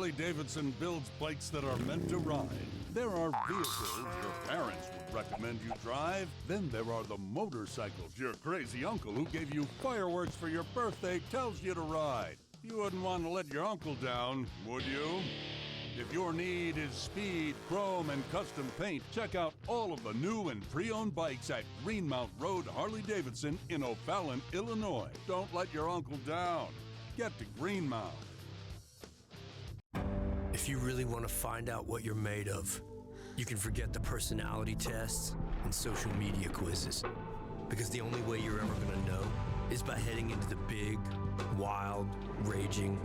Harley-Davidson builds bikes that are meant to ride. There are vehicles your parents would recommend you drive. Then there are the motorcycles your crazy uncle who gave you fireworks for your birthday tells you to ride. You wouldn't want to let your uncle down, would you? If your need is speed, chrome, and custom paint, check out all of the new and pre-owned bikes at Greenmount Road Harley-Davidson in O'Fallon, Illinois. Don't let your uncle down. Get to Greenmount. If you really want to find out what you're made of, you can forget the personality tests and social media quizzes. Because the only way you're ever going to know is by heading into the big, wild, raging,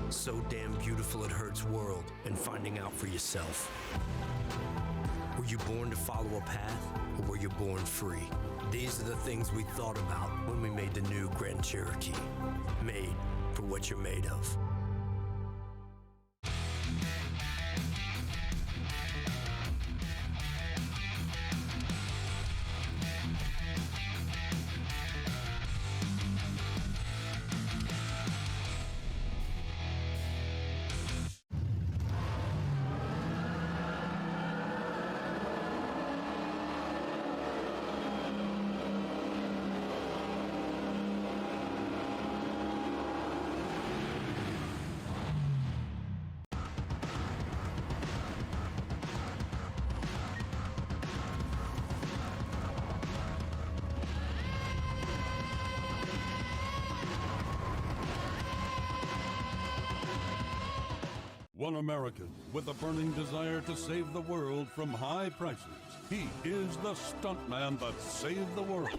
so damn beautiful it hurts world and finding out for yourself. Were you born to follow a path, or were you born free? These are the things we thought about when we made the new Grand Cherokee. Made for what you're made of. One American with a burning desire to save the world from high prices. He is the stuntman that saved the world.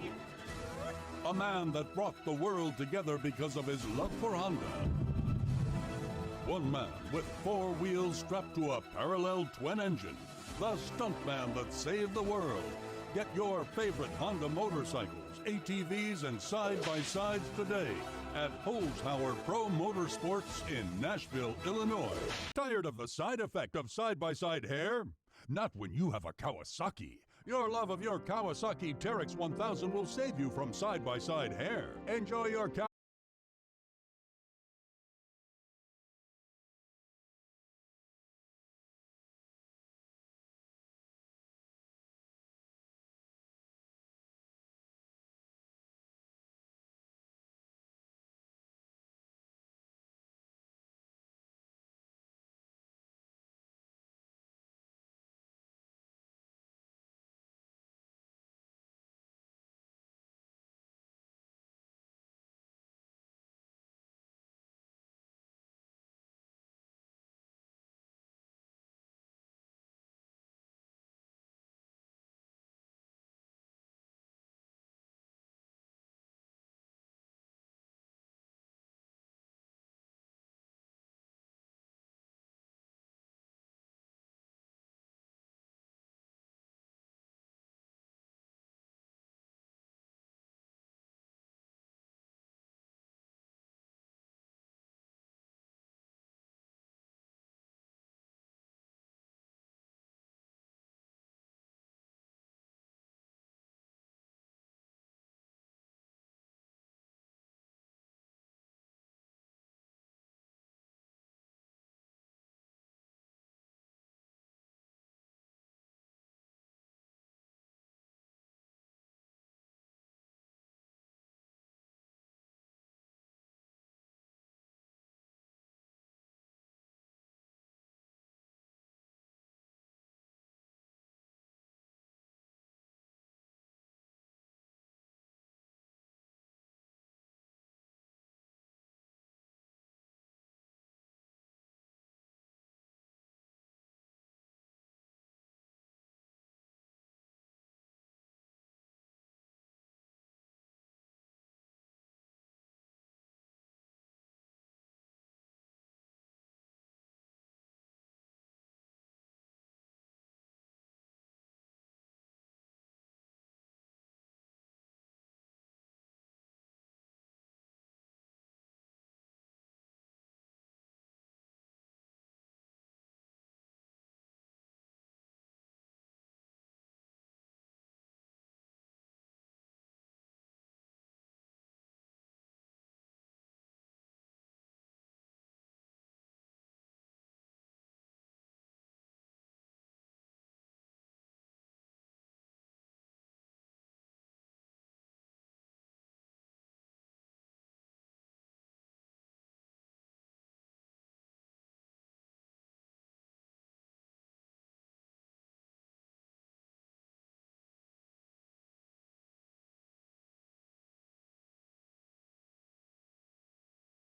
A man that brought the world together because of his love for Honda. One man with 4 wheels strapped to a parallel twin engine. The stuntman that saved the world. Get your favorite Honda motorcycles, ATVs, and side-by-sides today at Holzhauer Pro Motorsports in Nashville, Illinois. Tired of the side effect of side-by-side hair? Not when you have a Kawasaki. Your love of your Kawasaki Teryx 1000 will save you from side-by-side hair. Enjoy your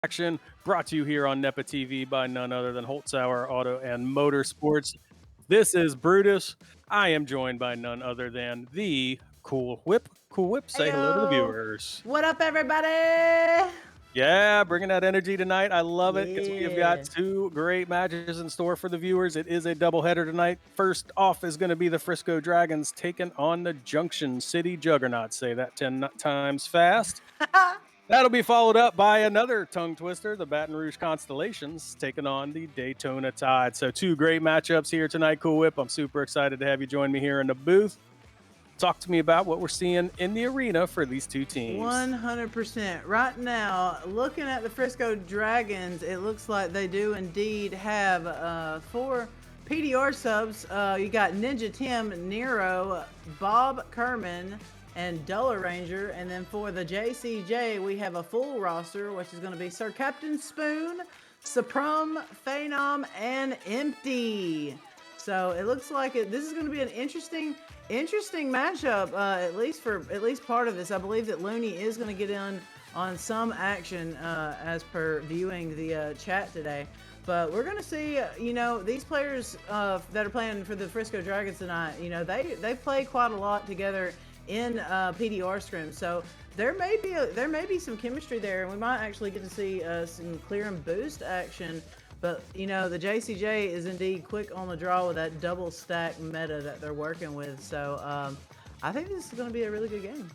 Action, brought to you here on NEPA TV by none other than Holtzauer Auto and Motorsports. This is Brutus. I am joined by none other than the Cool Whip. Cool Whip, say hello to the Heyo. viewers. What up, everybody? Yeah, bringing that energy tonight. I love it because we have got Yeah. 2 great matches in store for the viewers. It is a doubleheader tonight. First off is going to be the Frisco Dragons taking on the Junction City Juggernaut. Say that 10 times fast. That'll be followed up by another tongue twister, the Baton Rouge Constellations taking on the Daytona Tide. So 2 great matchups here tonight, Cool Whip. I'm super excited to have you join me here in the booth. Talk to me about what we're seeing in the arena for these 2 teams. 100%. Right now, looking at the Frisco Dragons, it looks like they do indeed have 4 PDR subs. You got Ninja Tim, Nero, Bob Kerman, and Duller Ranger. And then for the JCJ, we have a full roster, which is going to be Sir Captain Spoon, Suprum, Phenom, and Empty. So it looks like this is going to be an interesting matchup, at least part of this. I believe that Looney is going to get in on some action as per viewing the chat today. But we're going to see, these players that are playing for the Frisco Dragons tonight, they play quite a lot together in PDR scrims. So there may be some chemistry there, and we might actually get to see some clear and boost action. But, the JCJ is indeed quick on the draw with that double stack meta that they're working with. So I think this is going to be a really good game.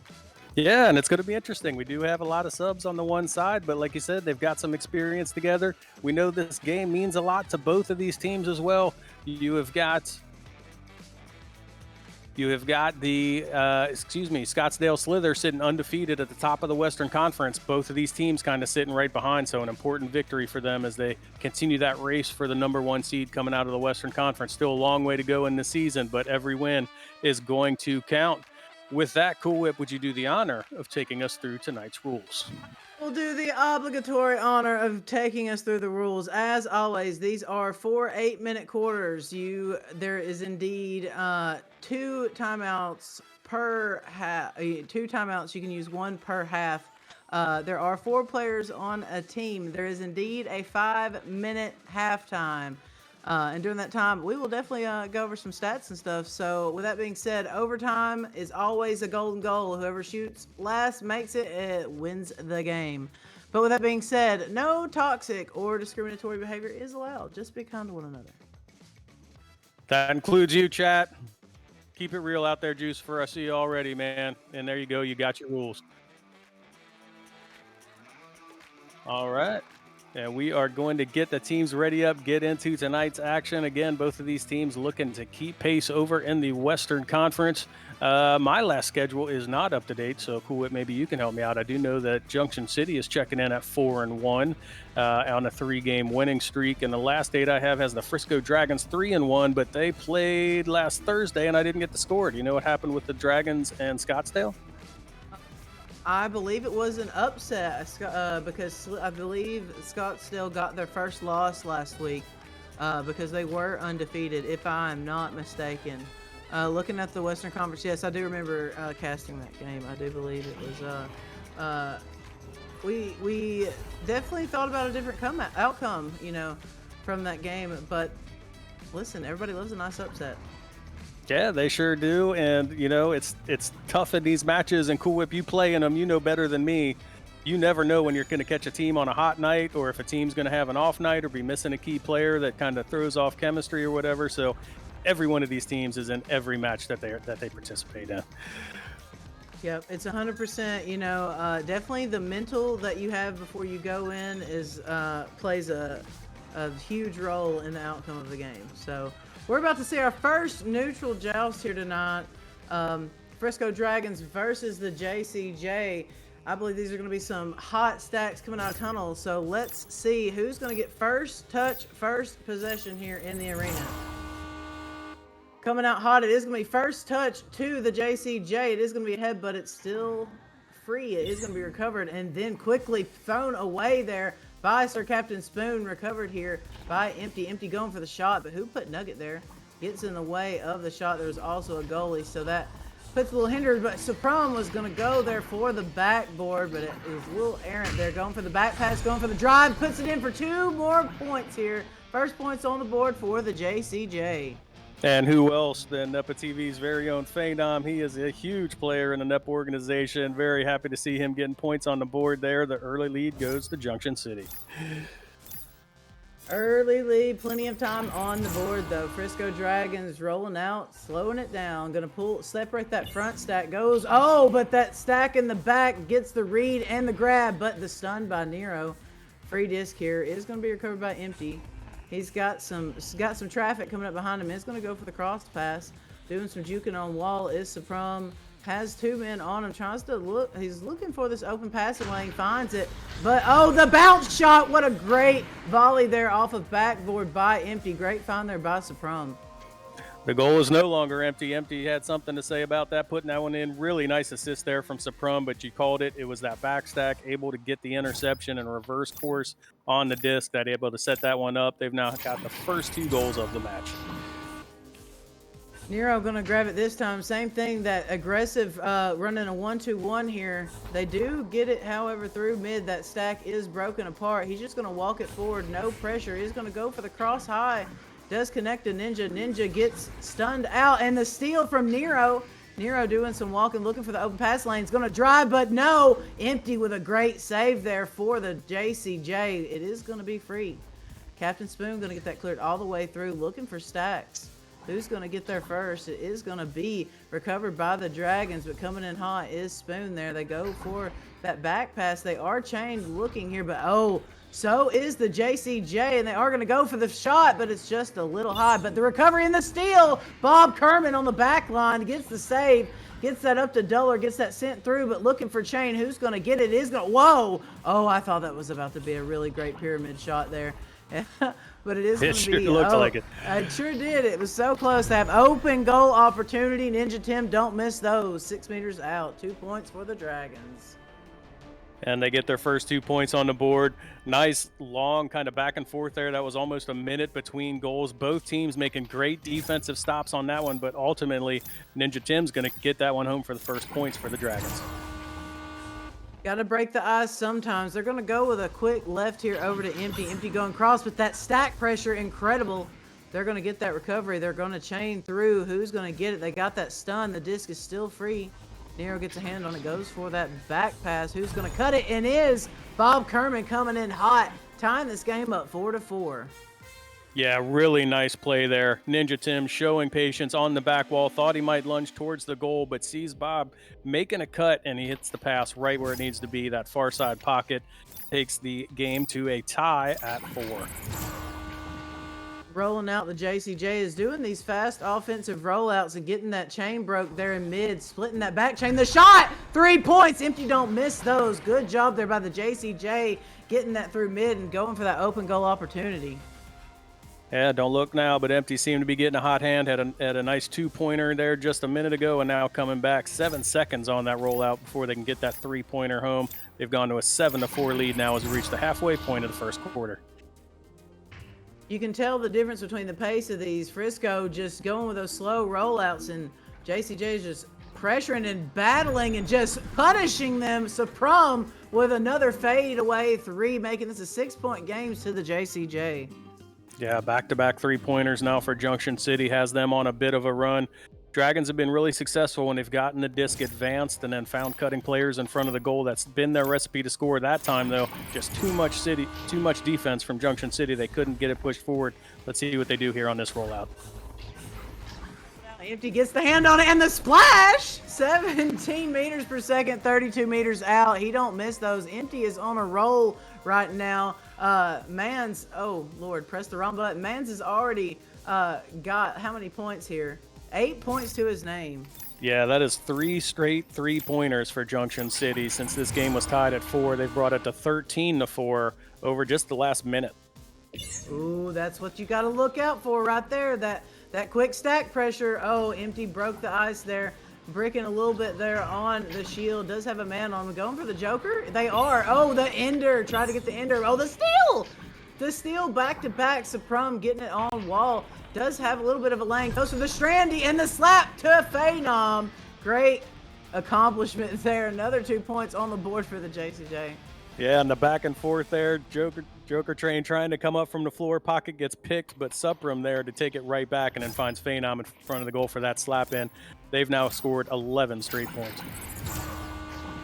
Yeah, and it's going to be interesting. We do have a lot of subs on the one side, but like you said, they've got some experience together. We know this game means a lot to both of these teams as well. You have got the Scottsdale Slither sitting undefeated at the top of the Western Conference. Both of these teams kind of sitting right behind, so an important victory for them as they continue that race for the number 1 seed coming out of the Western Conference. Still a long way to go in the season, but every win is going to count. With that, Cool Whip, would you do the honor of taking us through tonight's rules? We'll do the obligatory honor of taking us through the rules. As always, these are 4 8-minute quarters. There is indeed 2 timeouts per half. 2 timeouts. You can use 1 per half. There are 4 players on a team. There is indeed a 5-minute halftime. And during that time, we will definitely go over some stats and stuff. So with that being said, overtime is always a golden goal. Whoever shoots last makes it wins the game. But with that being said, no toxic or discriminatory behavior is allowed. Just be kind to one another. That includes you, chat. Keep it real out there, Juice, I see you already, man. And there you go. You got your rules. All right. And we are going to get the teams ready up, get into tonight's action. Again, both of these teams looking to keep pace over in the Western Conference. My last schedule is not up to date, so Cool Whip, maybe you can help me out. I do know that Junction City is checking in at 4-1 on a 3-game winning streak. And the last date I have has the Frisco Dragons 3-1, but they played last Thursday and I didn't get the score. Do you know what happened with the Dragons and Scottsdale? I believe it was an upset because I believe Scottsdale got their first loss last week because they were undefeated, if I'm not mistaken. Looking at the Western Conference, yes, I do remember casting that game. I do believe it was. We definitely thought about a different outcome, from that game. But listen, everybody loves a nice upset. Yeah, they sure do, and it's tough in these matches. And Cool Whip, you play in them, you know better than me. You never know when you're going to catch a team on a hot night, or if a team's going to have an off night, or be missing a key player that kind of throws off chemistry or whatever. So, every one of these teams is in every match that they participate in. Yep, it's 100%. Definitely the mental that you have before you go in plays a huge role in the outcome of the game. So. We're about to see our first neutral joust here tonight. Frisco Dragons versus the JCJ. I believe these are going to be some hot stacks coming out of tunnels. So let's see who's going to get first touch, first possession here in the arena. Coming out hot, it is going to be first touch to the JCJ. It is going to be a head, but it's still free. It is going to be recovered and then quickly thrown away there by Sir Captain Spoon, recovered here by Empty. Empty going for the shot, but who put Nugget there? Gets in the way of the shot. There's also a goalie, so that puts a little hinder, but Suprom was going to go there for the backboard, but it is a little errant there. Going for the back pass, going for the drive, puts it in for 2 more points here. First points on the board for the JCJ. And who else than NEPA TV's very own Phenom? He is a huge player in the NEPA organization. Very happy to see him getting points on the board there. The early lead goes to Junction City. Early lead, plenty of time on the board though. Frisco Dragons rolling out, slowing it down. Gonna separate that front stack. Goes, oh, but that stack in the back gets the read and the grab, but the stun by Nero. Free disc here is gonna be recovered by Empty. He's got some traffic coming up behind him. He's gonna go for the cross pass. Doing some juking on wall is Suprom. Has 2 men on him, tries to look. He's looking for this open passing lane, finds it. But, oh, the bounce shot. What a great volley there off of backboard by Empty. Great find there by Suprom. The goal is no longer Empty. Empty had something to say about that, putting that one in. Really nice assist there from Suprom, but you called it. It was that back stack, able to get the interception and reverse course on the disc, that able to set that one up. They've now got the first 2 goals of the match. Nero gonna grab it this time. Same thing, that aggressive running a 1-2-1 here. They do get it, however, through mid. That stack is broken apart. He's just gonna walk it forward, no pressure. He's gonna go for the cross high. Does connect to Ninja. Ninja gets stunned out, and the steal from Nero. Nero doing some walking, looking for the open pass lane. He's gonna drive, but no. Empty with a great save there for the JCJ. It is gonna be free. Captain Spoon gonna get that cleared all the way through, looking for stacks. Who's going to get there first? It is going to be recovered by the Dragons, but coming in hot is Spoon there. They go for that back pass. They are chained looking here, but oh, so is the JCJ, and they are going to go for the shot, but it's just a little high. But the recovery and the steal, Bob Kerman on the back line gets the save, gets that up to Duller, gets that sent through, but looking for Chain. Who's going to get it? Is going to, whoa! Oh, I thought that was about to be a really great pyramid shot there. But it is going to be. It sure looked like it. It sure did. It was so close to have open goal opportunity. Ninja Tim, don't miss those. 6 meters out. 2 points for the Dragons. And they get their first 2 points on the board. Nice, long kind of back and forth there. That was almost a minute between goals. Both teams making great defensive stops on that one, but ultimately, Ninja Tim's going to get that one home for the first points for the Dragons. Got to break the ice sometimes. They're going to go with a quick left here over to Empty. Empty going cross, but that stack pressure, incredible. They're going to get that recovery. They're going to chain through. Who's going to get it? They got that stun. The disc is still free. Nero gets a hand on it, goes for that back pass. Who's going to cut it? And is Bob Kerman coming in hot, tying this game up 4-4. Yeah, really nice play there. Ninja Tim showing patience on the back wall. Thought he might lunge towards the goal, but sees Bob making a cut, and he hits the pass right where it needs to be. That far side pocket takes the game to a tie at 4. Rolling out, the JCJ is doing these fast offensive rollouts and getting that chain broke there in mid, splitting that back chain. The shot, 3 points. Empty don't miss those. Good job there by the JCJ, getting that through mid and going for that open goal opportunity. Yeah, don't look now, but Empty seemed to be getting a hot hand. Had a nice 2-pointer there just a minute ago, and now coming back 7 seconds on that rollout before they can get that 3-pointer home. They've gone to a 7-4 lead now as we reach the halfway point of the first quarter. You can tell the difference between the pace of these. Frisco just going with those slow rollouts, and JCJ is just pressuring and battling and just punishing them. Suprom with another fade away 3, making this a 6-point game to the JCJ. Yeah, back-to-back 3-pointers now for Junction City, has them on a bit of a run. Dragons have been really successful when they've gotten the disc advanced and then found cutting players in front of the goal. That's been their recipe to score. That time, though, just too much defense from Junction City. They couldn't get it pushed forward. Let's see what they do here on this rollout. Empty gets the hand on it, and the splash! 17 meters per second, 32 meters out. He don't miss those. Empty is on a roll right now. Mans, oh Lord, press the wrong button. Mans has already got how many points here? 8 points to his name. Yeah, that is 3 straight 3-pointers for Junction City. Since this game was tied at 4, they've brought it to 13-4 over just the last minute. Ooh, that's what you got to look out for right there. That quick stack pressure. Oh, Empty broke the ice there. Bricking a little bit there on the shield. Does have a man on him. Going for the Joker? They are. Oh, the ender. Try to get the ender. Oh, the steal! The steal back-to-back. Suprom getting it on wall. Does have a little bit of a lane. Goes for the Strandy and the slap to Phenom. Great accomplishment there. Another 2 points on the board for the JCJ. Yeah, and the back and forth there. Joker Train trying to come up from the floor. Pocket gets picked, but Supram there to take it right back and then finds Phenom in front of the goal for that slap in. They've now scored 11 straight points.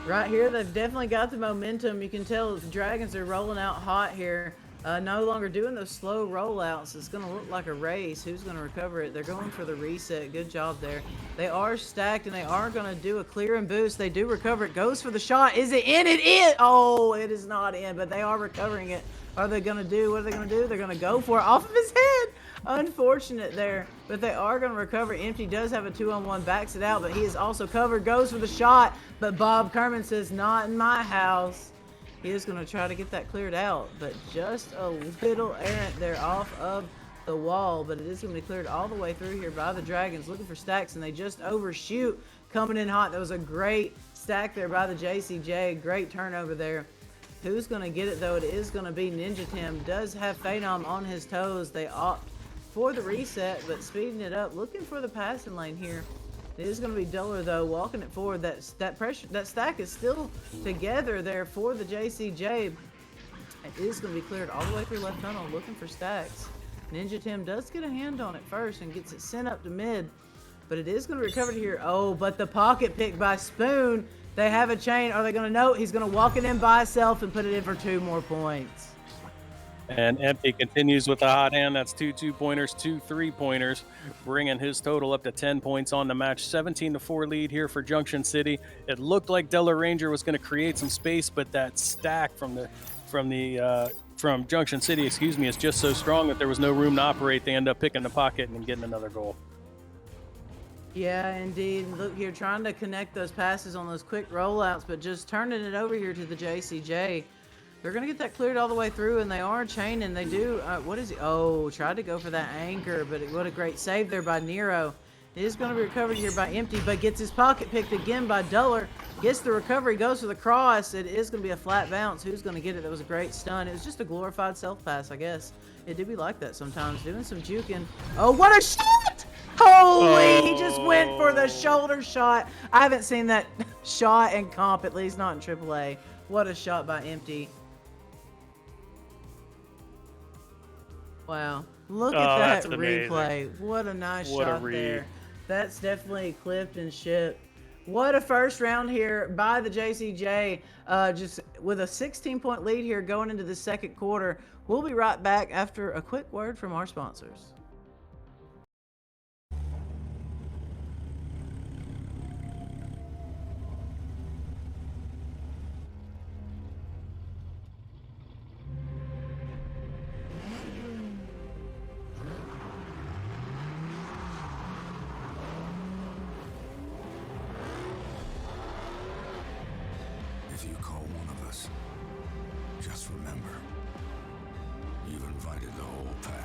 Right here, they've definitely got the momentum. You can tell the Dragons are rolling out hot here. No longer doing those slow rollouts. It's going to look like a race. Who's going to recover it? They're going for the reset. Good job there. They are stacked, and they are going to do a clear and boost. They do recover it. Goes for the shot. Is it in? It is. Oh, it is not in, but they are recovering it. Are they going to do? What are they going to do? They're going to go for it off of his head. Unfortunate there, but they are going to recover. Empty does have a 2-on-1, backs it out, but he is also covered. Goes for the shot, but Bob Kerman says, not in my house. He is going to try to get that cleared out, but just a little errant there off of the wall, but it is going to be cleared all the way through here by the Dragons, looking for stacks, and they just overshoot, coming in hot. That was a great stack there by the JCJ. Great turnover there. Who's going to get it, though? It is going to be Ninja Tim. Does have Phenom on his toes. They opt for the reset, but speeding it up, looking for the passing lane here. It is going to be Duller, though, walking it forward. That pressure, that stack is still together there for the JCJ. It is going to be cleared all the way through left tunnel, looking for stacks. Ninja Tim does get a hand on it first and gets it sent up to mid, but it is going to be recovered here. Oh, but the pocket pick by Spoon. They have a chain. Are they going to know? He's going to walk it in by himself and put it in for 2 more points. And Empty continues with a hot hand. That's 2 2-pointers, 2 3-pointers, bringing his total up to 10 points on the match. 17-4 lead here for Junction City. It looked like Delaware Ranger was going to create some space, but that stack from Junction City, is just so strong that there was no room to operate. They end up picking the pocket and getting another goal. Yeah, indeed. Look here, trying to connect those passes on those quick rollouts, but just turning it over here to the JCJ. They're going to get that cleared all the way through, and they are chaining. They do. What is he? Oh, tried to go for that anchor, but what a great save there by Nero. It is going to be recovered here by Empty, but gets his pocket picked again by Duller. Gets the recovery, goes for the cross. It is going to be a flat bounce. Who's going to get it? That was a great stun. It was just a glorified self-pass, I guess. It do be like that sometimes, doing some juking. Oh, what a shot! Holy, he just went for the shoulder shot. I haven't seen that shot in comp, at least not in AAA. What a shot by Empty. Wow. Look at that replay. What a nice shot there. That's definitely clipped and shipped. What a first round here by the JCJ. Just with a 16-point lead here going into the second quarter. We'll be right back after a quick word from our sponsors. If you call one of us, just remember, you've invited the whole pack.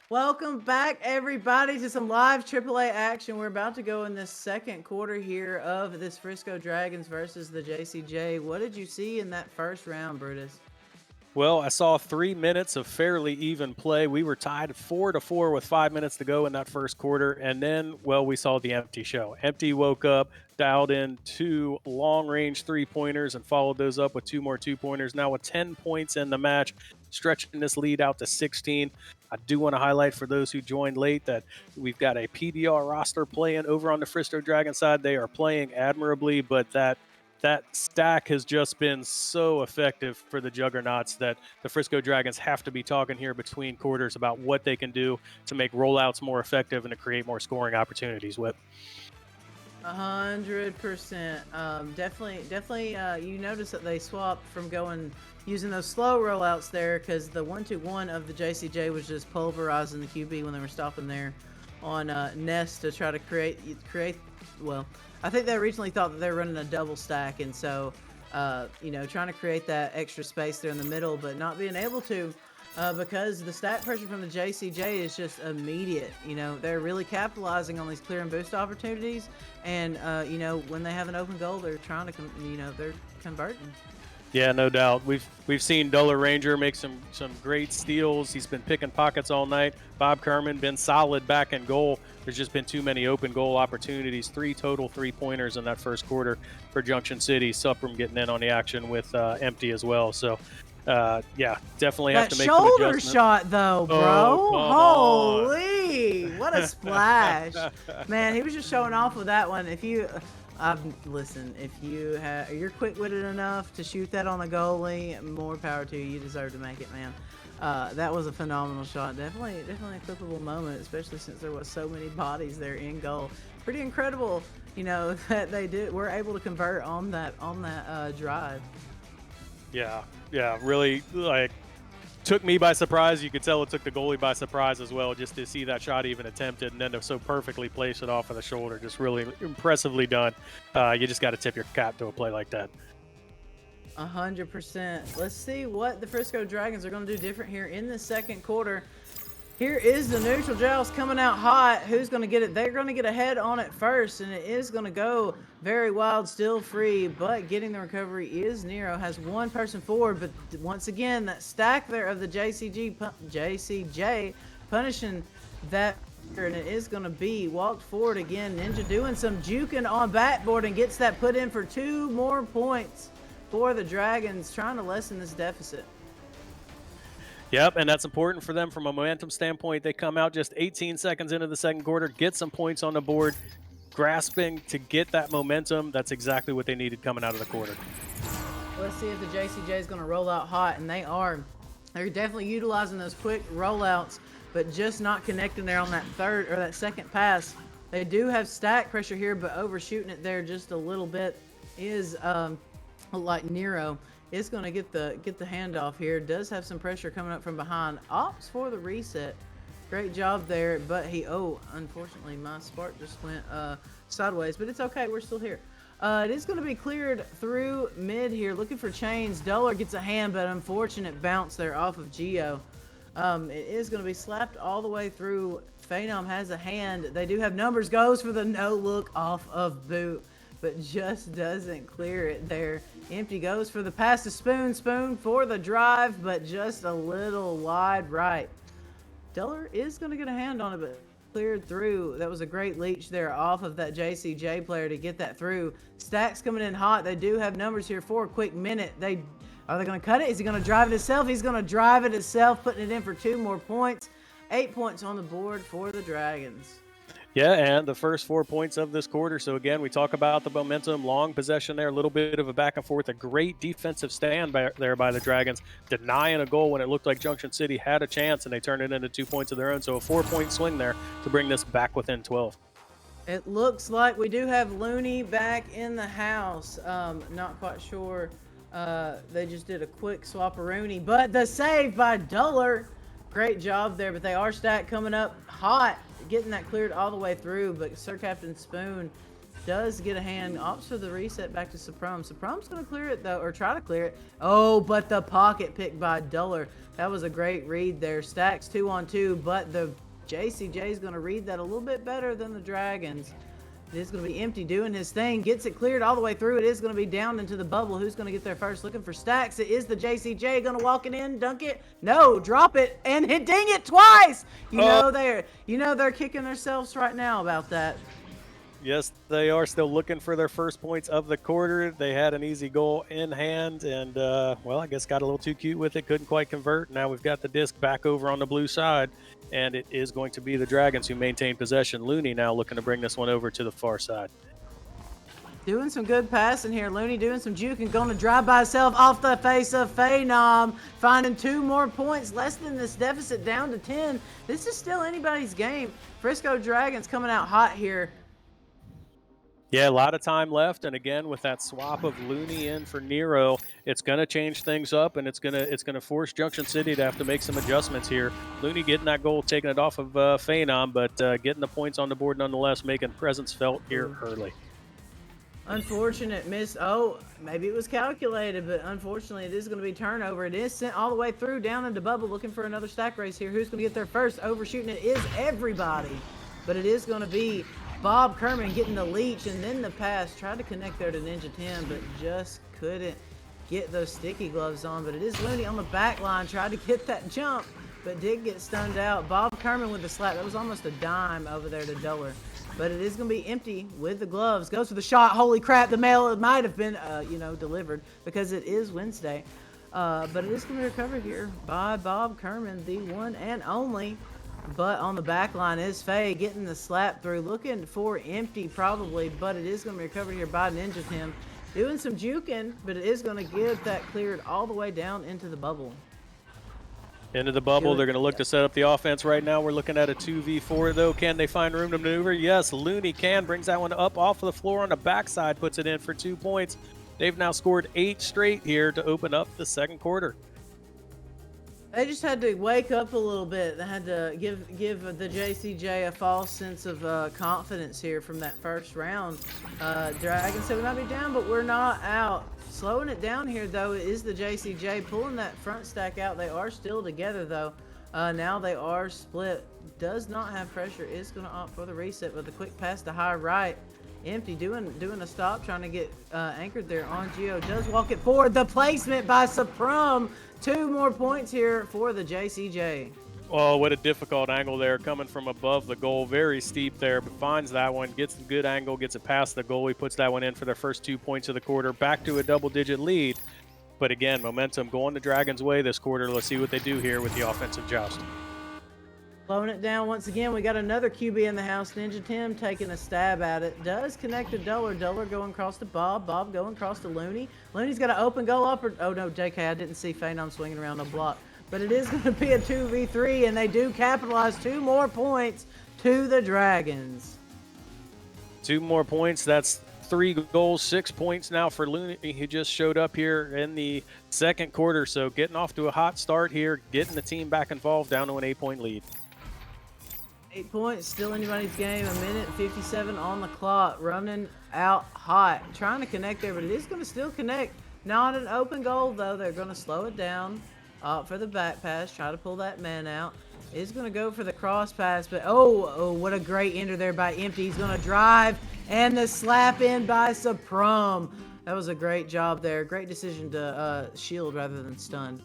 Welcome back, everybody, to some live AAA action. We're about to go in this second quarter here of this Frisco Dragons versus the JCJ. What did you see in that first round, Brutus? Well, I saw 3 minutes of fairly even play. We were tied 4-4 with 5 minutes to go in that first quarter. And then, well, we saw the Empty show. Empty woke up, dialed in 2 long-range 3-pointers and followed those up with 2 more 2-pointers. Now with 10 points in the match, stretching this lead out to 16. I do want to highlight for those who joined late that we've got a PDR roster playing over on the Frisco Dragon side. They are playing admirably, but that stack has just been so effective for the Juggernauts that the Frisco Dragons have to be talking here between quarters about what they can do to make rollouts more effective and to create more scoring opportunities with. 100%. Definitely. You notice that they swapped from using those slow rollouts there because the 1-2-1 of the JCJ was just pulverizing the QB when they were stopping there on Nest to try to create. Well, I think they originally thought that they were running a double stack, and so trying to create that extra space there in the middle, but not being able to. Because the stack pressure from the JCJ is just immediate. They're really capitalizing on these clear and boost opportunities, and when they have an open goal, they're trying to, they're converting. Yeah, no doubt. We've seen Duller Ranger make some great steals. He's been picking pockets all night. Bob Kerman been solid back in goal. There's just been too many open goal opportunities. 3 total 3-pointers in that first quarter for Junction City. Supram getting in on the action with empty as well. So. Definitely have to make some shoulder adjustments. shot though, bro. Holy, what a splash. Man, he was just showing off with that one. If you're quick-witted enough to shoot that on the goalie, more power to you. You deserve to make it, man. That was a phenomenal shot. Definitely a clippable moment, especially since there was so many bodies there in goal. Pretty incredible, that we're able to convert on that drive. Yeah, really, took me by surprise. You could tell it took the goalie by surprise as well, just to see that shot even attempted and then to so perfectly place it off of the shoulder. Just really impressively done. You just got to tip your cap to a play like that. 100%. Let's see what the Frisco Dragons are going to do different here in the second quarter. Here is the neutral Joust coming out hot. Who's going to get it? They're going to get ahead on it first, and it is going to go very wild, still free, but getting the recovery is Nero. Has one person forward, but once again, that stack there of the JCJ punishing that, and it is going to be walked forward again. Ninja doing some juking on backboard and gets that put in for 2 more points for the Dragons, trying to lessen this deficit. Yep, and that's important for them from a momentum standpoint. They come out just 18 seconds into the second quarter, get some points on the board, grasping to get that momentum. That's exactly what they needed coming out of the quarter. Let's see if the JCJ is going to roll out hot, and they are. They're definitely utilizing those quick rollouts, but just not connecting there on that third or that second pass. They do have stack pressure here, but overshooting it there just a little bit is like Nero. Is going to get the handoff here. Does have some pressure coming up from behind. Opts for the reset. Great job there, but unfortunately my spark just went sideways, but it's okay. We're still here. It is going to be cleared through mid here, looking for chains. Duller gets a hand, but unfortunate bounce there off of Geo. It is going to be slapped all the way through. Phenom has a hand. They do have numbers. Goes for the no look off of boot, but just doesn't clear it there. Empty goes for the pass to Spoon. Spoon for the drive, but just a little wide right. Duller is going to get a hand on it, but cleared through. That was a great leech there off of that JCJ player to get that through. Stacks coming in hot. They do have numbers here for a quick minute. Are they going to cut it? Is he going to drive it himself? He's going to drive it himself, putting it in for 2 more points. 8 points on the board for the Dragons. Yeah, and the first 4 points of this quarter. So, again, we talk about the momentum, long possession there, a little bit of a back and forth, a great defensive stand there by the Dragons, denying a goal when it looked like Junction City had a chance, and they turned it into 2 points of their own. So a 4-point swing there to bring this back within 12. It looks like we do have Looney back in the house. Not quite sure. They just did a quick swap-a-rooney, but the save by Duller. Great job there, but they are stacked coming up hot. Getting that cleared all the way through, but Sir Captain Spoon does get a hand. Opts for the reset back to Suprum. Suprum's going to clear it, though, or try to clear it. Oh, but the pocket pick by Duller. That was a great read there. Stacks 2-on-2, but the JCJ is going to read that a little bit better than the Dragons. It is going to be Empty doing his thing. Gets it cleared all the way through. It is going to be down into the bubble. Who's going to get there first? Looking for Stacks. It is the JCJ. Going to walk it in, dunk it. No, drop it, and hit ding it twice. You know they're kicking themselves right now about that. Yes, they are still looking for their first points of the quarter. They had an easy goal in hand and, I guess got a little too cute with it. Couldn't quite convert. Now we've got the disc back over on the blue side, and it is going to be the Dragons who maintain possession. Looney now looking to bring this one over to the far side. Doing some good passing here. Looney doing some juke and going to drive by himself off the face of Phenom. Finding 2 more points, less than this deficit down to 10. This is still anybody's game. Frisco Dragons coming out hot here. Yeah, a lot of time left, and again with that swap of Looney in for Nero, it's going to change things up, and it's gonna force Junction City to have to make some adjustments here. Looney getting that goal, taking it off of Phenom, but getting the points on the board nonetheless, making presence felt here early. Unfortunate miss. Oh, maybe it was calculated, but unfortunately it is going to be turnover. It is sent all the way through down into bubble, looking for another stack race here. Who's going to get there first? Overshooting it is everybody, but it is going to be Bob Kerman getting the leech and then the pass. Tried to connect there to Ninja Tim, but just couldn't get those sticky gloves on. But it is Looney on the back line. Tried to get that jump, but did get stunned out. Bob Kerman with the slap. That was almost a dime over there to Duller. But it is going to be empty with the gloves. Goes for the shot. Holy crap, the mail might have been, delivered because it is Wednesday. But it is going to be recovered here by Bob Kerman, the one and only. But on the back line is Faye getting the slap through. Looking for empty probably, but it is going to be recovered here by Ninja Tim. Doing some juking, but it is going to get that cleared all the way down into the bubble. Into the bubble, they're going to look to set up the offense right now. We're looking at a 2v4, though. Can they find room to maneuver? Yes, Looney can. Brings that one up off of the floor on the backside, puts it in for 2 points. They've now scored 8 straight here to open up the second quarter. They just had to wake up a little bit. They had to give the JCJ a false sense of confidence here from that first round. Dragon said we might be down, but we're not out. Slowing it down here, though, is the JCJ pulling that front stack out. They are still together, though. Now they are split. Does not have pressure. Is going to opt for the reset with a quick pass to high right. Empty doing a stop, trying to get anchored there on Geo. Does walk it forward. The placement by Suprum. 2 more points here for the JCJ. Oh, what a difficult angle there, coming from above the goal. Very steep there, but finds that one, gets a good angle, gets it past the goal. He puts that one in for their first 2 points of the quarter. Back to a double-digit lead. But again, momentum going the Dragons' way this quarter. Let's see what they do here with the offensive joust. Slowing it down once again. We got another QB in the house. Ninja Tim taking a stab at it. Does connect to Duller. Duller going across to Bob. Bob going across to Looney. Looney's got an open goal up. Oh, no, JK, I didn't see Phenom swinging around the block. But it is going to be a 2v3, and they do capitalize. 2 more points to the Dragons. 2 more points. That's 3 goals, 6 points now for Looney, who just showed up here in the second quarter. So getting off to a hot start here, getting the team back involved, down to an 8-point lead. 8 points, still anybody's game. 1:57 on the clock. Running out hot. Trying to connect there, but it is going to still connect. Not an open goal, though. They're going to slow it down. For the back pass. Try to pull that man out. Is going to go for the cross pass, but oh, what a great ender there by Empty. He's going to drive, and the slap in by Suprum. That was a great job there. Great decision to shield rather than stun.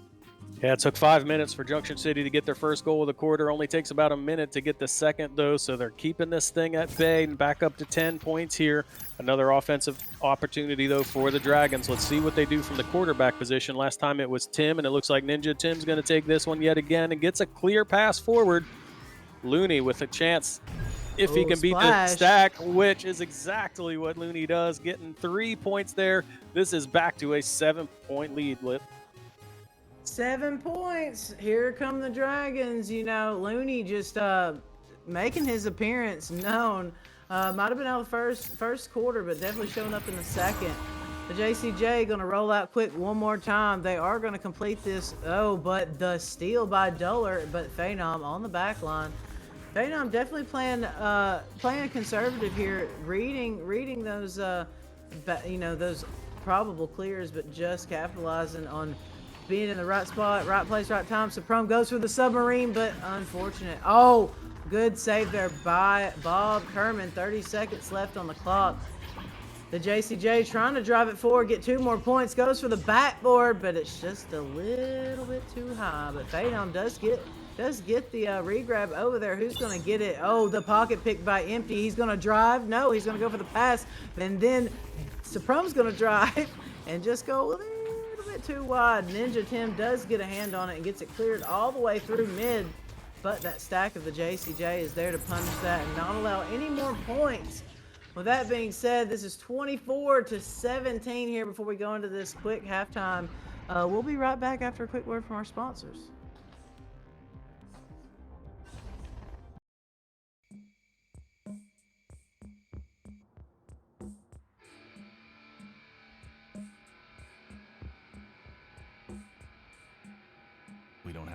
Yeah, it took 5 minutes for Junction City to get their first goal of the quarter. Only takes about a minute to get the second, though, so they're keeping this thing at bay and back up to 10 points here. Another offensive opportunity, though, for the Dragons. Let's see what they do from the quarterback position. Last time it was Tim, and it looks like Ninja Tim's going to take this one yet again and gets a clear pass forward. Looney with a chance if he can beat the stack, which is exactly what Looney does, getting 3 points there. This is back to a 7-point lead, Lip. 7 points. Here come the Dragons. You know, Looney just making his appearance known. Might have been out the first quarter, but definitely showing up in the second. The JCJ going to roll out quick one more time. They are going to complete this. Oh, but the steal by Duller, but Phenom on the back line. Phenom definitely playing conservative here, reading those those probable clears, but just capitalizing on being in the right spot, right place, right time. Suprum goes for the submarine, but unfortunate. Oh, good save there by Bob Kerman. 30 seconds left on the clock. The JCJ trying to drive it forward, get 2 more points. Goes for the backboard, but it's just a little bit too high. But Phenom does get the regrab over there. Who's going to get it? Oh, the pocket pick by Empty. He's going to drive. No, he's going to go for the pass. And then Suprum's going to drive and just go a little bit too wide. Ninja Tim does get a hand on it and gets it cleared all the way through mid. But that stack of the JCJ is there to punish that and not allow any more points. With that being said, this is 24-17 here before we go into this quick halftime. We'll be right back after a quick word from our sponsors.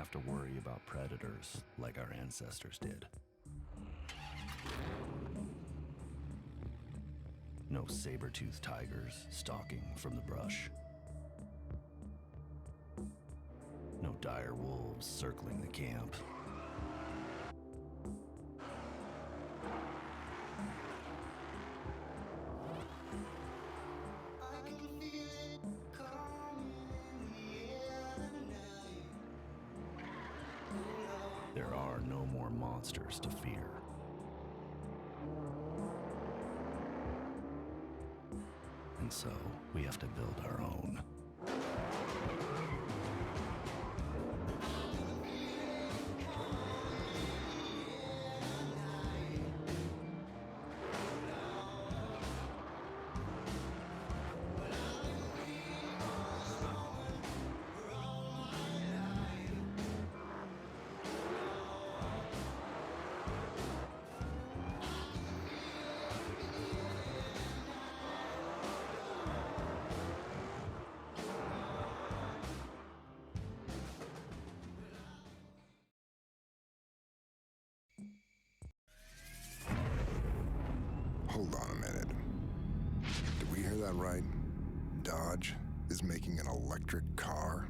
have to worry about predators like our ancestors did. No saber-toothed tigers stalking from the brush. No dire wolves circling the camp. There are no more monsters to fear. And so, we have to build our own. Hold on a minute. Did we hear that right? Dodge is making an electric car?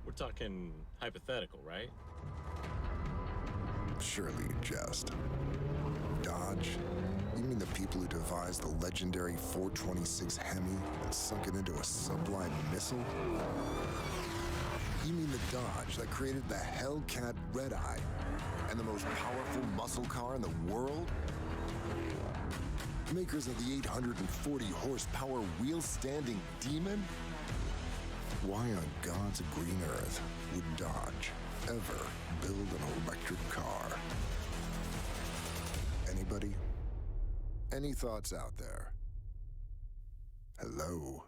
We're talking hypothetical, right? Surely you jest. Dodge? You mean the people who devised the legendary 426 Hemi and sunk it into a sublime missile? You mean the Dodge that created the Hellcat Red Eye and the most powerful muscle car in the world? Makers of the 840 horsepower wheel-standing Demon? Why on God's green earth would Dodge ever build an electric car? Anybody? Any thoughts out there? Hello?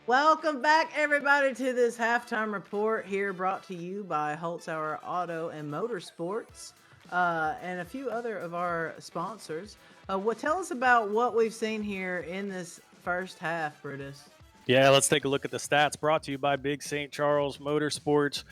Welcome back, everybody, to this halftime report here, brought to you by Holtzhauer Auto and Motorsports, and a few other of our sponsors. Tell us about what we've seen here in this first half, Brutus. Yeah, let's take a look at the stats brought to you by Big St. Charles Motorsports.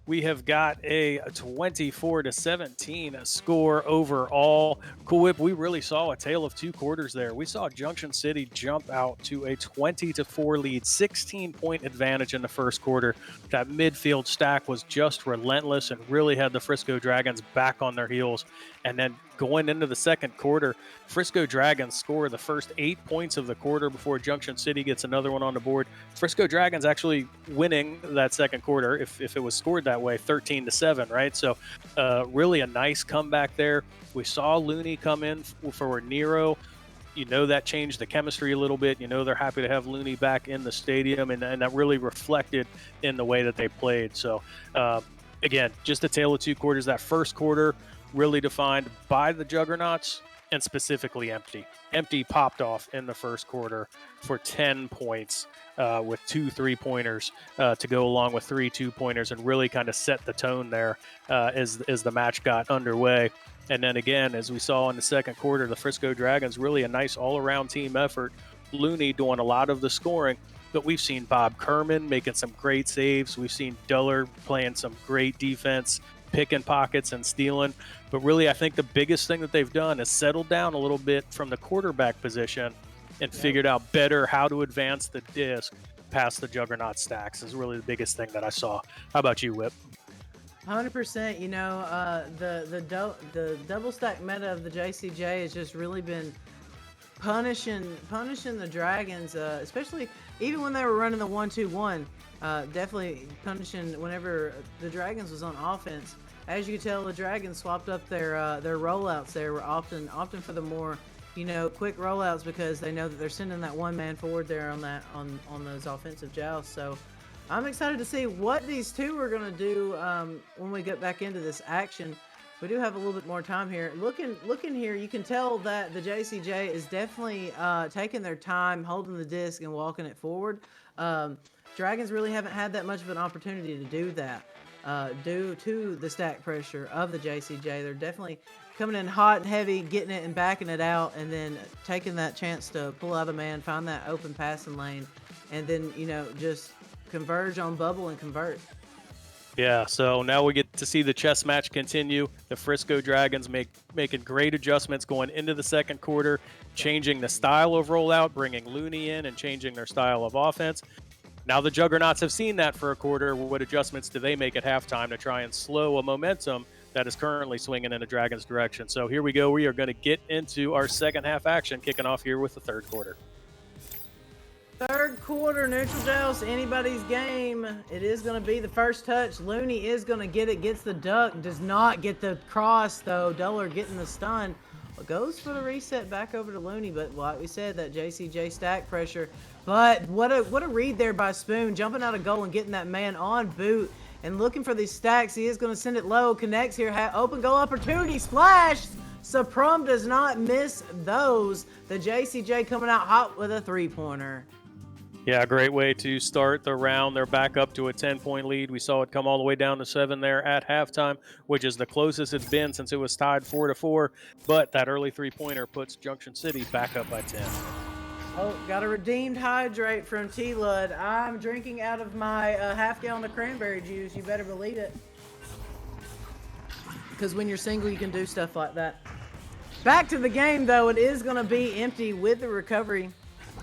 We have got a 24-17 score overall. Cool Whip, we really saw a tale of two quarters there. We saw Junction City jump out to a 20-4 lead, 16-point advantage in the first quarter. That midfield stack was just relentless and really had the Frisco Dragons back on their heels. And then going into the second quarter, Frisco Dragons score the first 8 points of the quarter before Junction City gets another one on the board. Frisco Dragons actually winning that second quarter, if it was scored that way, 13-7, right? So really a nice comeback there. We saw Looney come in for Nero. You know, that changed the chemistry a little bit. You know, they're happy to have Looney back in the stadium, and that really reflected in the way that they played. So again, just a tale of two quarters. That first quarter really defined by the Juggernauts and specifically Empty. Empty popped off in the first quarter for 10 points with 2 3-pointers to go along with 3 2-pointers, and really kind of set the tone there as the match got underway. And then again, as we saw in the second quarter, the Frisco Dragons, really a nice all-around team effort. Looney doing a lot of the scoring, but we've seen Bob Kerman making some great saves. We've seen Duller playing some great defense, picking pockets and stealing. But really, I think the biggest thing that they've done is settled down a little bit from the quarterback position and figured out better how to advance the disc past the Juggernaut stacks is really the biggest thing that I saw. How about you, Whip? 100%. You know, the double stack meta of the JCJ has just really been punishing the Dragons, especially even when they were running the 1-2-1. Definitely punishing whenever the Dragons was on offense. As you can tell, the Dragons swapped up their rollouts. They were often for the more quick rollouts because they know that they're sending that one man forward there on those offensive jousts. So I'm excited to see what these two are going to do when we get back into this action. We do have a little bit more time here. Looking here, you can tell that the JCJ is definitely taking their time, holding the disc and walking it forward. Dragons really haven't had that much of an opportunity to do that due to the stack pressure of the JCJ. They're definitely coming in hot and heavy, getting it and backing it out, and then taking that chance to pull out a man, find that open passing lane, and then, just converge on bubble and convert. Yeah, so now we get to see the chess match continue. The Frisco Dragons making great adjustments going into the second quarter, changing the style of rollout, bringing Looney in and changing their style of offense. Now the Juggernauts have seen that for a quarter. What adjustments do they make at halftime to try and slow a momentum that is currently swinging in the Dragons' direction? So here we go. We are going to get into our second half action, kicking off here with the third quarter. Third quarter, neutral joust, anybody's game. It is going to be the first touch. Looney is going to get it, gets the duck, does not get the cross though. Duller getting the stun. Goes for the reset back over to Looney, but like we said, that JCJ stack pressure. But what a read there by Spoon, jumping out of goal and getting that man on boot and looking for these stacks. He is going to send it low, connects here, open goal opportunity, splash. Suprum does not miss those. The JCJ coming out hot with a three-pointer. Yeah, great way to start the round. They're back up to a 10-point lead. We saw it come all the way down to 7 there at halftime, which is the closest it's been since it was tied 4-4. But that early three-pointer puts Junction City back up by 10. Oh, got a redeemed hydrate from T-Lud. I'm drinking out of my half-gallon of cranberry juice. You better believe it. Because when you're single, you can do stuff like that. Back to the game, though. It is going to be empty with the recovery.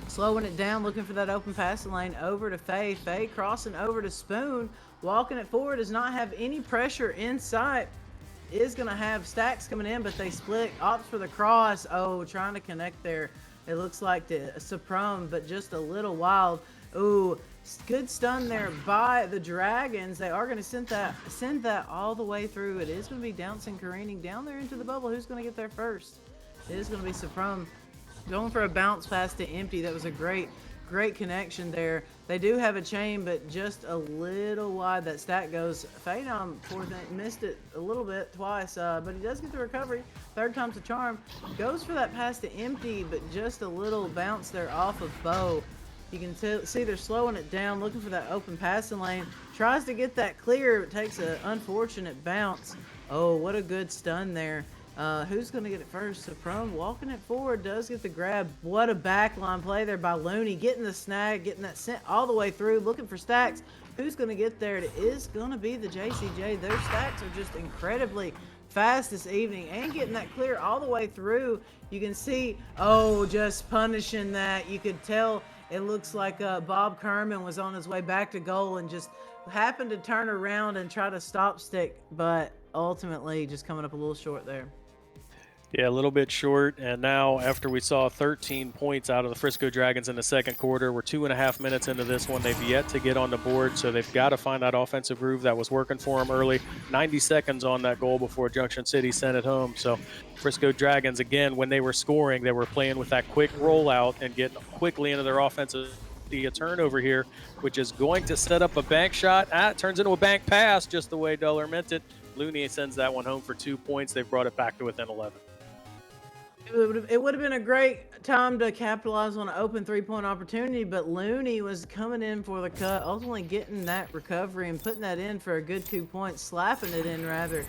Slowing it down, looking for that open passing lane over to Faye. Faye crossing over to Spoon. Walking it forward, does not have any pressure in sight. Is going to have stacks coming in, but they split. Opts for the cross. Oh, trying to connect there. It looks like the Suprum, but just a little wild. Ooh, good stun there by the Dragons. They are going to send that all the way through. It is going to be bouncing, careening down there into the bubble. Who's going to get there first? It is going to be Suprum. Going for a bounce pass to empty. That was a great connection there. They do have a chain, but just a little wide. That stack goes. Phenom, poor thing, missed it a little bit twice, but he does get the recovery. Third time's a charm. Goes for that pass to empty, but just a little bounce there off of Bo. You can see they're slowing it down, looking for that open passing lane. Tries to get that clear, but takes an unfortunate bounce. Oh, what a good stun there. Who's going to get it first? Suprum walking it forward, does get the grab. What a backline play there by Looney. Getting the snag, getting that sent all the way through, looking for stacks. Who's going to get there? It is going to be the JCJ. Their stacks are just incredibly fast this evening and getting that clear all the way through. You can see, oh, just punishing that. You could tell it looks like Bob Kerman was on his way back to goal and just happened to turn around and try to stop stick, but ultimately just coming up a little short there. Yeah, a little bit short. And now after we saw 13 points out of the Frisco Dragons in the second quarter, we're 2.5 minutes into this one. They've yet to get on the board, so they've got to find that offensive groove that was working for them early. 90 seconds on that goal before Junction City sent it home. So Frisco Dragons, again, when they were scoring, they were playing with that quick rollout and getting quickly into their offensive. A turnover here, which is going to set up a bank shot. It turns into a bank pass just the way Duller meant it. Looney sends that one home for 2 points. They've brought it back to within 11. It would have been a great time to capitalize on an open three-point opportunity, but Looney was coming in for the cut, ultimately getting that recovery and putting that in for a good 2 points, slapping it in rather.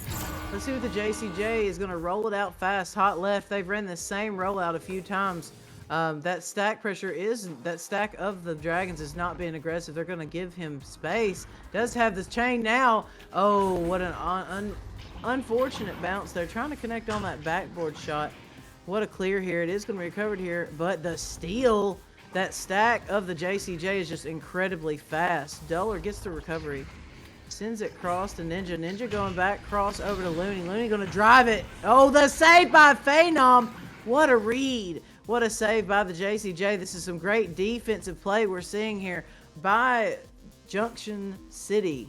Let's see what the JCJ is going to roll it out fast, hot left. They've ran the same rollout a few times. That stack pressure that stack of the Dragons is not being aggressive. They're going to give him space. Does have this chain now. Oh, what an unfortunate bounce. They're trying to connect on that backboard shot. What a clear here. It is going to be recovered here, but the steal, that stack of the JCJ is just incredibly fast. Duller gets the recovery. Sends it cross to Ninja. Ninja going back, cross over to Looney. Looney going to drive it. Oh, the save by Phenom. What a read. What a save by the JCJ. This is some great defensive play we're seeing here by Junction City.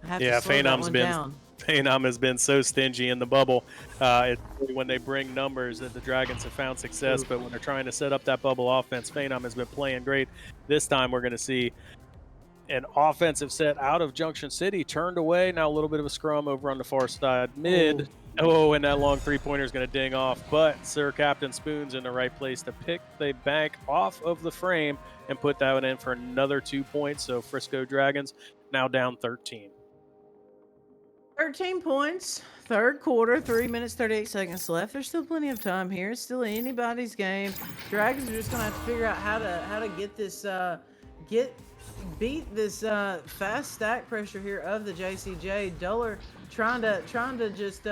I have to slow that one down. Phenom has been so stingy in the bubble. It's really when they bring numbers that the Dragons have found success, but when they're trying to set up that bubble offense, Phenom has been playing great. This time we're going to see an offensive set out of Junction City, turned away. Now a little bit of a scrum over on the far side. Mid. Oh, and that long three-pointer is going to ding off, but Sir Captain Spoon's in the right place to pick the bank off of the frame and put that one in for another 2 points. So Frisco Dragons now down 13. 13 points, third quarter, 3 minutes, 38 seconds left. There's still plenty of time here. It's still anybody's game. Dragons are just going to have to figure out how to get this, beat this fast stack pressure here of the JCJ. Duller trying to just,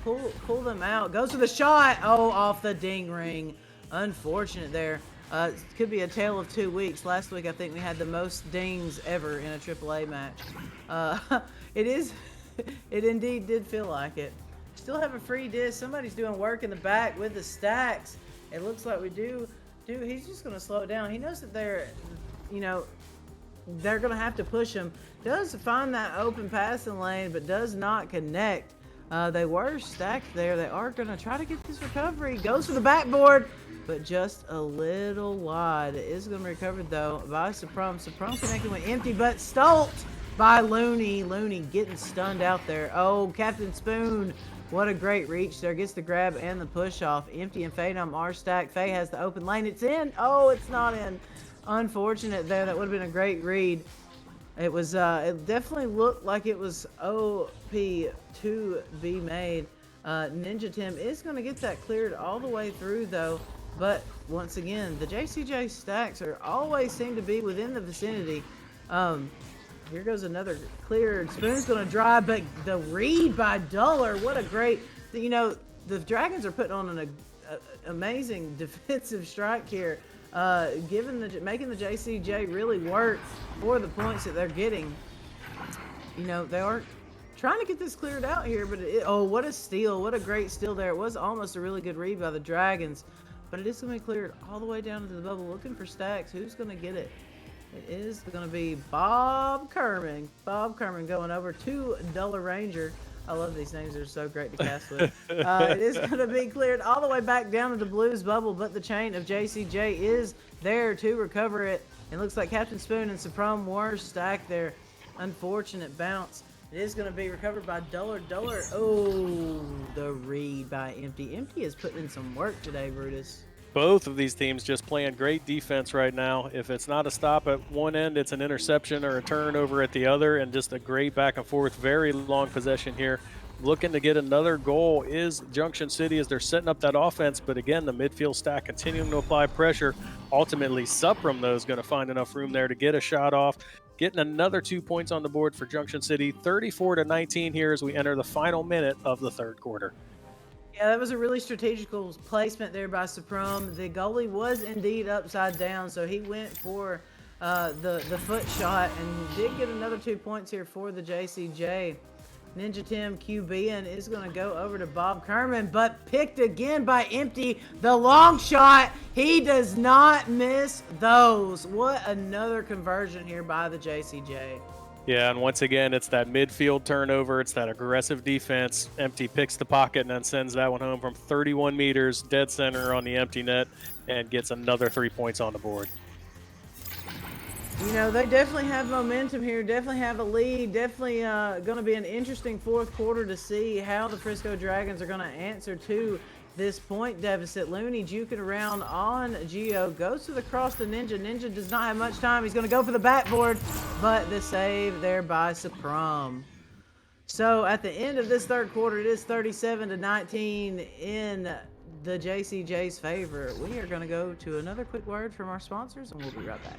pull them out. Goes for the shot. Oh, off the ding ring. Unfortunate there. It could be a tale of 2 weeks. Last week, I think we had the most dings ever in a AAA match. It indeed did feel like it. Still have a free disc. Somebody's doing work in the back with the stacks. It looks like we do. He's just going to slow it down. He knows that they're going to have to push him. Does find that open passing lane, but does not connect. They were stacked there. They are going to try to get this recovery. Goes for the backboard, but just a little wide. It is going to be recovered, though, by Suprum. Suprum connected with empty, but Stolt by Looney. Looney getting stunned out there. Oh, Captain Spoon. What a great reach there. Gets the grab and the push off. Empty and Phenom are stacked. Faye has the open lane. It's in. Oh, it's not in. Unfortunate there. That would have been a great read. It was. It definitely looked like it was OP to be made. Ninja Tim is going to get that cleared all the way through, though. But once again, the JCJ stacks are always seem to be within the vicinity. Here goes another cleared. Spoon's going to drive, but the read by Duller. What a great, the Dragons are putting on an amazing defensive strike here, making the JCJ really work for the points that they're getting. They are trying to get this cleared out here, but what a steal. What a great steal there. It was almost a really good read by the Dragons, but it is going to be cleared all the way down to the bubble, looking for stacks. Who's going to get it? It is going to be Bob Kerman. Bob Kerman going over to Duller Ranger. I love these names. They're so great to cast with. It is going to be cleared all the way back down to the Blues bubble, but the chain of JCJ is there to recover it. It looks like Captain Spoon and Suprum were stacked there. Unfortunate bounce. It is going to be recovered by Duller. Duller. Oh, the read by Empty. Empty is putting in some work today, Brutus. Both of these teams just playing great defense right now. If it's not a stop at one end, it's an interception or a turnover at the other, and just a great back and forth, very long possession here. Looking to get another goal is Junction City as they're setting up that offense, but again, the midfield stack continuing to apply pressure. Ultimately, Suprum, though, is going to find enough room there to get a shot off, getting another 2 points on the board for Junction City, 34-19 here as we enter the final minute of the third quarter. Yeah, that was a really strategical placement there by Suprum. The goalie was indeed upside down, so he went for the foot shot and did get another 2 points here for the JCJ. Ninja Tim QBing is going to go over to Bob Kerman, but picked again by Empty. The long shot, he does not miss those. What another conversion here by the JCJ. Yeah, and once again, it's that midfield turnover. It's that aggressive defense. Empty picks the pocket and then sends that one home from 31 meters, dead center on the empty net, and gets another 3 points on the board. They definitely have momentum here, definitely have a lead, definitely going to be an interesting fourth quarter to see how the Frisco Dragons are going to answer to this point deficit. Looney juking around on Geo, goes to the cross to Ninja. Ninja does not have much time. He's going to go for the backboard, but the save there by Suprum. So at the end of this third quarter, it is 37-19 in the JCJ's favor. We are going to go to another quick word from our sponsors, and we'll be right back.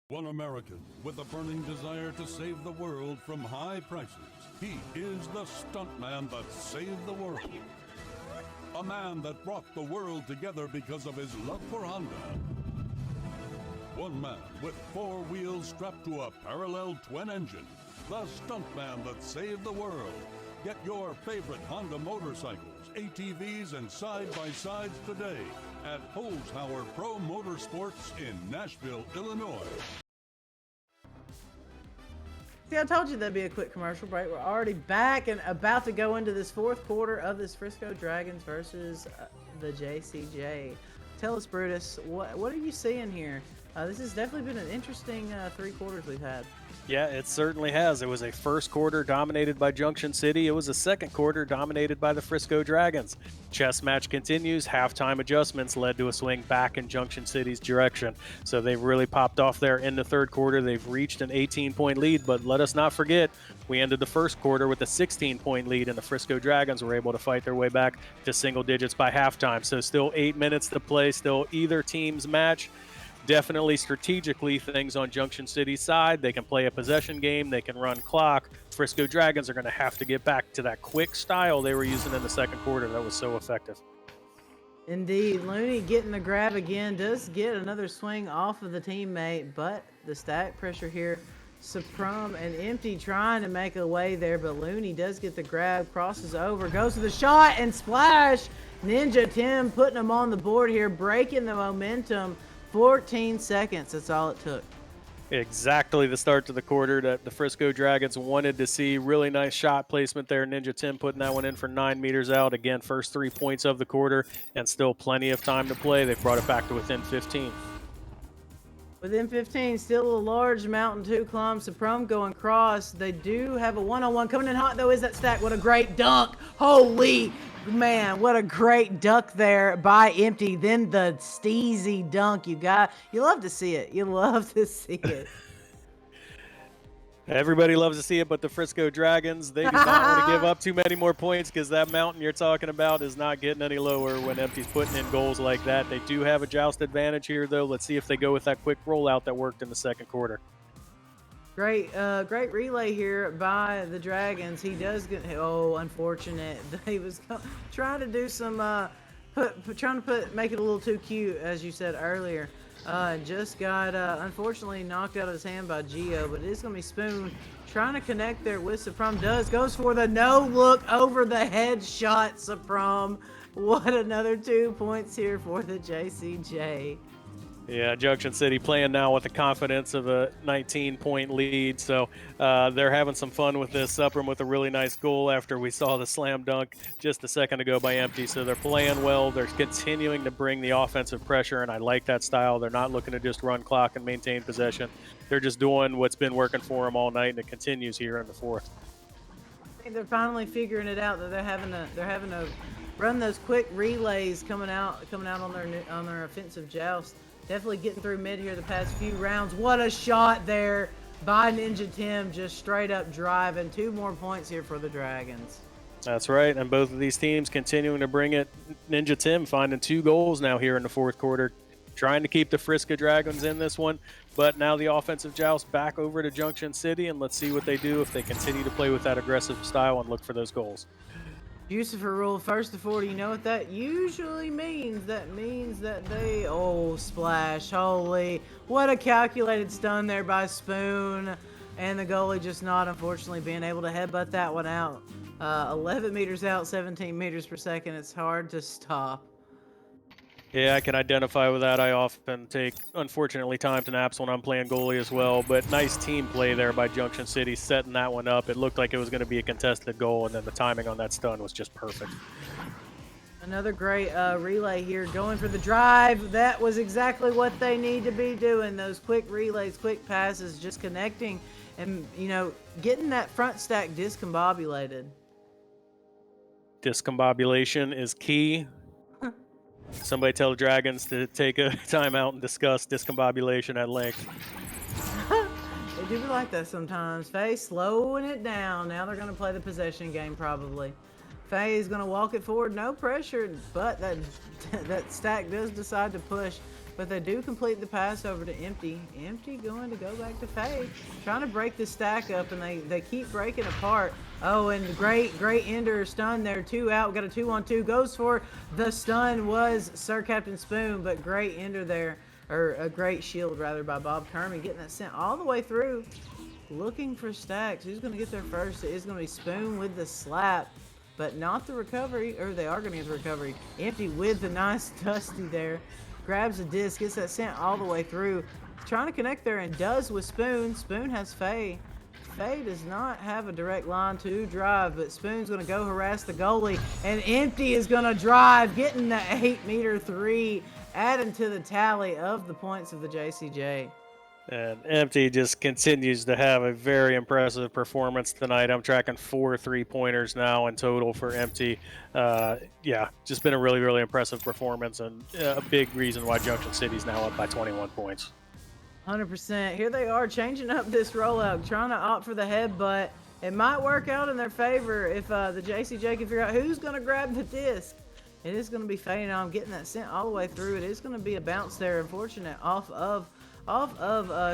One American with a burning desire to save the world from high prices. He is the stuntman that saved the world. A man that brought the world together because of his love for Honda. One man with 4 wheels strapped to a parallel twin engine. The stuntman that saved the world. Get your favorite Honda motorcycles, ATVs, and side-by-sides today at Holzhauer Pro Motorsports in Nashville, Illinois. See, I told you there'd be a quick commercial break. We're already back and about to go into this fourth quarter of this Frisco Dragons versus the JCJ. Tell us, Brutus, what are you seeing here? This has definitely been an interesting 3 quarters we've had. Yeah, it certainly has. It was a first quarter dominated by Junction City. It was a second quarter dominated by the Frisco Dragons. Chess match continues. Halftime adjustments led to a swing back in Junction City's direction. So they've really popped off there in the third quarter. They've reached an 18-point lead, but let us not forget, we ended the first quarter with a 16-point lead, and the Frisco Dragons were able to fight their way back to single digits by halftime. So still 8 minutes to play, still either team's match. Definitely strategically things on Junction City's side. They can play a possession game. They can run clock. Frisco Dragons are going to have to get back to that quick style they were using in the second quarter that was so effective. Indeed. Looney getting the grab again. Does get another swing off of the teammate, but the stack pressure here. Suprum and Empty trying to make a way there, but Looney does get the grab, crosses over, goes to the shot, and splash. Ninja Tim putting him on the board here, breaking the momentum. 14 seconds, that's all it took. Exactly the start to the quarter that the Frisco Dragons wanted to see. Really nice shot placement there. Ninja Tim putting that one in for 9 meters out. Again, first 3 points of the quarter, and still plenty of time to play. They've brought it back to within 15. Within 15, still a large Mountain 2 climb. Suprum going cross. They do have a one-on-one coming in hot, though, is that stack. What a great dunk. Holy man, what a great dunk there by Empty. Then the steezy dunk. You love to see it. You love to see it. Everybody loves to see it, but the Frisco Dragons, they do not want to give up too many more points because that mountain you're talking about is not getting any lower when Empty's putting in goals like that. They do have a joust advantage here, though. Let's see if they go with that quick rollout that worked in the second quarter. Great relay here by the Dragons. He does get, unfortunate. He was trying to do some, make it a little too cute, as you said earlier. Just got, unfortunately, knocked out of his hand by Gio, but it is going to be Spoon trying to connect there with Suprum. Goes for the no-look over the head shot, Suprum. What another 2 points here for the JCJ. Yeah, Junction City playing now with the confidence of a 19-point lead, so they're having some fun with this. Suprum with a really nice goal after we saw the slam dunk just a second ago by Empty, so they're playing well. They're continuing to bring the offensive pressure, and I like that style. They're not looking to just run clock and maintain possession. They're just doing what's been working for them all night, and it continues here in the fourth. I think they're finally figuring it out that they're having to run those quick relays coming out on their offensive joust. Definitely getting through mid here the past few rounds. What a shot there by Ninja Tim, just straight up driving. 2 more points here for the Dragons. That's right, and both of these teams continuing to bring it. Ninja Tim finding 2 goals now here in the fourth quarter, trying to keep the Frisco Dragons in this one. But now the offensive joust back over to Junction City, and let's see what they do if they continue to play with that aggressive style and look for those goals. Lucifer rule, first to 40. You know what that usually means? That means that they, splash. Holy, what a calculated stun there by Spoon. And the goalie just not, unfortunately, being able to headbutt that one out. 11 meters out, 17 meters per second. It's hard to stop. Yeah, I can identify with that. I often take, unfortunately, time to naps when I'm playing goalie as well. But nice team play there by Junction City, setting that one up. It looked like it was going to be a contested goal, and then the timing on that stun was just perfect. Another great relay here, going for the drive. That was exactly what they need to be doing. Those quick relays, quick passes, just connecting and, getting that front stack discombobulated. Discombobulation is key. Somebody tell the Dragons to take a timeout and discuss discombobulation at length. They do like that sometimes. Faye slowing it down. Now they're going to play the possession game probably. Faye is going to walk it forward. No pressure, but that stack does decide to push. But they do complete the pass over to Empty. Empty going to go back to Faye. Trying to break the stack up, and they keep breaking apart. Oh, and great ender stun there. 2 out. Got a 2-on-2. Goes for the stun was Sir Captain Spoon, but great ender there. Or a great shield, rather, by Bob Kerman. Getting that sent all the way through. looking for stacks. Who's going to get there first? It is going to be Spoon with the slap, but not the recovery, or they are going to get the recovery. Empty with the nice Dusty there. Grabs a disc, gets that sent all the way through. Trying to connect there and does with Spoon. Spoon has Faye. Faye does not have a direct line to drive, but Spoon's going to go harass the goalie, and Empty is going to drive, getting the 8-meter three, adding to the tally of the points of the JCJ. And Empty just continues to have a very impressive performance tonight. I'm tracking 4 3-pointers now in total for Empty. Yeah, just been a really, really impressive performance, and a big reason why Junction City's now up by 21 points. 100%. Here they are changing up this rollout, trying to opt for the headbutt. It might work out in their favor if the JCJ can figure out who's going to grab the disc. It is going to be Faye now. I'm getting that sent all the way through. It is going to be a bounce there. Unfortunate off of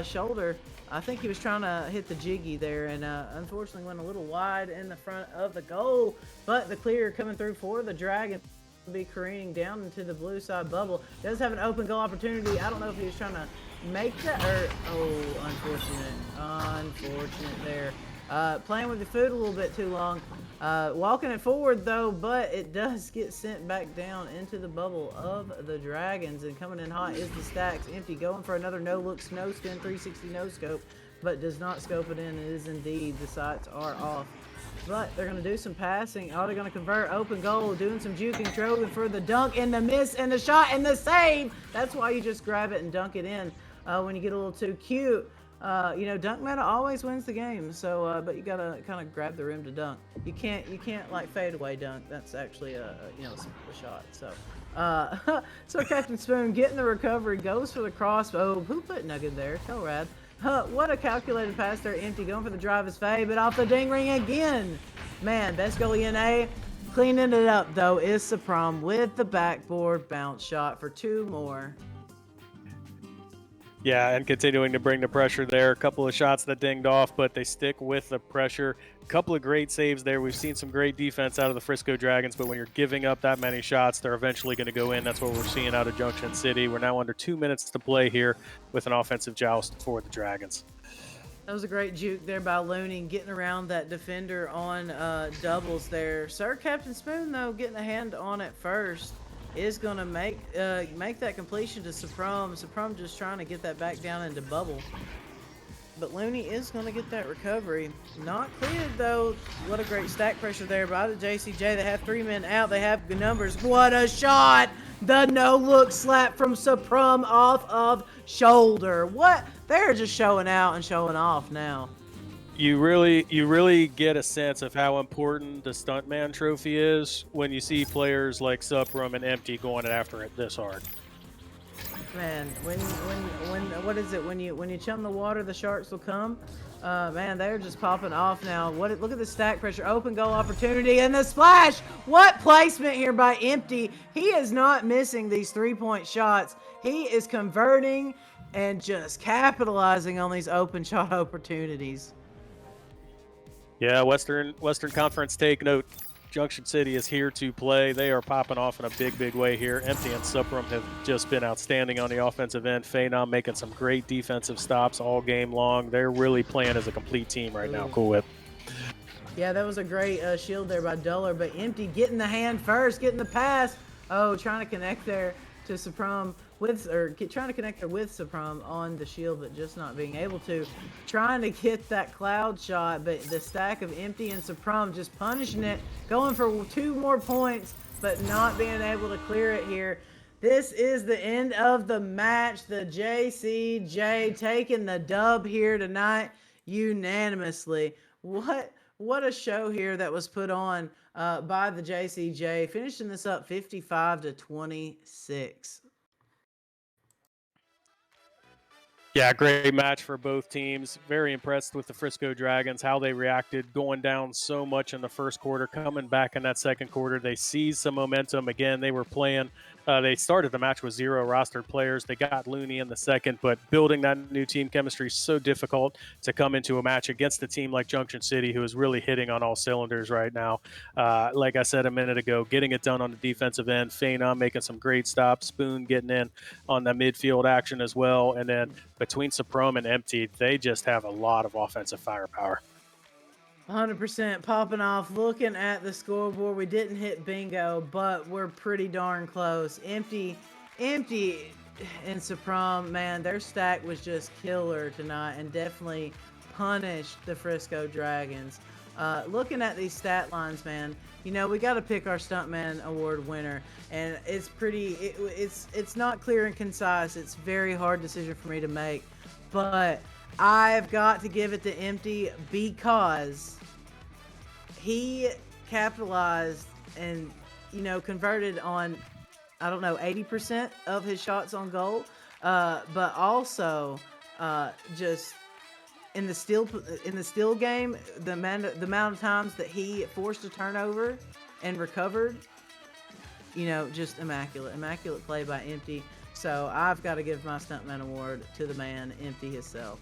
shoulder. I think he was trying to hit the jiggy there, and unfortunately went a little wide in the front of the goal. But the clear coming through for the Dragon will be careening down into the blue side bubble. Does have an open goal opportunity. I don't know if he was trying to make that, or unfortunate there. Playing with the food a little bit too long. Walking it forward though, but it does get sent back down into the bubble of the Dragons, and coming in hot is the Stacks. Empty going for another no-look snow spin, 360 no-scope, but does not scope it in. It is indeed, the sights are off. But they're going to do some passing. Oh, they're going to convert, open goal, doing some juking, Trogan for the dunk and the miss and the shot and the save. That's why you just grab it and dunk it in when you get a little too cute. You know, dunk meta always wins the game. So, but you gotta kind of grab the rim to dunk. You can't like fade away dunk. That's actually a shot. So, so Captain Spoon getting the recovery, goes for the crossbow. Who put Nugget there? So rad. What a calculated pass there. Empty going for the drive is Faye, but off the ding ring again. Man, best goalie in A. Cleaning it up though is Sapram with the backboard bounce shot for 2 more. Yeah, and continuing to bring the pressure there. A couple of shots that dinged off, but they stick with the pressure. A couple of great saves there. We've seen some great defense out of the Frisco Dragons, but when you're giving up that many shots, they're eventually going to go in. That's what we're seeing out of Junction City. We're now under 2 minutes to play here with an offensive joust for the Dragons. That was a great juke there by Looney, getting around that defender on doubles there. Sir Captain Spoon, though, getting a hand on it first, is going to make that completion to Sapram. Sapram just trying to get that back down into bubble. But Looney is going to get that recovery. Not cleared, though. What a great stack pressure there by the JCJ. They have 3 men out. They have the numbers. What a shot! The no-look slap from Sapram off of shoulder. What? They're just showing out and showing off now. You really get a sense of how important the Stuntman trophy is when you see players like Supram and Empty going after it this hard. Man, when what is it? When you chum the water, the sharks will come. Man, they're just popping off now. Look at the stack pressure, open goal opportunity, and the splash. What placement here by Empty? He is not missing these 3-point shots. He is converting and just capitalizing on these open shot opportunities. Yeah, Western Conference take note. Junction City is here to play. They are popping off in a big way here. Empty and Supram have just been outstanding on the offensive end. Phenom making some great defensive stops all game long. They're really playing as a complete team right now. Cool Whip. Yeah, that was a great shield there by Duller, but Empty getting the hand first, getting the pass. Oh, trying to connect there to Supram trying to connect her with Supram on the shield, but just not being able to. Trying to get that cloud shot, but the stack of Empty and Supram just punishing it, going for 2 more points, but not being able to clear it here. This is the end of the match. The JCJ taking the dub here tonight unanimously. What a show here that was put on by the JCJ, finishing this up 55-26. Yeah, great match for both teams. Very impressed with the Frisco Dragons, how they reacted, going down so much in the first quarter, coming back in that second quarter. They seized some momentum. Again, they were playing. They started the match with 0 rostered players. They got Looney in the second, but building that new team chemistry is so difficult to come into a match against a team like Junction City, who is really hitting on all cylinders right now. Like I said a minute ago, getting it done on the defensive end. Phenom making some great stops. Spoon getting in on the midfield action as well. And then the between Suprom and Empty, they just have a lot of offensive firepower. 100% popping off. Looking at the scoreboard, we didn't hit bingo, but we're pretty darn close. Empty, and Suprom, man, their stack was just killer tonight and definitely punished the Frisco Dragons. Looking at these stat lines, man, you know, we got to pick our Stuntman Award winner, and it's it's not clear and concise. It's a very hard decision for me to make, but I've got to give it to Empty because he capitalized and, you know, converted on, I don't know, 80% of his shots on goal, but also just in the steal game, the amount of times that he forced a turnover and recovered, you know, just immaculate play by Empty. So I've got to give my Stuntman Award to the man, Empty himself.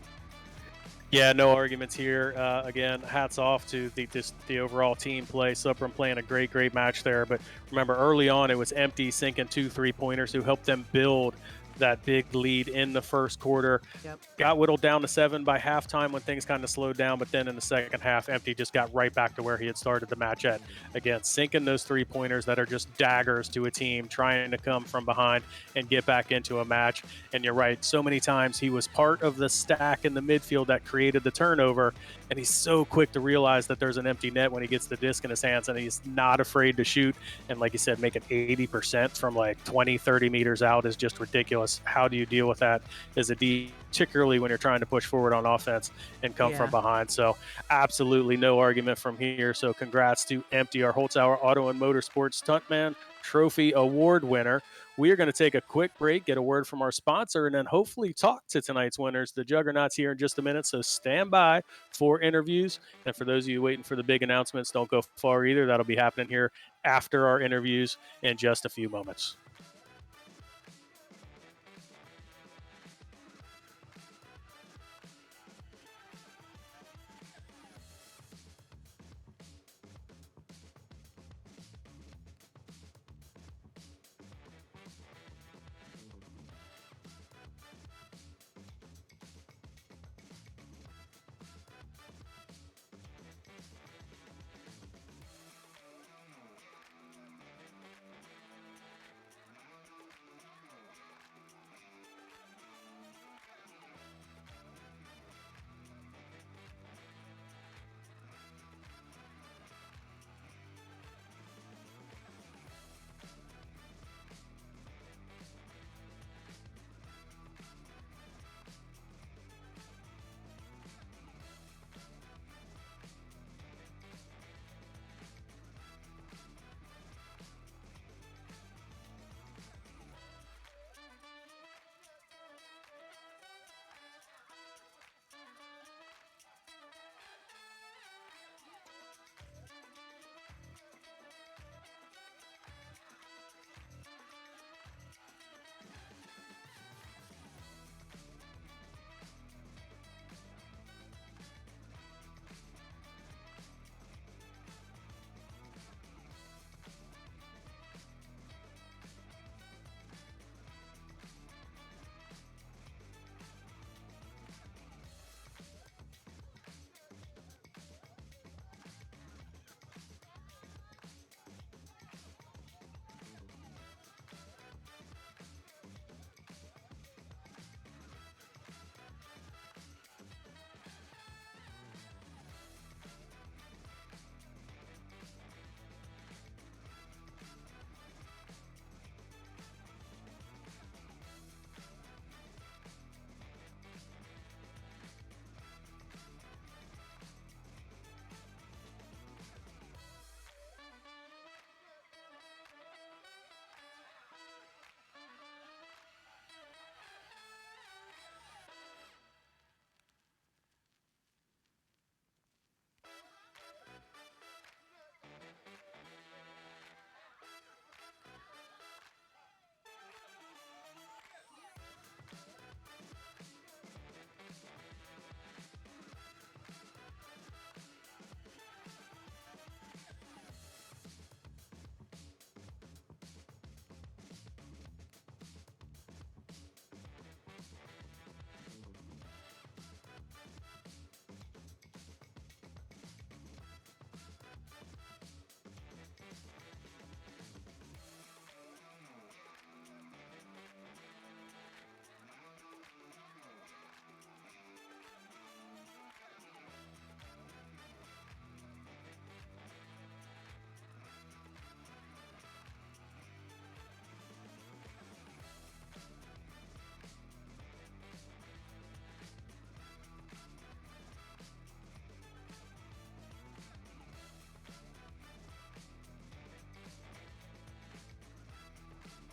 Yeah, no arguments here. Again, hats off to the overall team play. Suprom playing a great match there. But remember, early on, it was Empty sinking 2 3-pointers who helped them build that big lead in the first quarter. Yep. Got whittled down to 7 by halftime when things kind of slowed down, but then in the second half, Empty just got right back to where he had started the match at. Again, sinking those 3-pointers that are just daggers to a team trying to come from behind and get back into a match. And you're right, so many times he was part of the stack in the midfield that created the turnover, and he's so quick to realize that there's an empty net when he gets the disc in his hands, and he's not afraid to shoot. And like you said, making 80% from like 20, 30 meters out is just ridiculous. How do you deal with that as a D, particularly when you're trying to push forward on offense and come from behind? So absolutely no argument from here. So congrats to Empty, our Holtzhauer Auto and Motorsports Stuntman Trophy Award winner. We are going to take a quick break, get a word from our sponsor, and then hopefully talk to tonight's winners, the Juggernauts, here in just a minute. So stand by for interviews. And for those of you waiting for the big announcements, don't go far either. That'll be happening here after our interviews in just a few moments.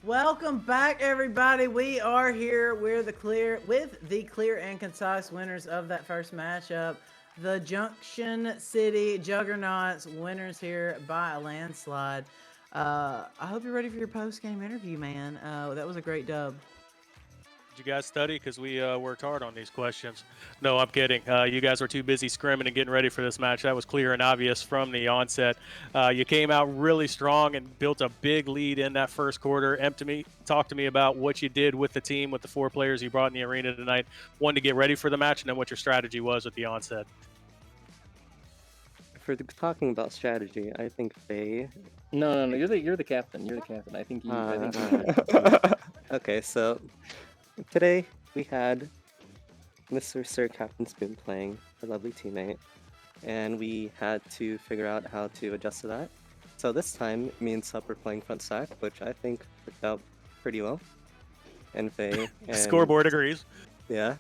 Welcome back, everybody. We are here. We're the clear and concise winners of that first matchup. The Junction City Juggernauts winners here by a landslide. I hope you're ready for your post-game interview, man. That was a great dub. Did you guys study? Because we worked hard on these questions. No, I'm kidding. You guys were too busy scrimming and getting ready for this match. That was clear and obvious from the onset. You came out really strong and built a big lead in that first quarter. Talk to me about what you did with the team, with the 4 players you brought in the arena tonight. One, to get ready for the match, and then what your strategy was at the onset. For talking about strategy, I think Faye. No. You're the captain. You're the captain. I think you. Okay, so today we had Mr. Sir Captain Spoon playing, a lovely teammate, and we had to figure out how to adjust to that. So this time, me and Sup were playing front stack, which I think worked out pretty well. And Faye. And, Scoreboard agrees. Yeah.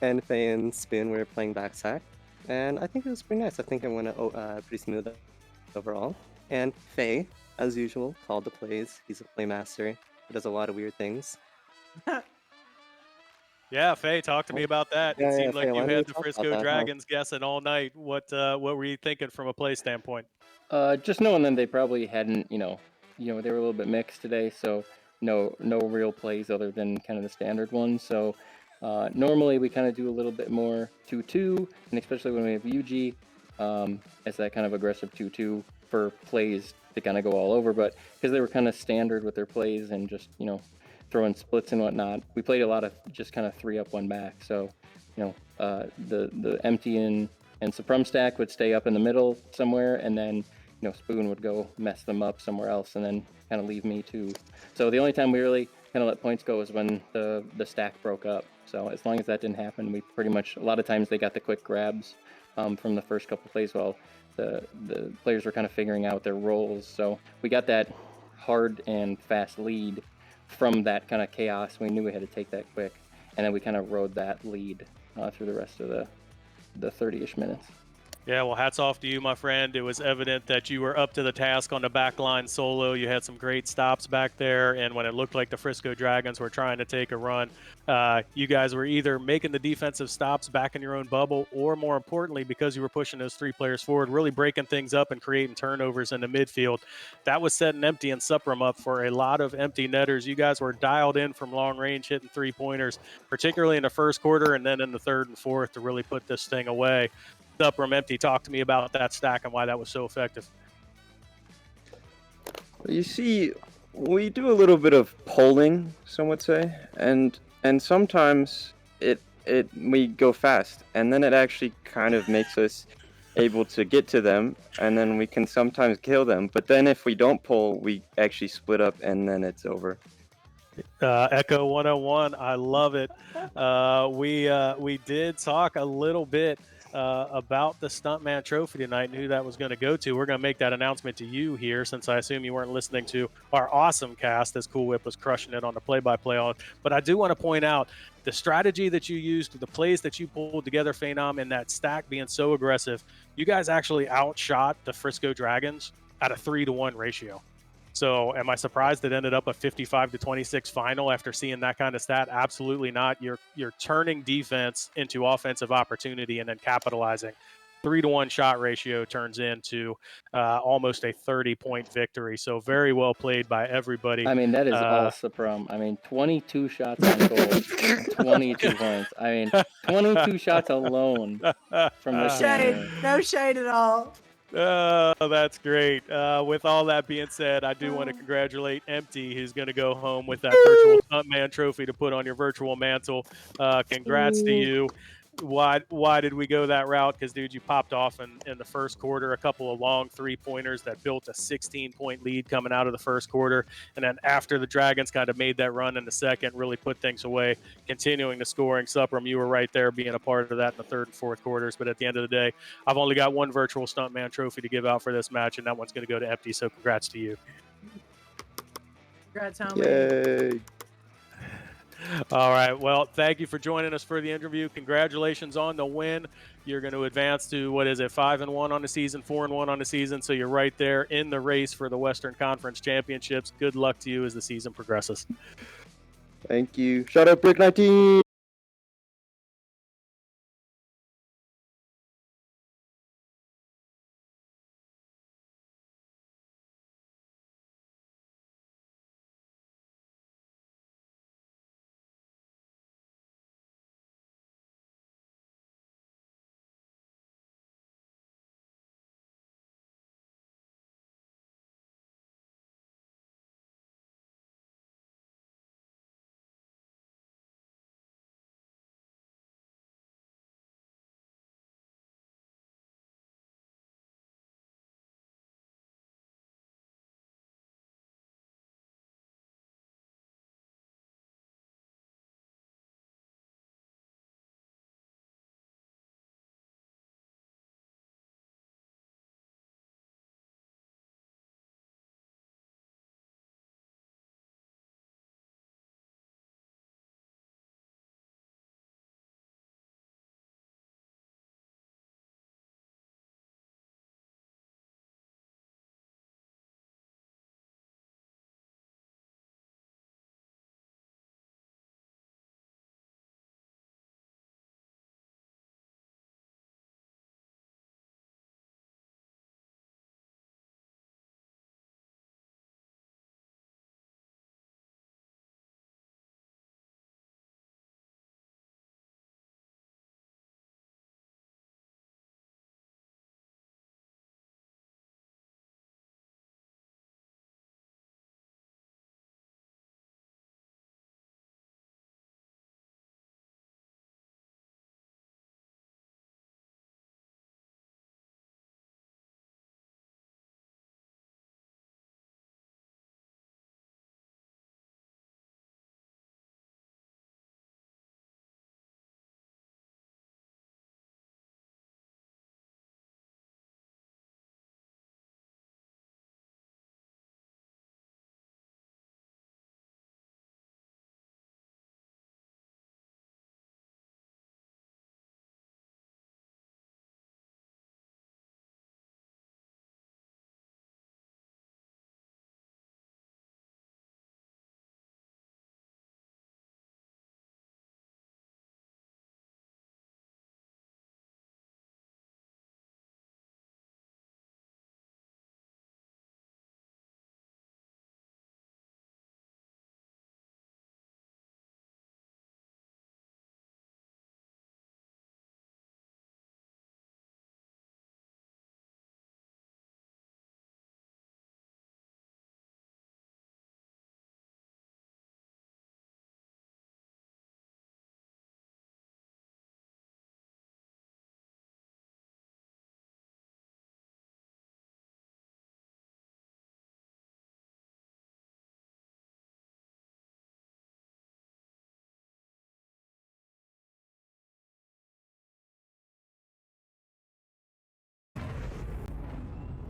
And Faye and Spoon were playing back stack. And I think it was pretty nice. I think it went pretty smooth overall. And Faye, as usual, called the plays. He's a playmaster. He does a lot of weird things. Yeah, Faye, talk to me about that. It seemed like Faye, you why don't had the talk about Frisco that, Dragons guessing all night. What were you thinking from a play standpoint? Just knowing them, they probably hadn't. They were a little bit mixed today, so no real plays other than kind of the standard ones. So normally we kind of do a little bit more 2-2, and especially when we have UG as that kind of aggressive 2-2 for plays to kind of go all over. But because they were kind of standard with their plays and just throwing splits and whatnot, we played a lot of just kind of 3 up 1 back. So the empty and Supreme stack would stay up in the middle somewhere, and then Spoon would go mess them up somewhere else, and then kind of leave me to. So the only time we really kind of let points go was when the stack broke up. So as long as that didn't happen, we pretty much, a lot of times they got the quick grabs from the first couple plays while the players were kind of figuring out their roles. So we got that hard and fast lead from that kind of chaos. We knew we had to take that quick, and then we kind of rode that lead through the rest of the 30-ish minutes. Yeah, well, hats off to you, my friend. It was evident that you were up to the task on the back line solo. You had some great stops back there, and when it looked like the Frisco Dragons were trying to take a run, you guys were either making the defensive stops back in your own bubble, or more importantly, because you were pushing those 3 players forward, really breaking things up and creating turnovers in the midfield. That was setting Empty and Supram up for a lot of empty netters. You guys were dialed in from long range, hitting 3-pointers, particularly in the first quarter and then in the third and fourth to really put this thing away. Supram, Empty, talk to me about that stack and why that was so effective. You see, we do a little bit of polling, some would say, and sometimes we go fast, and then it actually kind of makes us able to get to them, and then we can sometimes kill them. But then if we don't pull, we actually split up, and then it's over. Echo 101, I love it. We did talk a little bit about the Stuntman Trophy tonight and who that was going to go to. We're going to make that announcement to you here, since I assume you weren't listening to our awesome cast as Cool Whip was crushing it on the play-by-play on. But I do want to point out the strategy that you used, the plays that you pulled together, Phenom, and that stack being so aggressive. You guys actually outshot the Frisco Dragons at a 3-to-1 ratio. So am I surprised it ended up a 55-26 final after seeing that kind of stat? Absolutely not. You're turning defense into offensive opportunity and then capitalizing. 3-to-1 shot ratio turns into almost a 30-point victory. So very well played by everybody. I mean, that is all Supreme. I mean, 22 shots on goal, 22 points. I mean, 22 shots alone from the shade. No shade at all. That's great. With all that being said, I do want to congratulate Empty, who's going to go home with that virtual Stuntman trophy to put on your virtual mantle. Congrats to you. Why did we go that route? Because, dude, you popped off in the first quarter, a couple of long 3-pointers that built a 16-point lead coming out of the first quarter. And then after the Dragons kind of made that run in the second, really put things away, continuing the scoring. Supram, you were right there being a part of that in the third and fourth quarters. But at the end of the day, I've only got one virtual Stuntman trophy to give out for this match, and that one's going to go to Empty. So congrats to you. Congrats, homie. Yay! All right. Well, thank you for joining us for the interview. Congratulations on the win. you're going to advance to, 5-1 on the season, 4-1 on the season. So you're right there in the race for the Western Conference Championships. Good luck to you as the season progresses. Thank you. Shout out Brick 19.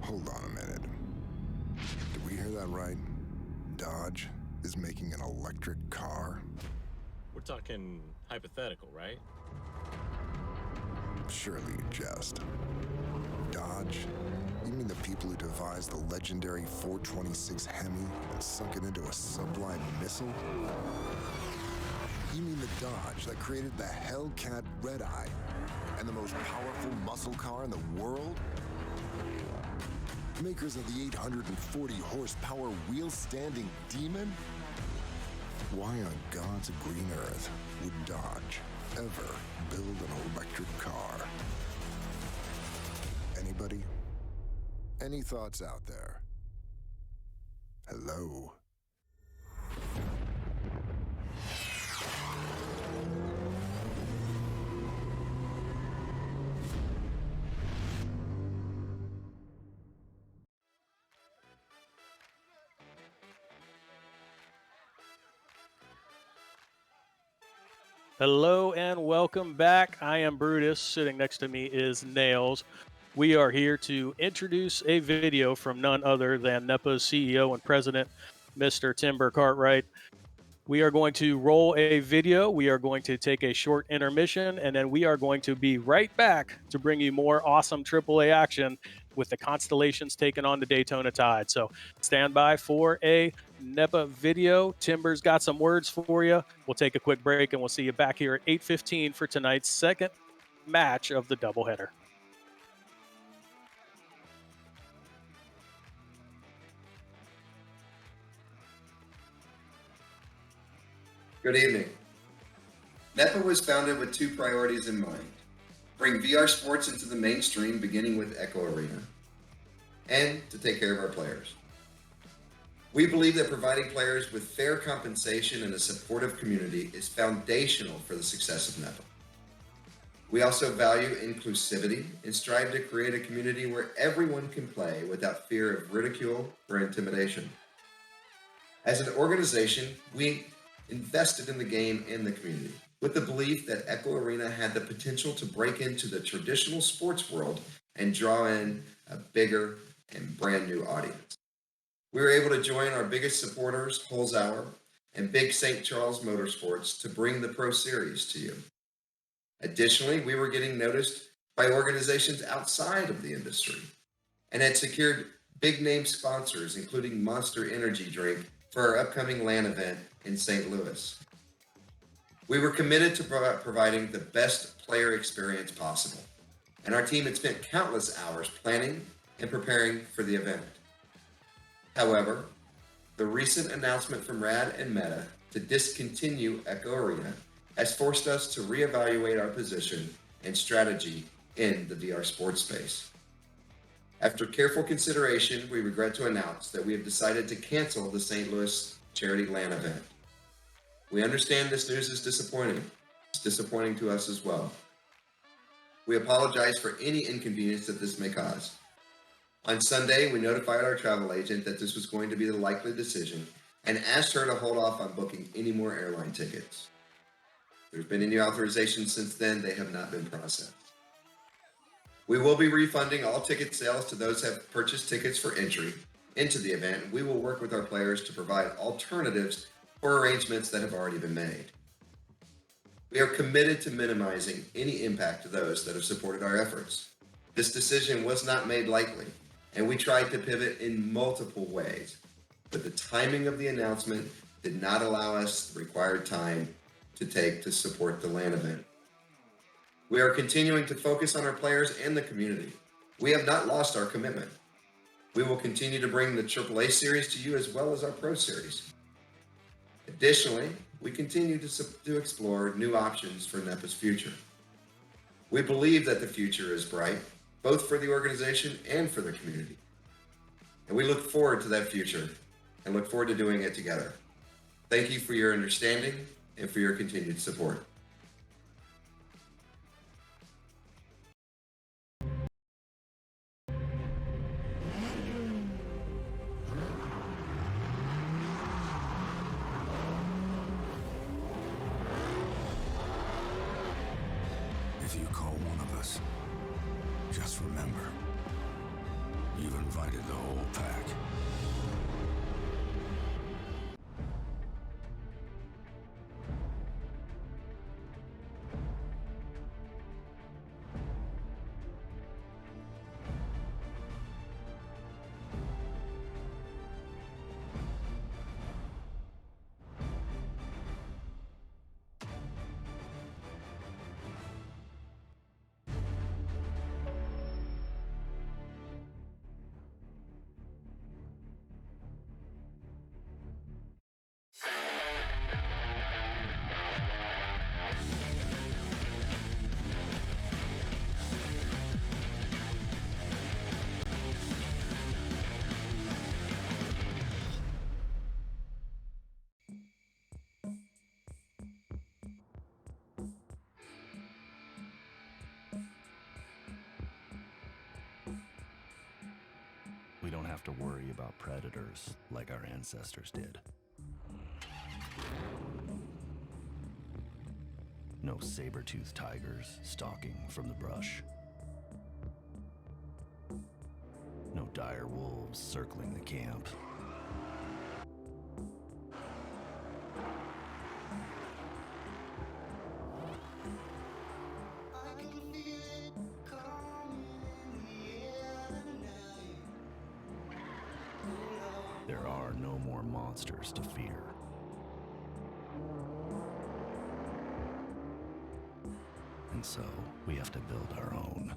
Hold on a minute. Did we hear that right? Dodge is making an electric car? We're talking hypothetical, right? Surely you jest. Dodge? You mean the people who devised the legendary 426 Hemi and sunk it into a sublime missile? You mean the Dodge that created the Hellcat Red Eye and the most powerful muscle car in the world? Makers of the 840 horsepower wheel-standing Demon? Why on God's green earth would Dodge ever build an electric car? Anybody? Any thoughts out there? Hello? Hello and welcome back. I am Brutus. Sitting next to me is Nails. We are here to introduce a video from none other than NEPA's CEO and president, Mr. Timber Cartwright. We are going to roll a video. We are going to take a short intermission, and then we are going to be right back to bring you more awesome AAA action with the Constellations taking on the Daytona Tide. So stand by for a NEPA video. Timber's got some words for you. We'll take a quick break, and we'll see you back here at 8:15 for tonight's second match of the doubleheader. Good evening. NEPA was founded with two priorities in mind: bring VR sports into the mainstream, beginning with Echo Arena, and to take care of our players. We believe that providing players with fair compensation and a supportive community is foundational for the success of NEPA. We also value inclusivity and strive to create a community where everyone can play without fear of ridicule or intimidation. As an organization, we invested in the game and the community with the belief that Echo Arena had the potential to break into the traditional sports world and draw in a bigger and brand new audience. We were able to join our biggest supporters, Holzhauer and Big St. Charles Motorsports, to bring the Pro Series to you. Additionally, we were getting noticed by organizations outside of the industry and had secured big name sponsors, including Monster Energy Drink, for our upcoming LAN event in St. Louis. We were committed to providing the best player experience possible, and our team had spent countless hours planning and preparing for the event. However, the recent announcement from RAD and Meta to discontinue Echo Arena has forced us to reevaluate our position and strategy in the VR sports space. After careful consideration, we regret to announce that we have decided to cancel the St. Louis charity LAN event. We understand this news is disappointing. It's disappointing to us as well. We apologize for any inconvenience that this may cause. On Sunday, we notified our travel agent that this was going to be the likely decision and asked her to hold off on booking any more airline tickets. If there's been any authorization since then, they have not been processed. We will be refunding all ticket sales to those who have purchased tickets for entry into the event. We will work with our players to provide alternatives for arrangements that have already been made. We are committed to minimizing any impact to those that have supported our efforts. This decision was not made lightly, and we tried to pivot in multiple ways, but the timing of the announcement did not allow us the required time to take to support the LAN event. We are continuing to focus on our players and the community. We have not lost our commitment. We will continue to bring the AAA series to you as well as our Pro Series. Additionally, we continue to explore new options for NEPA's future. We believe that the future is bright, both for the organization and for the community. And we look forward to that future and look forward to doing it together. Thank you for your understanding and for your continued support. If you call one of us, just remember, you've invited the whole pack. We don't have to worry about predators like our ancestors did. No saber-toothed tigers stalking from the brush. No dire wolves circling the camp. monsters to fear. And so, we have to build our own.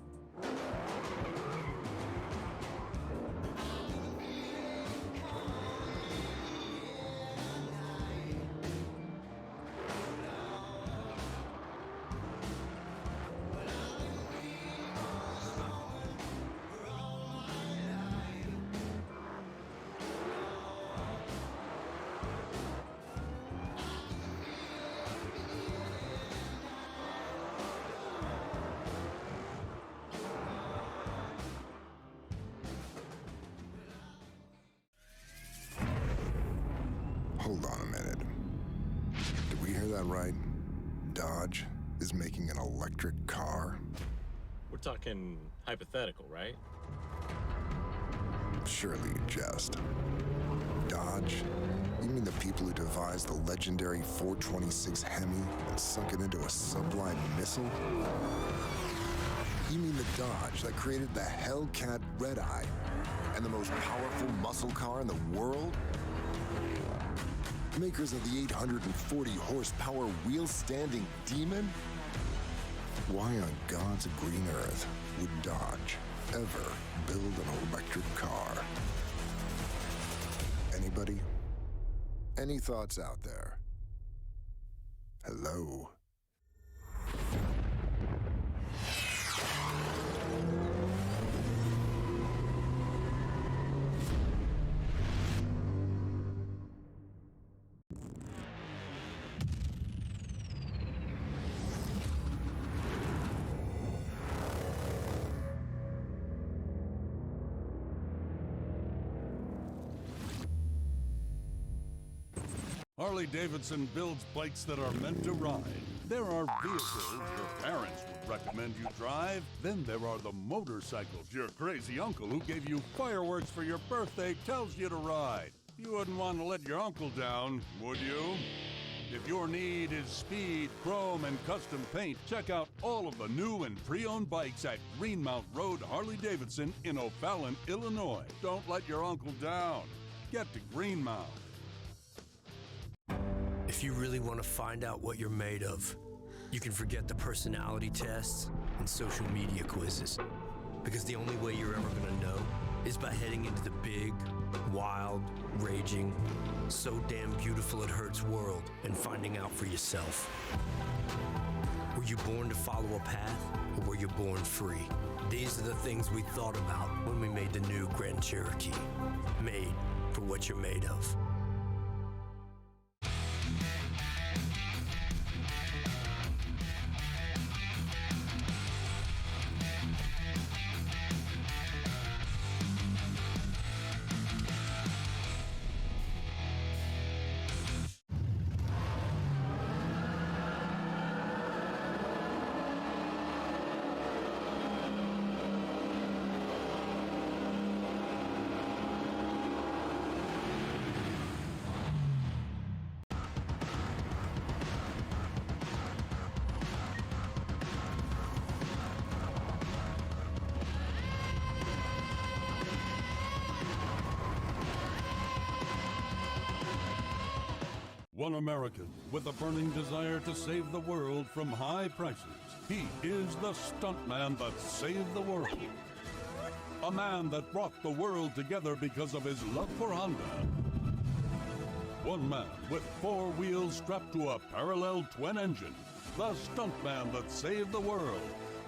Hold on a minute. Did we hear that right? Dodge is making an electric car? We're talking hypothetical, right? Surely you jest. Dodge? You mean the people who devised the legendary 426 Hemi and sunk it into a sublime missile? You mean the Dodge that created the Hellcat Red Eye and the most powerful muscle car in the world? Makers of the 840 horsepower wheel-standing Demon? Why on God's green earth would Dodge ever build an electric car? Anybody? Any thoughts out there? Hello? Harley-Davidson builds bikes that are meant to ride. There are vehicles your parents would recommend you drive. Then there are the motorcycles your crazy uncle who gave you fireworks for your birthday tells you to ride. You wouldn't want to let your uncle down, would you? If your need is speed, chrome, and custom paint, check out all of the new and pre-owned bikes at Greenmount Road Harley-Davidson in O'Fallon, Illinois. Don't let your uncle down. Get to Greenmount. If you really want to find out what you're made of, you can forget the personality tests and social media quizzes. Because the only way you're ever going to know is by heading into the big, wild, raging, so damn beautiful it hurts world and finding out for yourself. Were you born to follow a path, or were you born free? These are the things we thought about when we made the new Grand Cherokee. Made for what you're made of. One American with a burning desire to save the world from high prices. He is the stuntman that saved the world. A man that brought the world together because of his love for Honda. One man with 4 wheels strapped to a parallel twin engine. The stuntman that saved the world.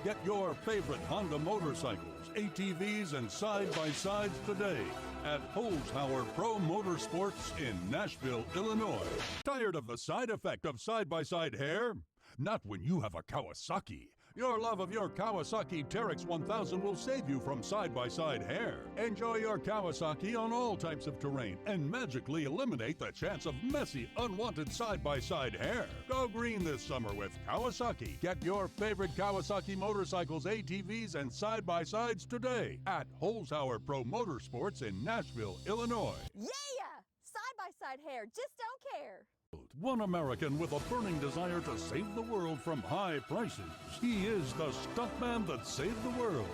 Get your favorite Honda motorcycles, ATVs, and side-by-sides today at Holzhauer Pro Motorsports in Nashville, Illinois. Tired of the side effect of side-by-side hair? Not when you have a Kawasaki. Your love of your Kawasaki Teryx 1000 will save you from side-by-side hair. Enjoy your Kawasaki on all types of terrain and magically eliminate the chance of messy, unwanted side-by-side hair. Go green this summer with Kawasaki. Get your favorite Kawasaki motorcycles, ATVs, and side-by-sides today at Holzhauer Pro Motorsports in Nashville, Illinois. Yeah! Side-by-side hair, just don't care. One American with a burning desire to save the world from high prices. He is the stuntman that saved the world.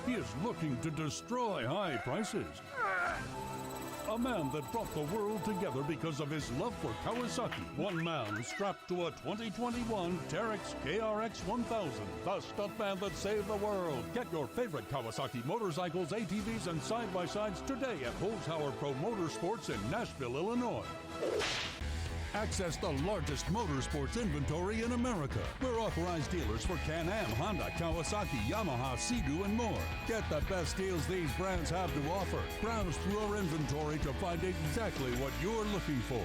He is looking to destroy high prices. A A man that brought the world together because of his love for Kawasaki. One man strapped to a 2021 Terex KRX 1000. The stuntman that saved the world. Get your favorite Kawasaki motorcycles, ATVs, and side-by-sides today at Holzhauer Pro Motorsports in Nashville, Illinois. Access the largest motorsports inventory in America. We're authorized dealers for Can-Am, Honda, Kawasaki, Yamaha, Sea-Doo, and more. Get the best deals these brands have to offer. Browse through our inventory to find exactly what you're looking for.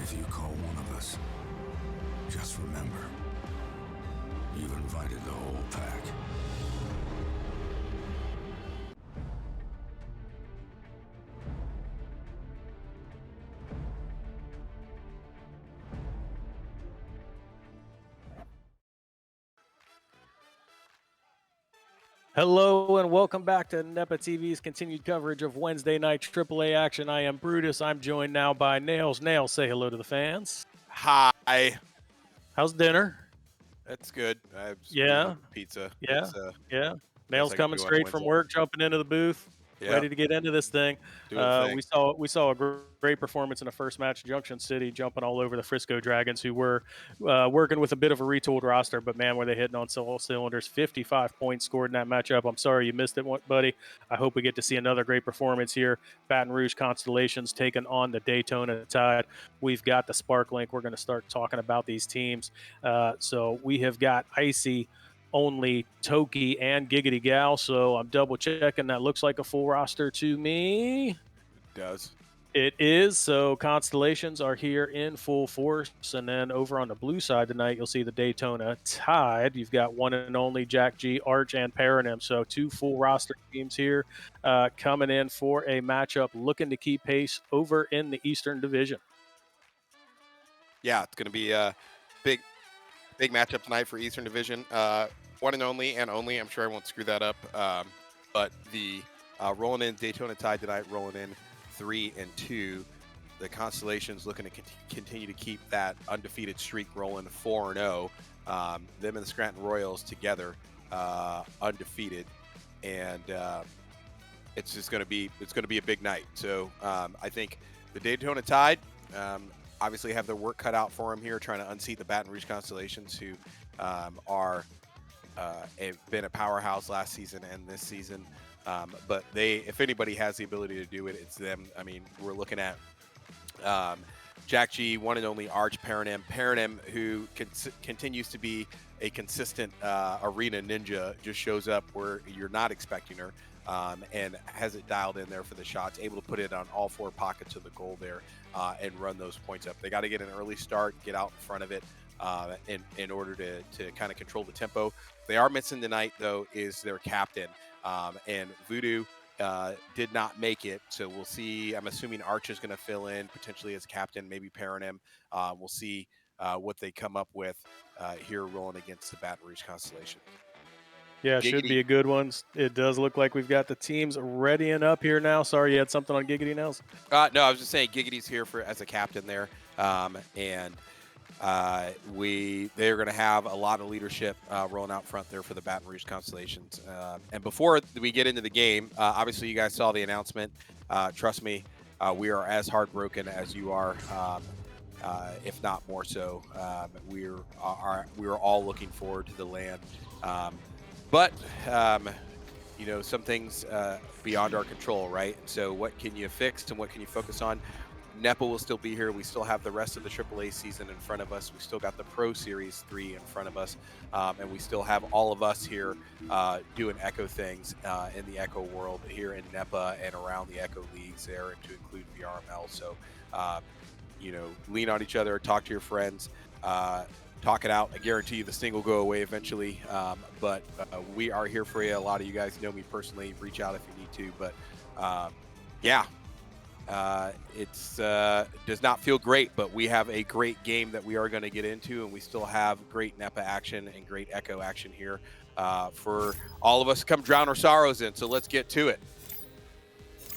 If you call one of us, just remember, you've invited the whole pack. Hello and welcome back to NEPA TV's continued coverage of Wednesday night AAA action. I am Brutus. I'm joined now by Nails. Nails, say hello to the fans. Hi. How's dinner? That's good. I Yeah. Pizza. Yeah. It's, Yeah. Nails I can coming do on straight from Wednesday. work, jumping into the booth, Yeah. ready to get into this thing. Doing the thing. We saw a great performance in the first match. Junction City jumping all over the Frisco Dragons, who were working with a bit of a retooled roster, but man, were they hitting on all cylinders. 55 points scored in that matchup. I'm sorry you missed it, buddy. I hope we get to see another great performance here. Baton Rouge Constellations taking on the Daytona Tide. We've got the Spark Link. We're going to start talking about these teams. So we have got Icy, only Toki, and Giggity Gal. So I'm double checking. That looks like a full roster to me. It does. It is. So Constellations are here in full force. And then over on the blue side tonight, you'll see the Daytona Tide. You've got one and only Jack G, Arch, and Paranym. So two full roster teams here coming in for a matchup looking to keep pace over in the Eastern Division. Yeah, it's going to be a big matchup tonight for Eastern Division. One and only, I'm sure I won't screw that up. But the rolling in Daytona Tide tonight, rolling in 3-2. The Constellations looking to continue to keep that undefeated streak rolling, 4-0. Them and the Scranton Royals together, undefeated, and it's just going to be a big night. So I think the Daytona Tide obviously have their work cut out for them here, trying to unseat the Baton Rouge Constellations, who have been a powerhouse last season and this season. But if anybody has the ability to do it, it's them. I mean, we're looking at Jack G, one and only Arch, Paranym, who continues to be a consistent arena ninja, just shows up where you're not expecting her, and has it dialed in there for the shots, able to put it on all four pockets of the goal there, and run those points up. They got to get an early start, get out in front of it, in order to kind of control the tempo. They are missing tonight, though, is their captain, and Voodoo did not make it, so we'll see. I'm assuming Arch is going to fill in potentially as captain, maybe Paranym. We'll see what they come up with here rolling against the Baton Rouge Constellation. Yeah, Giggity. should be a good one. It does look like we've got the teams readying up here now. Sorry, you had something on Giggity, Nels? No, I was just saying Giggity's here as a captain there, and They're going to have a lot of leadership rolling out front there for the Baton Rouge Constellations. And before we get into the game, obviously you guys saw the announcement. Trust me, we are as heartbroken as you are, if not more so. We're all looking forward to the land, but you know, some things beyond our control, right? So what can you fix and what can you focus on? NEPA will still be here. We still have the rest of the AAA season in front of us. We still got the Pro Series 3 in front of us. And we still have all of us here doing Echo things in the Echo world here in NEPA and around the Echo leagues there, and to include VRML. So, you know, lean on each other, talk to your friends, talk it out. I guarantee you this thing will go away eventually. But we are here for you. A lot of you guys know me personally. Reach out if you need to. But yeah. It's does not feel great, but we have a great game that we are going to get into, and we still have great NEPA action and great Echo action here for all of us to come drown our sorrows in. So let's get to it.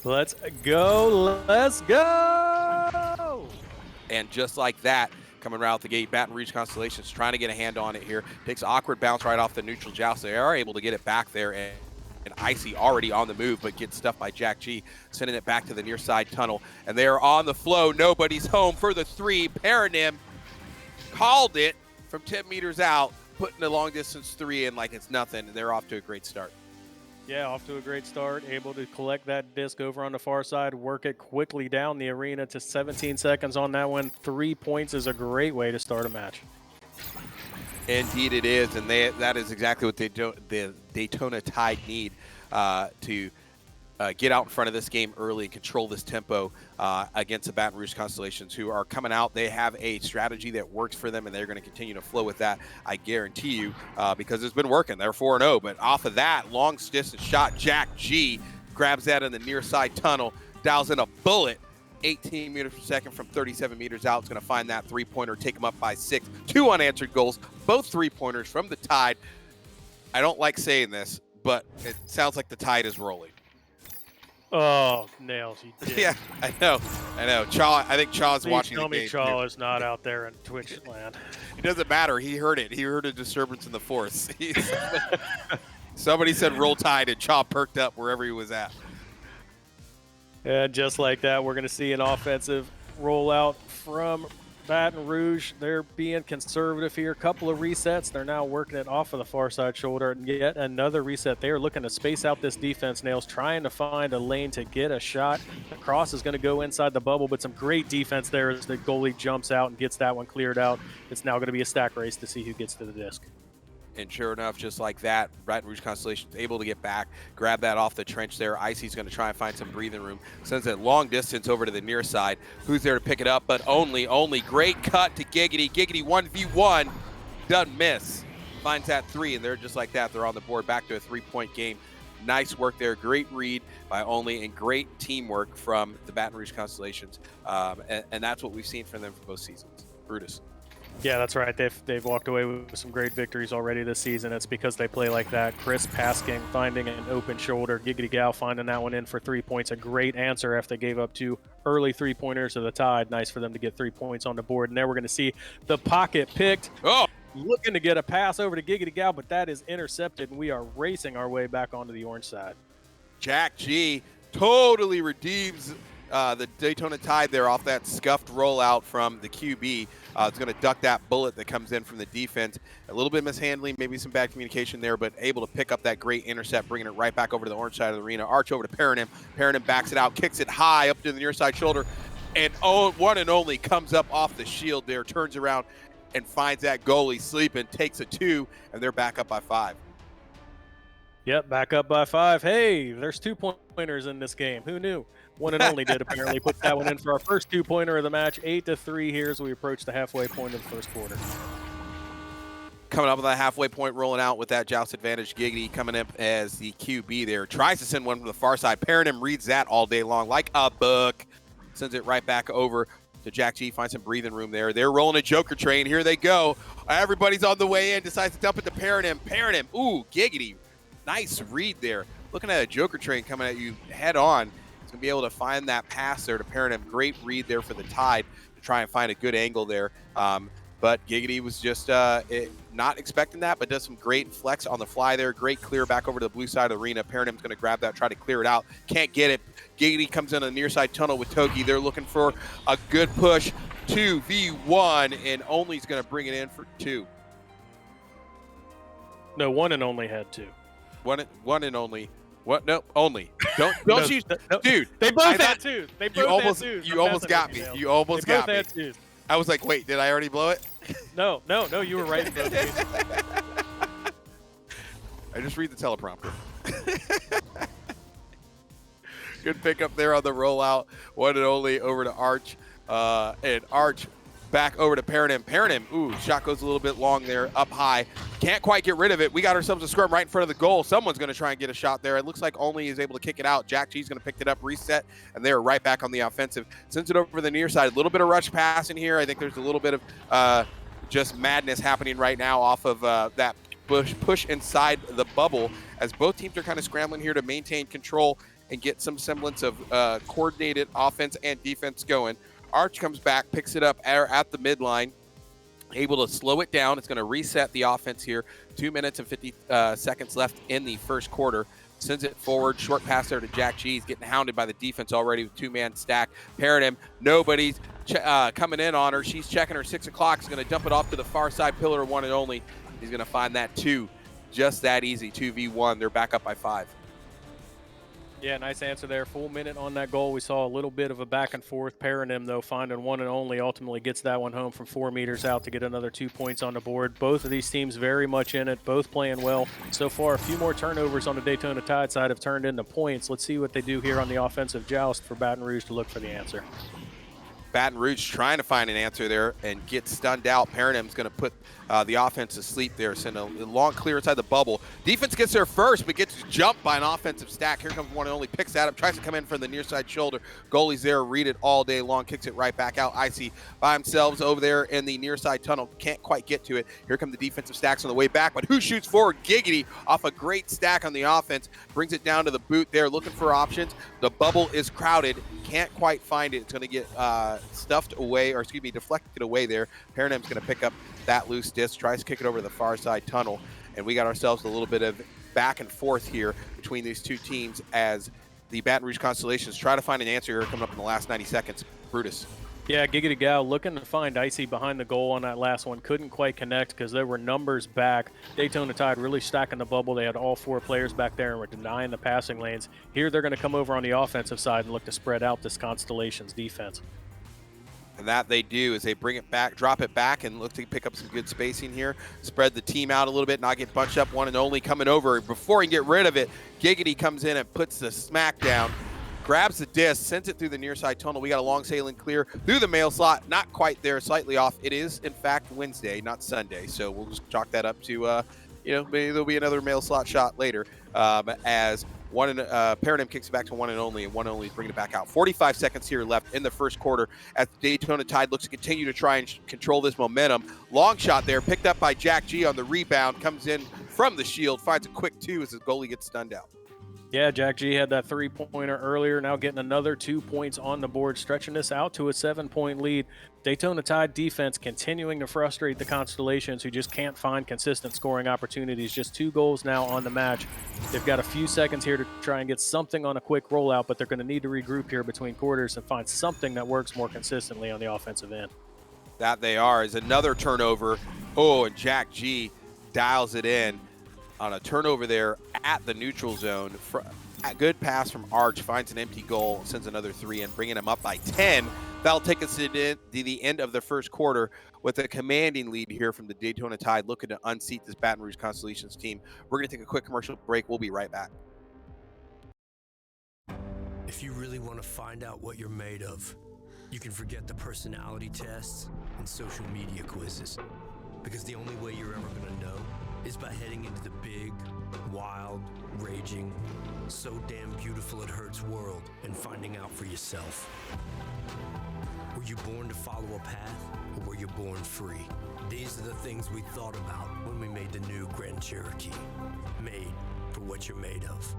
Let's go. Let's go. And just like that, coming right out the gate, Baton Rouge Constellations trying to get a hand on it here. Takes an awkward bounce right off the neutral joust. They are able to get it back there, and Icy already on the move, but gets stuffed by Jack G, sending it back to the near side tunnel. And they are on the flow. Nobody's home for the 3. Paranim called it from 10 meters out, putting the long distance 3 in like it's nothing. And they're off to a great start. Yeah, off to a great start. Able to collect that disc over on the far side, work it quickly down the arena to 17 seconds on that one. 3 points is a great way to start a match. Indeed it is, and that is exactly what the Daytona Tide need to get out in front of this game early and control this tempo against the Baton Rouge Constellations, who are coming out. They have a strategy that works for them, and they're going to continue to flow with that, I guarantee you, because it's been working. They're 4-0, but off of that, long distance shot, Jack G grabs that in the near side tunnel, dials in a bullet, 18 meters per second from 37 meters out. It's going to find that 3-pointer, take them up by 6. 2 unanswered goals, both 3-pointers from the Tide. I don't like saying this, but it sounds like the Tide is rolling. Oh, nails, he did. Yeah, I know. Chaw, I think Chaw's watching the game. Tell me Chaw is not out there in Twitch land. It doesn't matter. He heard it. He heard a disturbance in the force. Somebody said roll Tide, and Chaw perked up wherever he was at. And just like that, we're going to see an offensive rollout from Baton Rouge. They're being conservative here. Couple of resets. They're now working it off of the far side shoulder. And yet another reset. They are looking to space out this defense, Nails, trying to find a lane to get a shot. The cross is going to go inside the bubble, but some great defense there as the goalie jumps out and gets that one cleared out. It's now going to be a stack race to see who gets to the disc. And sure enough, just like that, Baton Rouge Constellations able to get back, grab that off the trench there. Icy's going to try and find some breathing room. Sends it long distance over to the near side. Who's there to pick it up? But only. Great cut to Giggity. Giggity 1v1. Doesn't miss. Finds that 3, and they're just like that. They're on the board, back to a 3-point game. Nice work there. Great read by Only, and great teamwork from the Baton Rouge Constellations. And that's what we've seen from them for both seasons. Brutus. Yeah, that's right. They've walked away with some great victories already this season. It's because they play like that. Chris Pasking finding an open shoulder. Giggity Gal finding that one in for 3 points. A great answer after they gave up 2 early 3-pointers to the Tide. Nice for them to get 3 points on the board. And there we're going to see the pocket picked. Oh! Looking to get a pass over to Giggity Gal, but that is intercepted, and we are racing our way back onto the orange side. Jack G totally redeems the Daytona Tide there off that scuffed rollout from the QB. It's going to duck that bullet that comes in from the defense. A little bit mishandling, maybe some bad communication there, but able to pick up that great intercept, bringing it right back over to the orange side of the arena. Arch over to Paranim. Paranim backs it out, kicks it high up to the near side shoulder, and one and only comes up off the shield there, turns around and finds that goalie sleeping, takes a 2, and they're back up by 5. Yep, back up by 5. Hey, there's 2-pointers in this game. Who knew? One and only did apparently. Put that one in for our first 2-pointer of the match. 8-3 here as we approach the halfway point of the first quarter. Coming up with that halfway point, rolling out with that joust advantage. Giggity coming up as the QB there. Tries to send one from the far side. Paranim reads that all day long like a book. Sends it right back over to Jack G. Finds some breathing room there. They're rolling a Joker train. Here they go. Everybody's on the way in. Decides to dump it to Paranim. Paranim, ooh, Giggity. Nice read there. Looking at a Joker train coming at you head on. He's going to be able to find that pass there to Paranim. Great read there for the Tide to try and find a good angle there. but Giggity was just not expecting that, but does some great flex on the fly there. Great clear back over to the blue side of the arena. Paranim's going to grab that, try to clear it out. Can't get it. Giggity comes in a near side tunnel with Toki. They're looking for a good push. 2v1, and Only's going to bring it in for 2. No, one and only had 2. One and only. What? No, only. Don't No, you, no, dude? They both I had thought- 2. They both You almost, had 2. you almost got me. You almost got me. They both had 2. I was like, wait, did I already blow it? No, you were right in both cases. I just read the teleprompter. Good pickup there on the rollout. One and only over to Arch. And Arch back over to Paranim. Paranim, ooh, shot goes a little bit long there, up high. Can't quite get rid of it. We got ourselves a scrum right in front of the goal. Someone's going to try and get a shot there. It looks like Only is able to kick it out. Jack G's going to pick it up, reset, and they're right back on the offensive. Sends it over the near side. A little bit of rush passing here. I think there's a little bit of just madness happening right now off of that push inside the bubble, as both teams are kind of scrambling here to maintain control and get some semblance of coordinated offense and defense going. Arch comes back, picks it up at the midline, able to slow it down. It's going to reset the offense here. 2 minutes and 50 seconds left in the first quarter. Sends it forward, short pass there to Jack G. He's getting hounded by the defense already with 2-man stack. Paranim, nobody's coming in on her. She's checking her 6 o'clock. He's going to dump it off to the far side pillar, one and only. He's going to find that 2. Just that easy, 2v1. They're back up by 5. Yeah, nice answer there. Full minute on that goal. We saw a little bit of a back and forth. Paranim, though, finding one and only, ultimately gets that one home from 4 meters out to get another 2 points on the board. Both of these teams very much in it, both playing well. So far, a few more turnovers on the Daytona Tide side have turned into points. Let's see what they do here on the offensive joust for Baton Rouge to look for the answer. Baton Rouge trying to find an answer there and get stunned out. Paranim's going to put the offense to sleep there. Send a long clear inside the bubble. Defense gets there first, but gets jumped by an offensive stack. Here comes one and only. Picks that up. Tries to come in from the near side shoulder. Goalie's there. Read it all day long. Kicks it right back out. Icy by themselves over there in the near side tunnel. Can't quite get to it. Here come the defensive stacks on the way back. But who shoots forward? Giggity off a great stack on the offense. Brings it down to the boot there. Looking for options. The bubble is crowded. Can't quite find it. It's going to get stuffed away, or excuse me, deflected away there. Paranim's going to pick up that loose disc, tries to kick it over to the far side tunnel, and we got ourselves a little bit of back and forth here between these two teams as the Baton Rouge Constellations try to find an answer here coming up in the last 90 seconds. Brutus. Yeah, Giggity Gal looking to find Icy behind the goal on that last one. Couldn't quite connect because there were numbers back. Daytona Tide really stacking the bubble. They had all 4 players back there and were denying the passing lanes. Here they're going to come over on the offensive side and look to spread out this Constellations defense. And that they do is they bring it back, drop it back, and look to pick up some good spacing here. Spread the team out a little bit, not get bunched up. One and only coming over. Before he can get rid of it, Giggity comes in and puts the smack down. Grabs the disc, sends it through the near side tunnel. We got a long sailing clear through the mail slot. Not quite there, slightly off. It is, in fact, Wednesday, not Sunday. So we'll just chalk that up to, maybe there'll be another mail slot shot later. As Paranim kicks it back to one and only is bringing it back out. 45 seconds here left in the first quarter as the Daytona Tide looks to continue to try and control this momentum. Long shot there, picked up by Jack G on the rebound, comes in from the shield, finds a quick 2 as his goalie gets stunned out. Yeah, Jack G had that 3-pointer earlier, now getting another 2 points on the board, stretching this out to a 7-point lead. Daytona Tide defense continuing to frustrate the Constellations, who just can't find consistent scoring opportunities. Just 2 goals now on the match. They've got a few seconds here to try and get something on a quick rollout, but they're going to need to regroup here between quarters and find something that works more consistently on the offensive end. That they are is another turnover. Oh, and Jack G dials it in on a turnover there at the neutral zone. A good pass from Arch, finds an empty goal, sends another 3 in, bringing him up by 10. That'll take us to the end of the first quarter with a commanding lead here from the Daytona Tide, looking to unseat this Baton Rouge Constellations team. We're going to take a quick commercial break. We'll be right back. If you really want to find out what you're made of, you can forget the personality tests and social media quizzes, because the only way you're ever going to know is by heading into the big, wild, raging, so damn beautiful it hurts world and finding out for yourself. Were you born to follow a path, or were you born free? These are the things we thought about when we made the new Grand Cherokee. Made for what you're made of.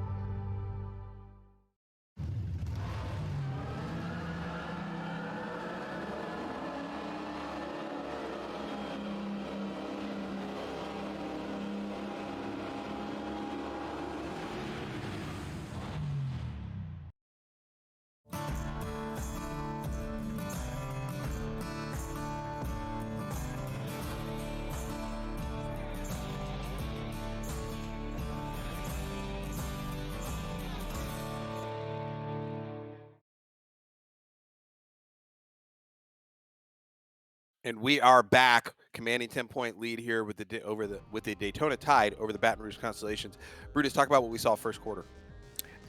And we are back, commanding 10-point lead here with the Daytona Tide over the Baton Rouge Constellations. Brutus, talk about what we saw first quarter.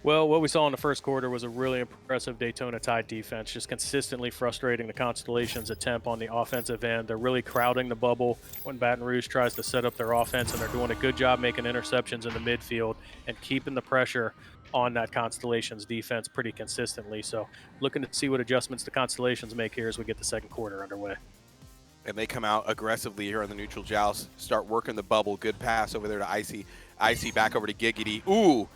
Well, what we saw in the first quarter was a really impressive Daytona Tide defense, just consistently frustrating the Constellations' attempt on the offensive end. They're really crowding the bubble when Baton Rouge tries to set up their offense, and they're doing a good job making interceptions in the midfield and keeping the pressure on that Constellations defense pretty consistently. So looking to see what adjustments the Constellations make here as we get the second quarter underway. And they come out aggressively here on the neutral joust, start working the bubble. Good pass over there to Icy. Icy back over to Giggity. Ooh!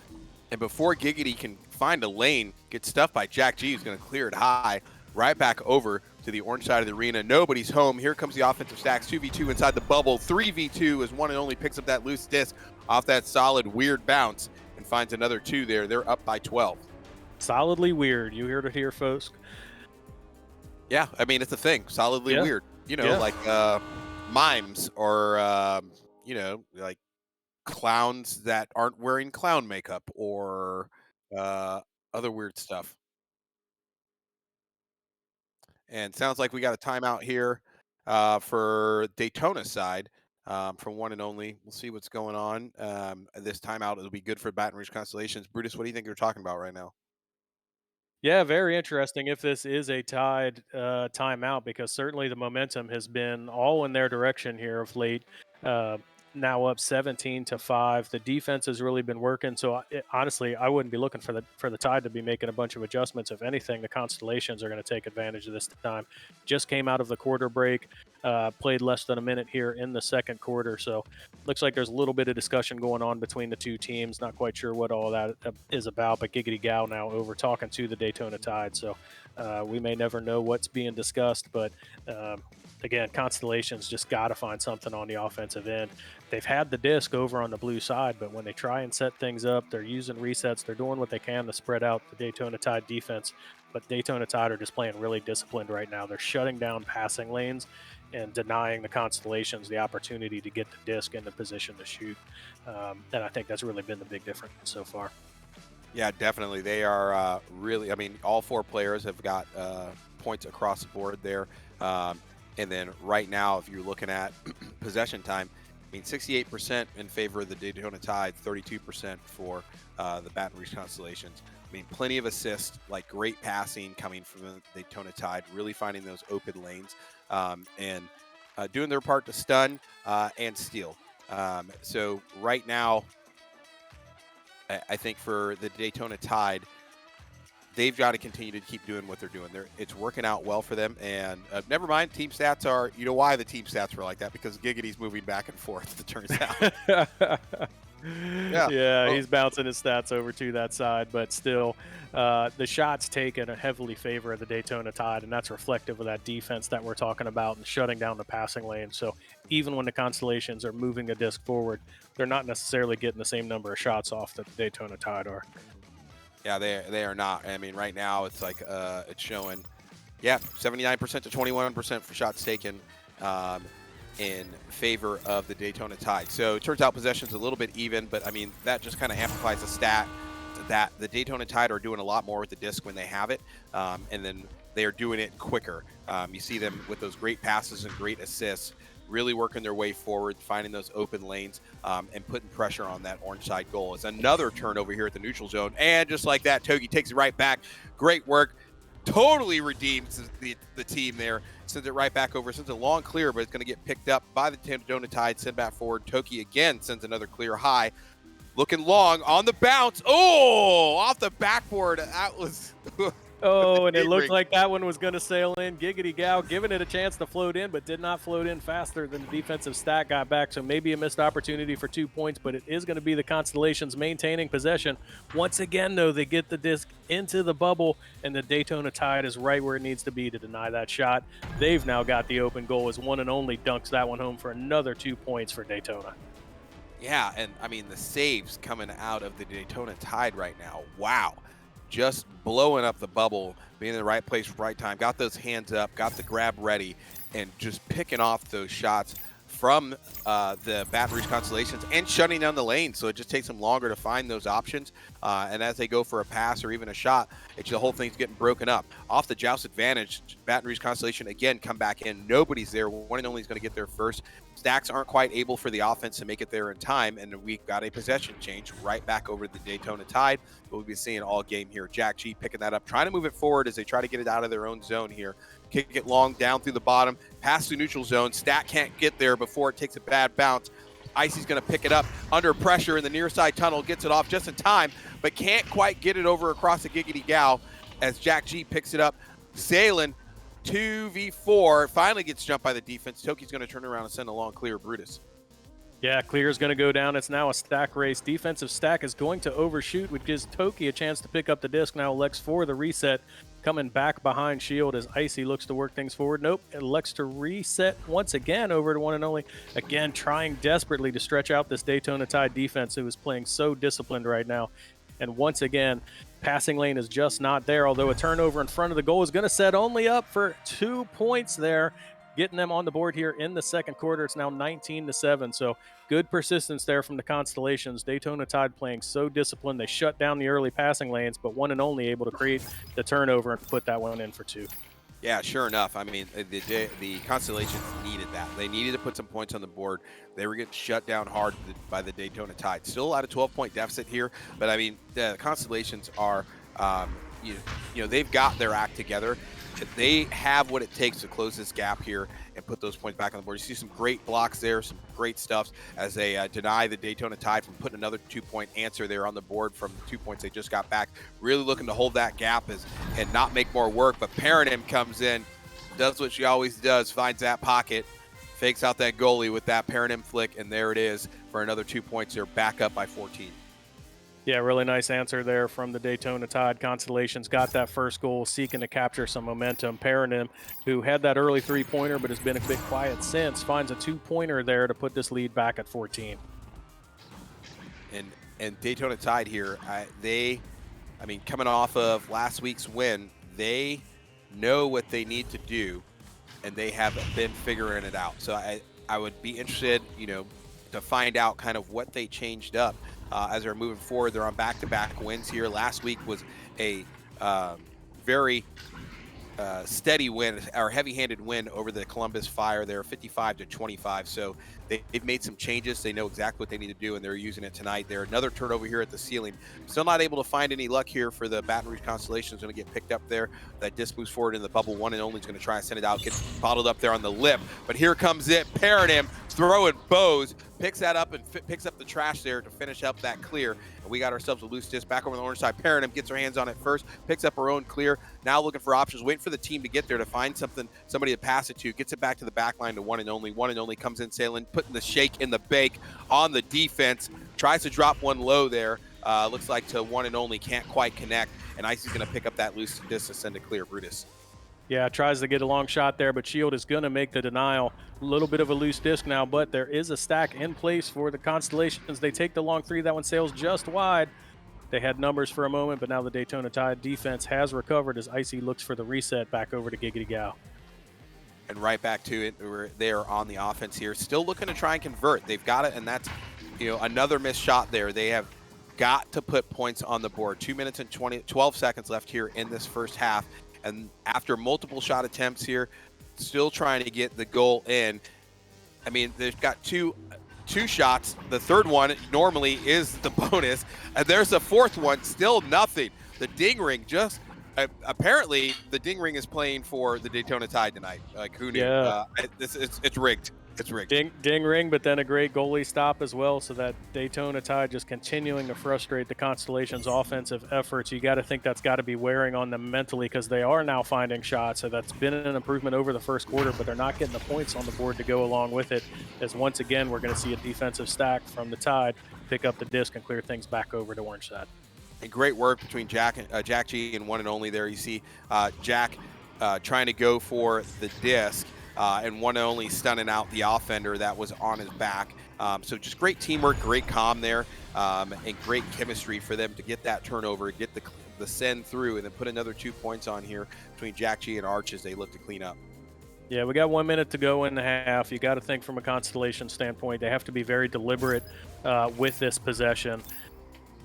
And before Giggity can find a lane, gets stuffed by Jack G, who's going to clear it high. Right back over to the orange side of the arena. Nobody's home. Here comes the offensive stacks. 2v2 inside the bubble. 3v2 as one and only picks up that loose disc off that solid, weird bounce and finds another 2 there. They're up by 12. Solidly weird. You heard it here, folks. Yeah, I mean, it's a thing. Solidly weird. You know, like mimes or, you know, like clowns that aren't wearing clown makeup or other weird stuff. And sounds like we got a timeout here for Daytona side from one and only. We'll see what's going on. This timeout, it'll be good for Baton Rouge Constellations. Brutus, what do you think you're talking about right now? Yeah, very interesting if this is a tied timeout, because certainly the momentum has been all in their direction here of late. Now up 17-5. The defense has really been working. So honestly, I wouldn't be looking for the Tide to be making a bunch of adjustments. If anything, the Constellations are going to take advantage of this time. Just came out of the quarter break, played less than a minute here in the second quarter. So looks like there's a little bit of discussion going on between the two teams. Not quite sure what all that is about, but Giggity Gal now over talking to the Daytona Tide. So we may never know what's being discussed, but again, Constellations just got to find something on the offensive end. They've had the disc over on the blue side, but when they try and set things up, they're using resets. They're doing what they can to spread out the Daytona Tide defense, but Daytona Tide are just playing really disciplined right now. They're shutting down passing lanes and denying the Constellations the opportunity to get the disc into position to shoot. And I think that's really been the big difference so far. Yeah, definitely. They are really, I mean, all four players have got points across the board there. And then right now, if you're looking at possession time, I mean, 68% in favor of the Daytona Tide, 32% for the Baton Rouge Constellations. I mean, plenty of assists, like great passing coming from the Daytona Tide, really finding those open lanes and doing their part to stun and steal. So right now, I think for the Daytona Tide, they've got to continue to keep doing what they're doing. It's working out well for them. And never mind, team stats are, you know why the team stats were like that? Because Giggity's moving back and forth, it turns out. Yeah, he's bouncing his stats over to that side, but still, the shots taken heavily favor of the Daytona Tide, and that's reflective of that defense that we're talking about and shutting down the passing lane. So even when the Constellations are moving the disc forward, they're not necessarily getting the same number of shots off that the Daytona Tide are. Yeah, they are not. I mean, right now it's like it's showing, 79% to 21% for shots taken in favor of the Daytona Tide. So it turns out possession's a little bit even, but I mean, that just kind of amplifies the stat that the Daytona Tide are doing a lot more with the disc when they have it, and then they are doing it quicker. You see them with those great passes and great assists, really working their way forward, finding those open lanes, and putting pressure on that orange side goal. It's another turnover here at the neutral zone, and just like that, Togi takes it right back. Great work. Totally redeems the team there. Sends it right back over. Sends a long clear, but it's going to get picked up by the Daytona Tide. Send back forward. Toki again sends another clear high. Looking long on the bounce. Oh, off the backboard. That was... Oh, and it looked like that one was going to sail in. Giggity Gal giving it a chance to float in, but did not float in faster than the defensive stack got back. So maybe a missed opportunity for 2 points, but it is going to be the Constellations maintaining possession. Once again, though, they get the disc into the bubble, and the Daytona Tide is right where it needs to be to deny that shot. They've now got the open goal as one and only dunks that one home for another 2 points for Daytona. Yeah, and I mean, the saves coming out of the Daytona Tide right now. Wow. Just blowing up the bubble, being in the right place, right time, got those hands up, got the grab ready, and just picking off those shots from the Baton Rouge Constellations and shutting down the lane, so it just takes them longer to find those options. And as they go for a pass or even a shot, the whole thing's getting broken up. Off the joust advantage, Baton Rouge Constellation again come back in. Nobody's there. One and only is going to get there first. Stacks aren't quite able for the offense to make it there in time, and we've got a possession change right back over to the Daytona Tide. We'll be seeing all game here. Jack G picking that up, trying to move it forward as they try to get it out of their own zone here. Kick it long down through the bottom, past the neutral zone. Stack can't get there before it takes a bad bounce. Icy's going to pick it up under pressure in the near side tunnel, gets it off just in time, but can't quite get it over across the Giggity Gal as Jack G picks it up, sailing 2v4, finally gets jumped by the defense. Toki's going to turn around and send a long clear. Brutus. Yeah, clear is going to go down. It's now a stack race. Defensive stack is going to overshoot, which gives Toki a chance to pick up the disc. Now elects for the reset, coming back behind Shield as Icy looks to work things forward. Nope, elects to reset once again over to one and only. Again, trying desperately to stretch out this Daytona Tide defense who is playing so disciplined right now. And once again, passing lane is just not there, although a turnover in front of the goal is going to set only up for 2 points there, getting them on the board here in the second quarter. It's now 19-7, so good persistence there from the Constellations. Daytona Tide playing so disciplined. They shut down the early passing lanes, but one and only able to create the turnover and put that one in for 2. Yeah, sure enough. I mean, the Constellations needed that. They needed to put some points on the board. They were getting shut down hard by the Daytona Tide. Still at a 12-point deficit here, but I mean, the Constellations are, you know, they've got their act together. They have what it takes to close this gap here and put those points back on the board. You see some great blocks there, some great stuff as they deny the Daytona Tide from putting another 2-point answer there on the board from the 2 points they just got back. Really looking to hold that gap and not make more work. But Paranim comes in, does what she always does, finds that pocket, fakes out that goalie with that Paranim flick, and there it is for another 2 points. They're back up by 14. Yeah, really nice answer there from the Daytona Tide. Constellations got that first goal, seeking to capture some momentum. Paranim, who had that early 3-pointer but has been a bit quiet since, finds a 2-pointer there to put this lead back at 14. And Daytona Tide here, I mean, coming off of last week's win, they know what they need to do, and they have been figuring it out. So I would be interested, you know, to find out kind of what they changed up. As they're moving forward. They're on back-to-back wins here. Last week was a very steady win, or heavy-handed win over the Columbus Fire. They're 55-25, so they've made some changes. They know exactly what they need to do, and they're using it tonight. They're another turnover here at the ceiling. Still not able to find any luck here for the Baton Rouge Constellation. Is going to get picked up there. That disc moves forward in the bubble. One and only is going to try and send it out. Gets bottled up there on the lip, but here comes it. Paranim throwing bows. Picks that up and picks up the trash there to finish up that clear. And we got ourselves a loose disc back over on the orange side. Paranim gets her hands on it first, picks up her own clear. Now looking for options, waiting for the team to get there to find somebody to pass it to. Gets it back to the back line to one and only. One and only comes in sailing, putting the shake in the bake on the defense. Tries to drop one low there. Looks like to one and only, can't quite connect. And Icy's going to pick up that loose disc to send it clear. Brutus. Yeah, tries to get a long shot there, but Shield is going to make the denial. A little bit of a loose disc now, but there is a stack in place for the Constellations. They take the long 3. That one sails just wide. They had numbers for a moment, but now the Daytona Tide defense has recovered as Icy looks for the reset back over to Giggity Gal. And right back to it, they are on the offense here. Still looking to try and convert. They've got it, and that's, you know, another missed shot there. They have got to put points on the board. 2 minutes and 12 seconds left here in this first half. And after multiple shot attempts here, still trying to get the goal in. I mean, they've got two shots. The third one normally is the bonus. And there's a fourth one, still nothing. The ding ring just, apparently the ding ring is playing for the Daytona Tide tonight. Like, who knew? Yeah. It's rigged. It's rigged. Ding ring, but then a great goalie stop as well. So that Daytona Tide just continuing to frustrate the Constellations' offensive efforts. You got to think that's got to be wearing on them mentally because they are now finding shots. So that's been an improvement over the first quarter, but they're not getting the points on the board to go along with it. As once again, we're going to see a defensive stack from the Tide pick up the disc and clear things back over to orange side. And great work between Jack G and one and only there. You see Jack trying to go for the disc. And one and only stunning out the offender that was on his back. So just great teamwork, great comm there, and great chemistry for them to get that turnover, get the send through, and then put another 2 points on here between Jack G and Arch as they look to clean up. Yeah, we got 1 minute to go in the half. You got to think from a Constellation standpoint. They have to be very deliberate with this possession.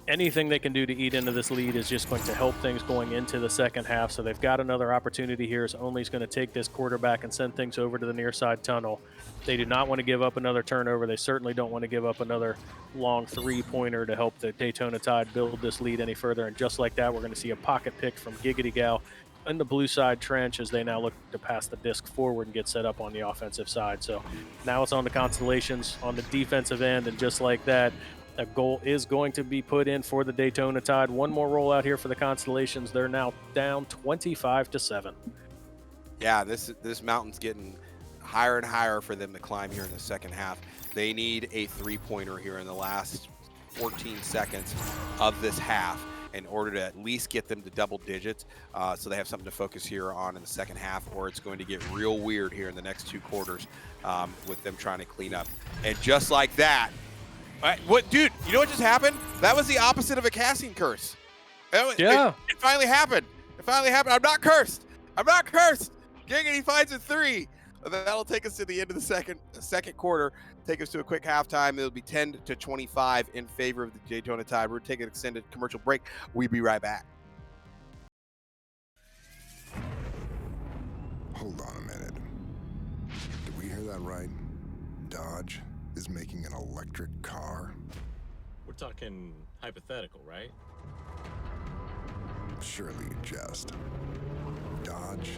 Anything they can do to eat into this lead is just going to help things going into the second half. So they've got another opportunity here. As Only's going to take this quarterback and send things over to the near side tunnel. They do not want to give up another turnover. They certainly don't want to give up another long three-pointer to help the Daytona Tide build this lead any further. And just like that, we're going to see a pocket pick from Giggity Gal in the blue side trench as they now look to pass the disc forward and get set up on the offensive side. So now it's on the Constellations on the defensive end, and just like that, a goal is going to be put in for the Daytona Tide. One more rollout here for the Constellations. They're now down 25-7. Yeah, this mountain's getting higher and higher for them to climb here in the second half. They need a three-pointer here in the last 14 seconds of this half in order to at least get them to double digits, so they have something to focus here on in the second half, or it's going to get real weird here in the next two quarters with them trying to clean up. And just like that, what, dude, you know what just happened? That was the opposite of a casting curse. Yeah. It finally happened. It finally happened. I'm not cursed. I'm not cursed. Giggity finds a three. That'll take us to the end of the second quarter. Take us to a quick halftime. It'll be 10-25 in favor of the Daytona Tide. We're taking an extended commercial break. We'll be right back. Hold on a minute. Did we hear that right? Dodge is making an electric car? We're talking hypothetical, right? Surely you jest. Dodge?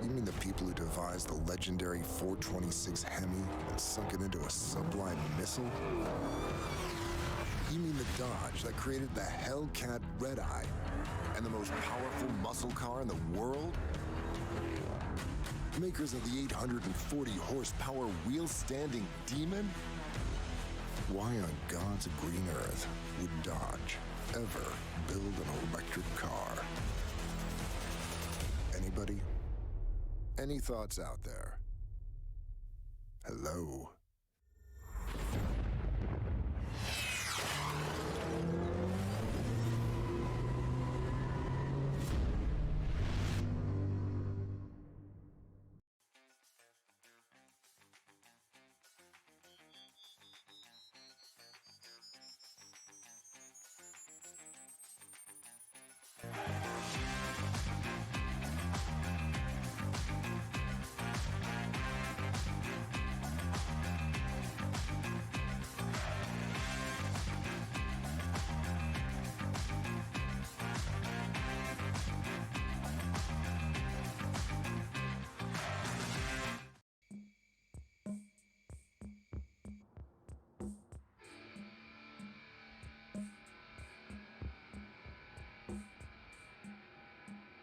You mean the people who devised the legendary 426 Hemi and sunk it into a sublime missile? You mean the Dodge that created the Hellcat Red Eye and the most powerful muscle car in the world? Makers of the 840 horsepower wheel-standing Demon? Why on God's green earth would Dodge ever build an electric car? Anybody? Any thoughts out there? Hello?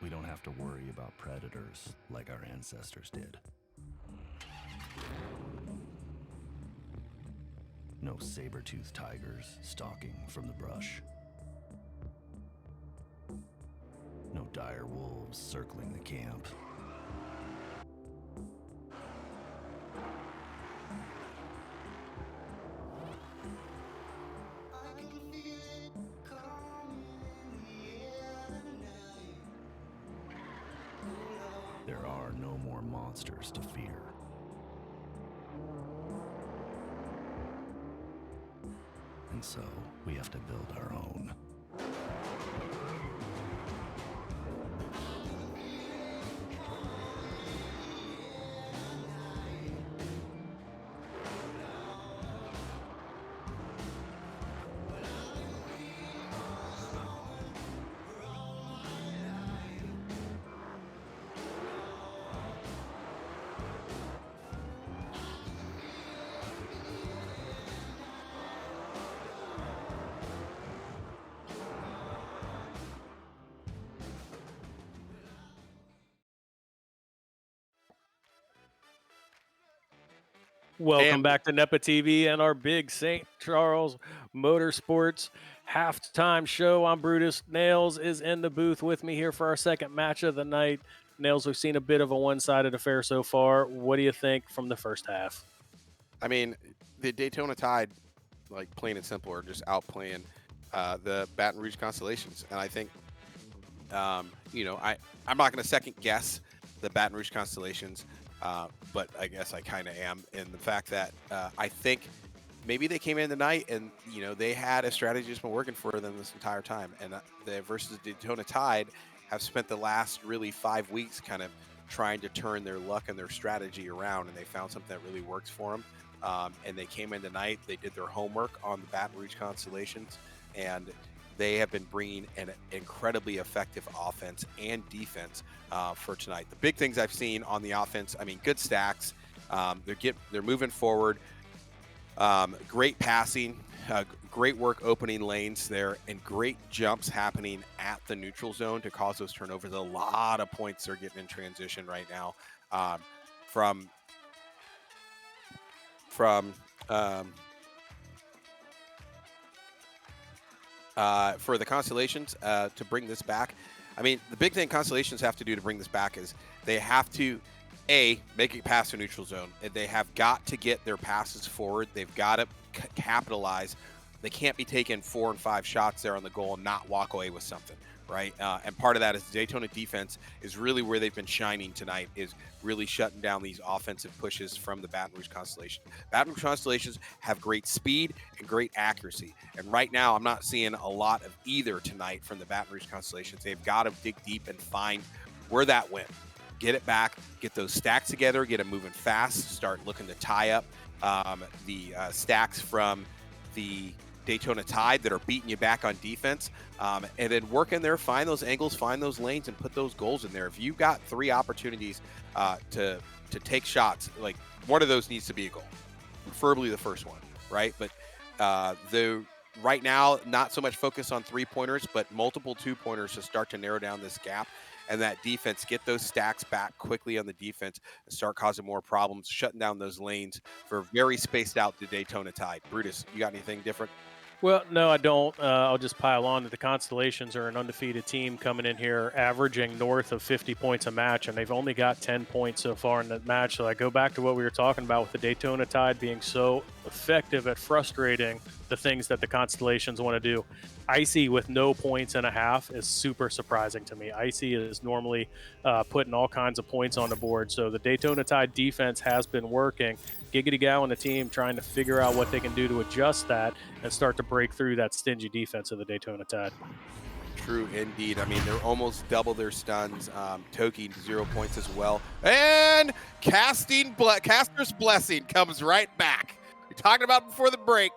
We don't have to worry about predators like our ancestors did. No saber-toothed tigers stalking from the brush. No dire wolves circling the camp. There are no more monsters to fear. And so, we have to build our own. Welcome back to NEPA TV and our big St. Charles Motorsports halftime show. I'm Brutus. Nails is in the booth with me here for our second match of the night. Nails, we've seen a bit of a one-sided affair so far. What do you think from the first half? I mean, the Daytona Tide, like plain and simple, are just outplaying the Baton Rouge Constellations. And I think, I'm not going to second guess the Baton Rouge Constellations. but I guess I kind of am in the fact that I think maybe they came in tonight and, you know, they had a strategy that's been working for them this entire time. And they versus the Daytona Tide have spent the last really 5 weeks kind of trying to turn their luck and their strategy around, and they found something that really works for them. And they came in tonight, they did their homework on the Baton Rouge Constellations, and they have been bringing an incredibly effective offense and defense for tonight. The big things I've seen on the offense, I mean, good stacks. They're moving forward. Great passing, great work opening lanes there, and great jumps happening at the neutral zone to cause those turnovers. A lot of points they're getting in transition right now for the Constellations to bring this back. I mean, the big thing Constellations have to do to bring this back is they have to, make it past the neutral zone. And they have got to get their passes forward. They've got to capitalize. They can't be taking 4 and 5 shots there on the goal and not walk away with something, right? And part of that is the Daytona defense is really where they've been shining tonight, is really shutting down these offensive pushes from the Baton Rouge Constellation. Baton Rouge Constellations have great speed and great accuracy. And right now, I'm not seeing a lot of either tonight from the Baton Rouge Constellations. They've got to dig deep and find where that went. Get it back, get those stacks together, get them moving fast, start looking to tie up the stacks from the Daytona Tide that are beating you back on defense, and then work in there, find those angles, find those lanes, and put those goals in there. If you've got 3 opportunities to take shots, like, one of those needs to be a goal, preferably the first one, right? But right now, not so much focus on 3-pointers, but multiple 2-pointers to start to narrow down this gap. And that defense, get those stacks back quickly on the defense and start causing more problems, shutting down those lanes for very spaced out the Daytona Tide. Brutus, you got anything different? Well, no, I don't. I'll just pile on that the Constellations are an undefeated team coming in here averaging north of 50 points a match, and they've only got 10 points so far in that match. So I go back to what we were talking about with the Daytona Tide being so effective at frustrating the things that the Constellations want to do. Icy with no points and a half is super surprising to me. Icy is normally putting all kinds of points on the board. So the Daytona Tide defense has been working. Giggity Gal and the team trying to figure out what they can do to adjust that and start to break through that stingy defense of the Daytona Tide. True indeed. I mean, they're almost double their stuns. Toki 0 points as well. And Caster's Blessing comes right back. We're talking about before the break.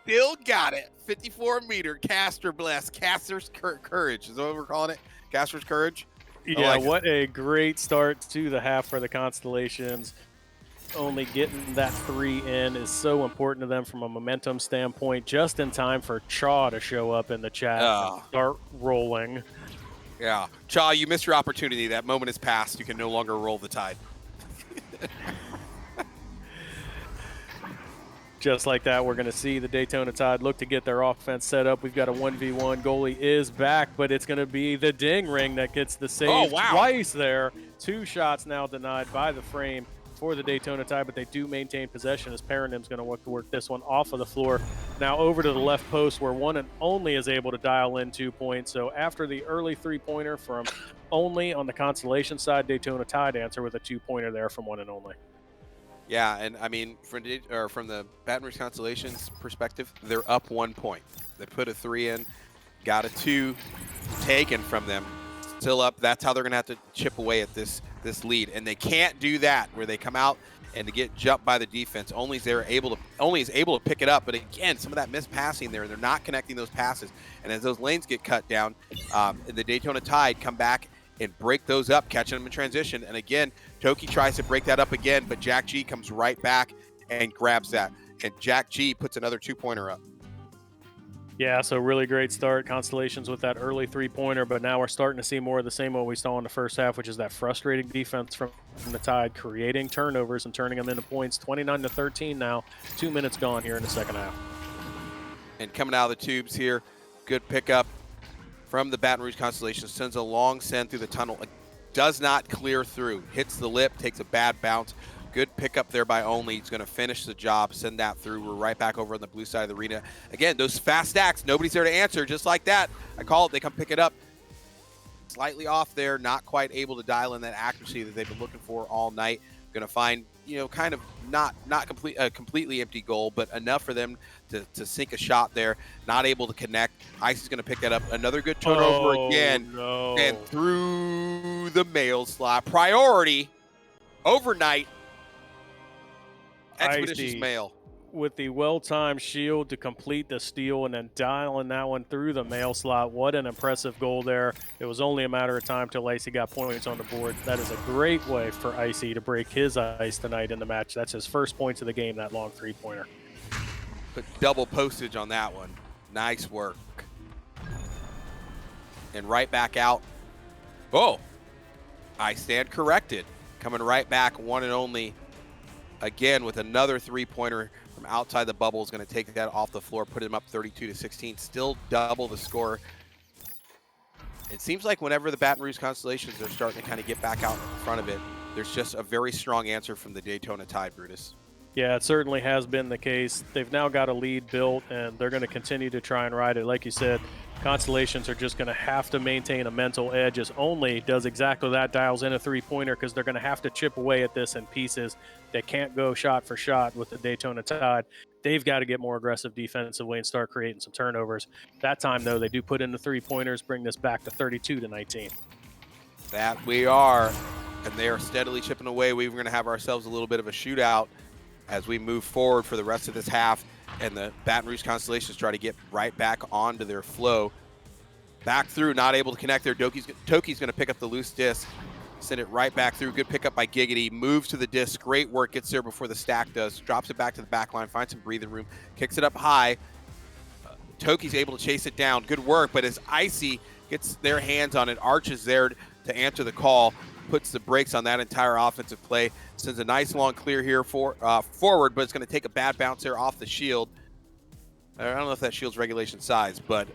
Still got it. 54-meter Caster Bless. Caster's Courage. Is that what we're calling it? Caster's Courage? Yeah, what a great start to the half for the Constellations. Only getting that 3 in is so important to them from a momentum standpoint, just in time for Chaw to show up in the chat and start rolling. Yeah. Chaw, you missed your opportunity. That moment is past. You can no longer roll the Tide. Just like that, we're going to see the Daytona Tide look to get their offense set up. We've got a 1v1. Goalie is back, but it's going to be the ding ring that gets the save twice there. 2 shots now denied by the frame for the Daytona Tide, but they do maintain possession as Paranim's going to work this one off of the floor. Now over to the left post where one and only is able to dial in 2 points. So after the early 3-pointer from only on the Constellation side, Daytona Tide answer with a 2-pointer there from one and only. Yeah, and I mean, from the Baton Rouge Constellations perspective, they're up 1 point. They put a 3 in, got a 2 taken from them, still up. That's how they're going to have to chip away at this lead, and they can't do that where they come out and to get jumped by the defense. Only is able to pick it up, but again, some of that missed passing there, and they're not connecting those passes. And as those lanes get cut down, the Daytona Tide come back and break those up, catching them in transition. And again, Toki tries to break that up again, but Jack G comes right back and grabs that. And Jack G puts another 2-pointer up. Yeah, so really great start. Constellations with that early 3-pointer, but now we're starting to see more of the same what we saw in the first half, which is that frustrating defense from the Tide, creating turnovers and turning them into points. 29-13 now. 2 minutes gone here in the second half. And coming out of the tubes here, good pickup from the Baton Rouge Constellation, sends a long send through the tunnel, does not clear through, hits the lip, takes a bad bounce. Good pickup there by Only. He's going to finish the job, send that through. We're right back over on the blue side of the arena. Again, those fast stacks, nobody's there to answer, just like that. I call it, they come pick it up. slightly off there, not quite able to dial in that accuracy that they've been looking for all night. Going to find, kind of not a completely empty goal, but enough for them to sink a shot there. Not able to connect. Ice is going to pick that up. Another good turnover again. No. And through the mail slot. Priority overnight. Expeditious Icy mail. with the well-timed shield to complete the steal and then dialing that one through the mail slot. What an impressive goal there. It was only a matter of time till Icy got points on the board. That is a great way for Icy to break his ice tonight in the match. That's his first points of the game, that long three-pointer. Put double postage on that one. Nice work. And right back out. Oh, I stand corrected. Coming right back, one and only, again with another three-pointer from outside the bubble. Is going to take that off the floor, put him up 32-16, still double the score. It seems like whenever the Baton Rouge Constellations are starting to kind of get back out in front of it, there's just a very strong answer from the Daytona Tide, Brutus. Yeah, it certainly has been the case. They've now got a lead built, and they're going to continue to try and ride it. Like you said, Constellations are just going to have to maintain a mental edge. As only does exactly that, dials in a three-pointer, because they're going to have to chip away at this in pieces. They can't go shot for shot with the Daytona Tide. They've got to get more aggressive defensively and start creating some turnovers. That time, though, they do put in the three-pointers, bring this back to 32-19. That we are, and they are steadily chipping away. We're going to have ourselves a little bit of a shootout as we move forward for the rest of this half, and the Baton Rouge Constellations try to get right back onto their flow. Back through, not able to connect there. Toki's going to pick up the loose disc, send it right back through. Good pickup by Giggity. Moves to the disc. Great work. Gets there before the stack does. Drops it back to the back line. Finds some breathing room. Kicks it up high. Toki's able to chase it down. Good work, but as Icy gets their hands on it, Arch is there to answer the call. Puts the brakes on that entire offensive play. Sends a nice long clear here forward, but it's going to take a bad bounce there off the shield. I don't know if that shield's regulation size, but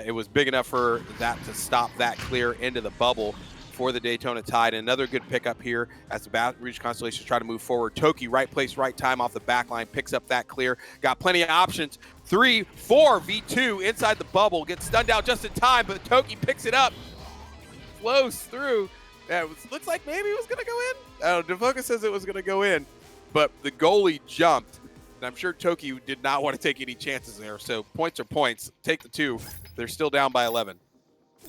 it was big enough for that to stop that clear into the bubble for the Daytona Tide. Another good pickup here as the Baton Rouge Constellations try to move forward. Toki, right place, right time off the back line, picks up that clear. Got plenty of options. 3, 4, V2 inside the bubble. Gets stunned out just in time, but Toki picks it up. Flows through. Yeah, looks like maybe it was going to go in. I don't know, DeFocus says it was going to go in, but the goalie jumped. And I'm sure Toki did not want to take any chances there. So points are points. Take the 2. They're still down by 11.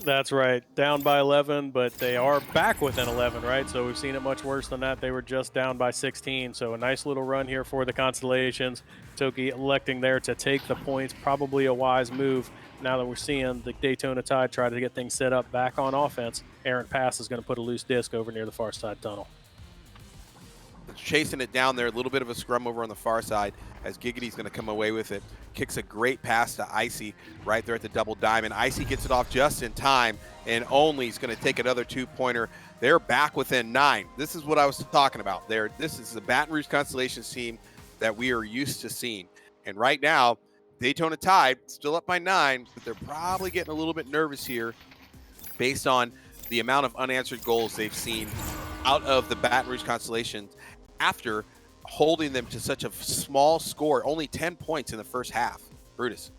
That's right. Down by 11, but they are back within 11, right? So we've seen it much worse than that. They were just down by 16. So a nice little run here for the Constellations. Toki electing there to take the points. Probably a wise move now that we're seeing the Daytona Tide try to get things set up back on offense. Aaron Pass is going to put a loose disc over near the far side tunnel. Chasing it down there, a little bit of a scrum over on the far side as Giggity's going to come away with it. Kicks a great pass to Icy right there at the double diamond. Icy gets it off just in time, and Only's going to take another 2-pointer. They're back within 9. This is what I was talking about there. This is the Baton Rouge Constellations team that we are used to seeing. And right now, Daytona Tide still up by 9, but they're probably getting a little bit nervous here based on the amount of unanswered goals they've seen out of the Baton Rouge Constellations after holding them to such a small score, only 10 points in the first half. Brutus.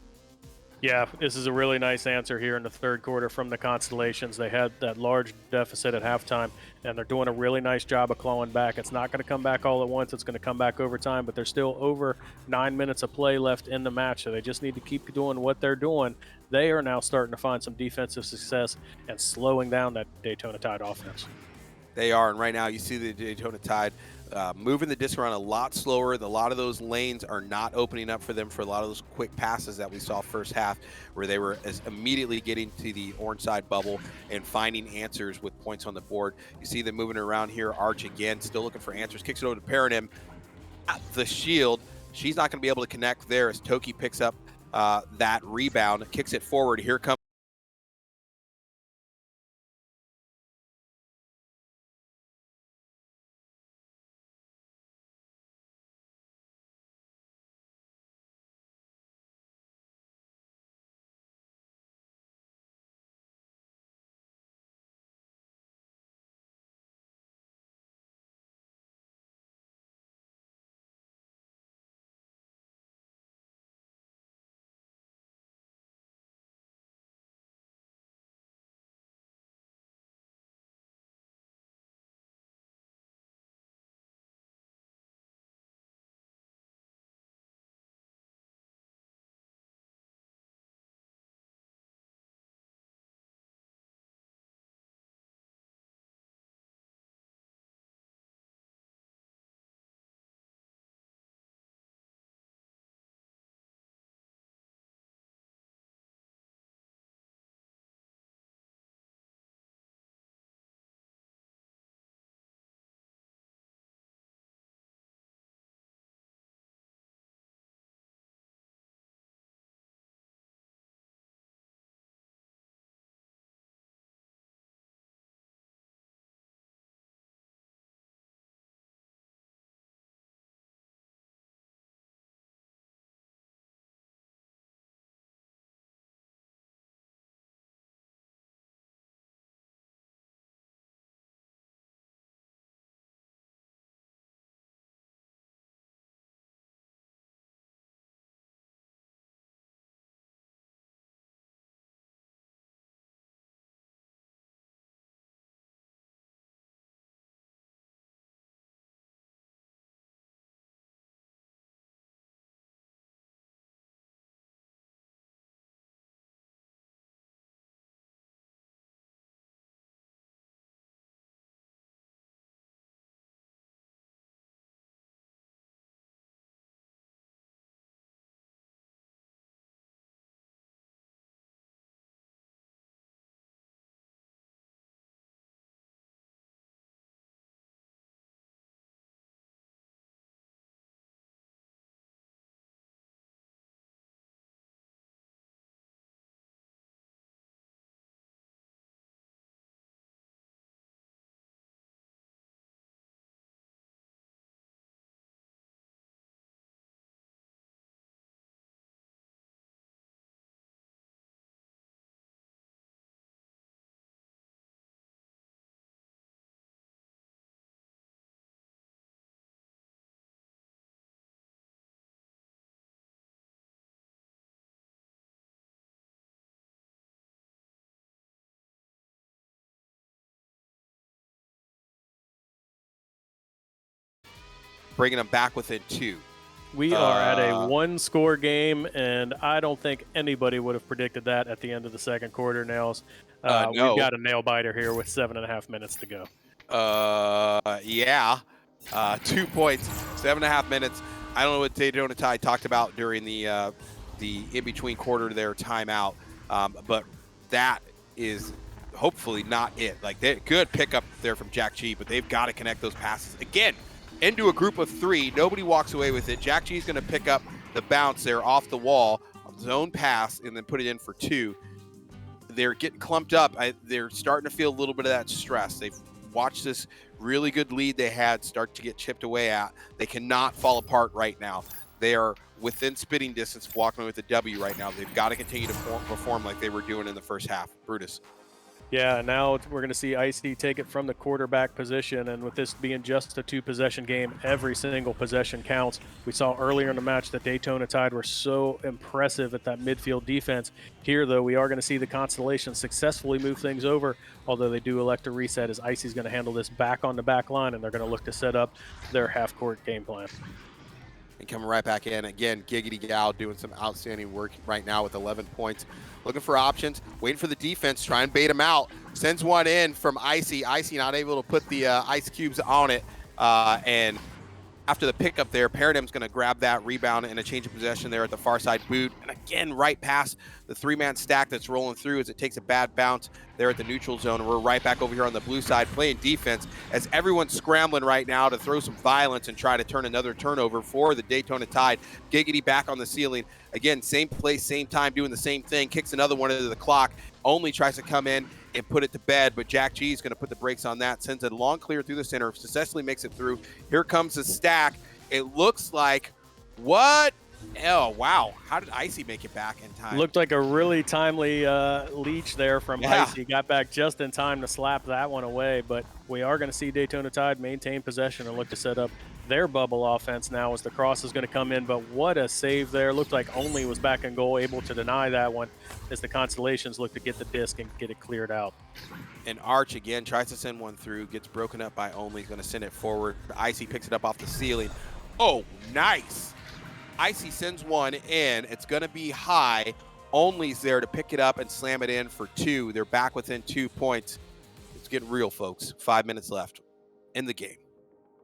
Yeah, this is a really nice answer here in the third quarter from the Constellations. They had that large deficit at halftime, and they're doing a really nice job of clawing back. It's not going to come back all at once. It's going to come back over time, but there's still over 9 minutes of play left in the match, so they just need to keep doing what they're doing. They are now starting to find some defensive success and slowing down that Daytona Tide offense. They are, and right now you see the Daytona Tide moving the disc around a lot slower. A lot of those lanes are not opening up for them for a lot of those quick passes that we saw first half, where they were immediately getting to the orange side bubble and finding answers with points on the board. You see them moving around here. Arch again, still looking for answers. Kicks it over to Paranim at the shield. She's not going to be able to connect there as Toki picks up that rebound, kicks it forward. Here comes bringing them back within 2. We are at a one-score game, and I don't think anybody would have predicted that at the end of the second quarter, Nails. No. We've got a nail-biter here with 7.5 minutes to go. Yeah. 2 points, 7.5 minutes. I don't know what Daytona Tide talked about during the in-between quarter there timeout, but that is hopefully not it. Like, good pickup there from Jack G, but they've got to connect those passes. Again, into a group of 3. Nobody walks away with it. Jack G is going to pick up the bounce there off the wall, zone pass, and then put it in for 2. They're getting clumped up. They're starting to feel a little bit of that stress. They've watched this really good lead they had start to get chipped away at. They cannot fall apart right now. They are within spitting distance of walking away with the W right now. They've got to continue to perform like they were doing in the first half. Brutus. Yeah, now we're going to see Icy take it from the quarterback position, and with this being just a 2-possession game, every single possession counts. We saw earlier in the match that Daytona Tide were so impressive at that midfield defense. Here, though, we are going to see the Constellation successfully move things over, although they do elect to reset as Icy's going to handle this back on the back line, and they're going to look to set up their half-court game plan. And coming right back in, again, Giggity Gal doing some outstanding work right now with 11 points. Looking for options, waiting for the defense, try and bait him out. Sends one in from Icy. Icy not able to put the ice cubes on it. And after the pickup there, Paradigm's going to grab that rebound and a change of possession there at the far side boot. And again, right past the 3-man stack that's rolling through as it takes a bad bounce there at the neutral zone. And we're right back over here on the blue side playing defense as everyone's scrambling right now to throw some violence and try to turn another turnover for the Daytona Tide. Giggity back on the ceiling. Again, same place, same time, doing the same thing. Kicks another one into the clock. Only tries to come in and put it to bed, but Jack G is going to put the brakes on that. Sends a long clear through the center. Successfully makes it through. Here comes the stack. It looks like, what? Oh, wow. How did Icy make it back in time? Looked like a really timely leech there from Icy. Got back just in time to slap that one away, but we are going to see Daytona Tide maintain possession and look to set up their bubble offense now as the cross is going to come in. But what a save there. Looked like Only was back in goal, able to deny that one as the Constellations look to get the disc and get it cleared out. And Arch again tries to send one through, gets broken up by Only, going to send it forward. Icy picks it up off the ceiling. Oh, nice. Icy sends one in. It's going to be high. Only's there to pick it up and slam it in for 2. They're back within 2 points. It's getting real, folks. 5 minutes left in the game.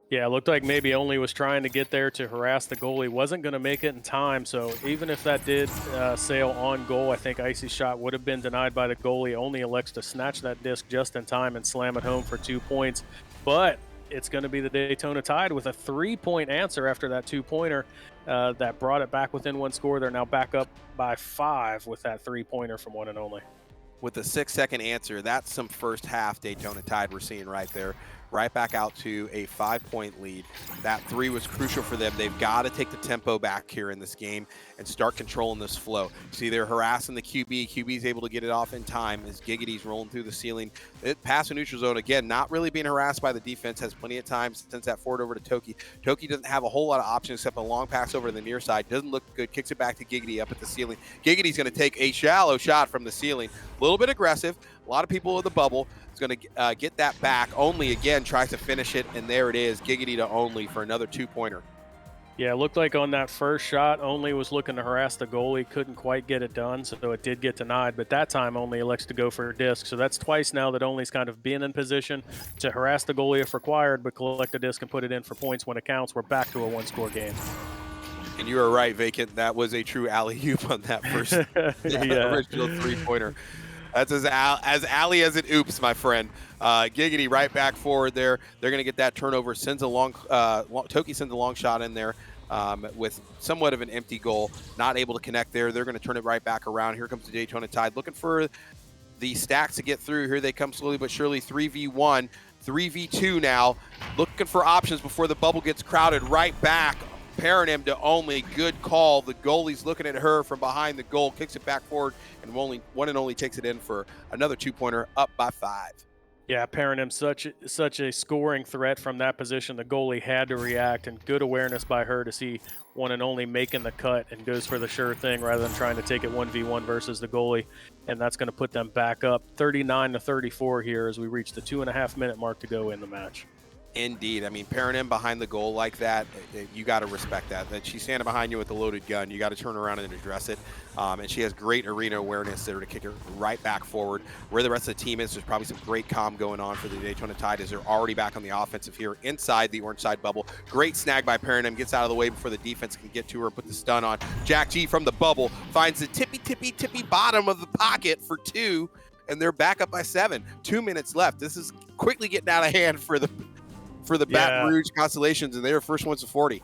Yeah, it looked like maybe Only was trying to get there to harass the goalie. Wasn't going to make it in time, so even if that did sail on goal, I think Icy's shot would have been denied by the goalie. Only elects to snatch that disc just in time and slam it home for 2 points. But it's going to be the Daytona Tide with a 3-point answer after that 2-pointer that brought it back within 1 score. They're now back up by 5 with that 3-pointer from One and Only. With the 6-second answer, that's some first half Daytona Tide we're seeing right there. Right back out to a 5-point lead. That 3 was crucial for them. They've got to take the tempo back here in this game and start controlling this flow. See, they're harassing the QB. QB's able to get it off in time as Giggity's rolling through the ceiling. It past the neutral zone again, not really being harassed by the defense. Has plenty of time, sends that forward over to Toki. Toki doesn't have a whole lot of options except a long pass over to the near side. Doesn't look good. Kicks it back to Giggity up at the ceiling. Giggity's going to take a shallow shot from the ceiling. A little bit aggressive. A lot of people in the bubble. Is going to get that back. Only again tries to finish it, and there it is. Giggity to Only for another 2-pointer. Yeah, it looked like on that first shot, Only was looking to harass the goalie, couldn't quite get it done, so it did get denied. But that time, Only elects to go for a disc. So that's twice now that Only's kind of been in position to harass the goalie if required, but collect a disc and put it in for points when it counts. We're back to a 1-score game. And you are right, Vacant. That was a true alley-oop on that first original 3-pointer. That's as alley as it oops, my friend. Giggity right back forward there. They're going to get that turnover. Sends a Toki sends a long shot in there with somewhat of an empty goal. Not able to connect there. They're going to turn it right back around. Here comes the Daytona Tide. Looking for the stacks to get through. Here they come slowly but surely. 3v1, 3v2 now. Looking for options before the bubble gets crowded. Right back. Pairing him to Only. Good call. The goalie's looking at her from behind the goal, kicks it back forward, and One and Only takes it in for another 2-pointer, up by 5. Yeah, pairing him such a scoring threat from that position. The goalie had to react, and good awareness by her to see One and Only making the cut and goes for the sure thing rather than trying to take it 1v1 versus the goalie. And that's going to put them back up 39-34 here as we reach the 2.5-minute mark to go in the match. Indeed. I mean, pairing him behind the goal like that, you got to respect that. That she's standing behind you with a loaded gun. You got to turn around and address it. And she has great arena awareness there to kick her right back forward. Where the rest of the team is, there's probably some great comm going on for the Daytona Tide as they're already back on the offensive here inside the orange side bubble. Great snag by Perringham. Gets out of the way before the defense can get to her and put the stun on. Jack G from the bubble finds the tippy bottom of the pocket for 2. And they're back up by 7. 2 minutes left. This is quickly getting out of hand for the Baton Rouge Constellations, and they're first ones to 40.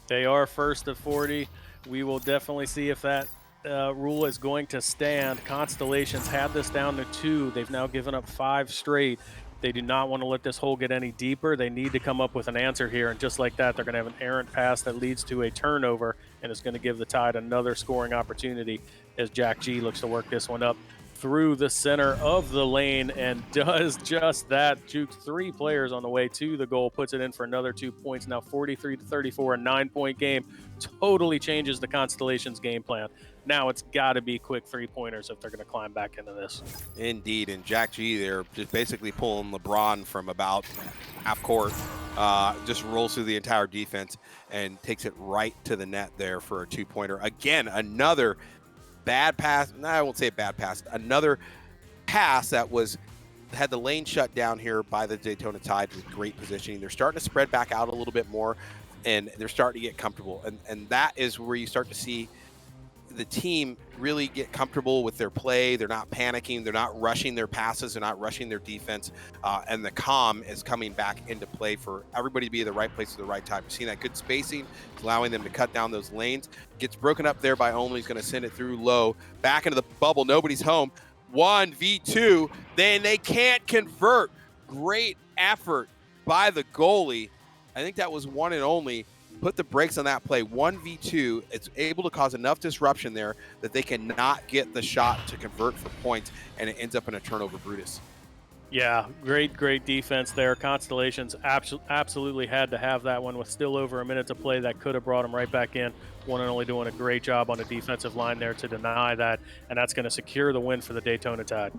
They are first to 40. We will definitely see if that rule is going to stand. Constellations had this down to 2. They've now given up 5 straight. They do not want to let this hole get any deeper. They need to come up with an answer here, and just like that, they're going to have an errant pass that leads to a turnover, and it's going to give the Tide another scoring opportunity as Jack G looks to work this one up through the center of the lane and does just that. Jukes 3 players on the way to the goal, puts it in for another 2 points. Now 43-34, a 9-point game. Totally changes the Constellations game plan. Now it's got to be quick 3-pointers if they're going to climb back into this. Indeed, and Jack G, they're just basically pulling LeBron from about half court. Just rolls through the entire defense and takes it right to the net there for a 2-pointer. Again, another bad pass. No, I won't say a bad pass. Another pass that had the lane shut down here by the Daytona Tide with great positioning. They're starting to spread back out a little bit more, and they're starting to get comfortable. And that is where you start to see the team really get comfortable with their play. They're not panicking. They're not rushing their passes. They're not rushing their defense. And the calm is coming back into play for everybody to be in the right place at the right time. You're seeing that good spacing, allowing them to cut down those lanes. Gets broken up there by Only. He's going to send it through low. Back into the bubble. Nobody's home. 1v2. Then they can't convert. Great effort by the goalie. I think that was One and Only. Put the brakes on that play. 1v2. It's able to cause enough disruption there that they cannot get the shot to convert for points, and it ends up in a turnover. Brutus. Yeah, great defense there. Constellations absolutely had to have that one with still over a minute to play. That could have brought them right back in. One and Only doing a great job on the defensive line there to deny that, and that's going to secure the win for the Daytona Tide.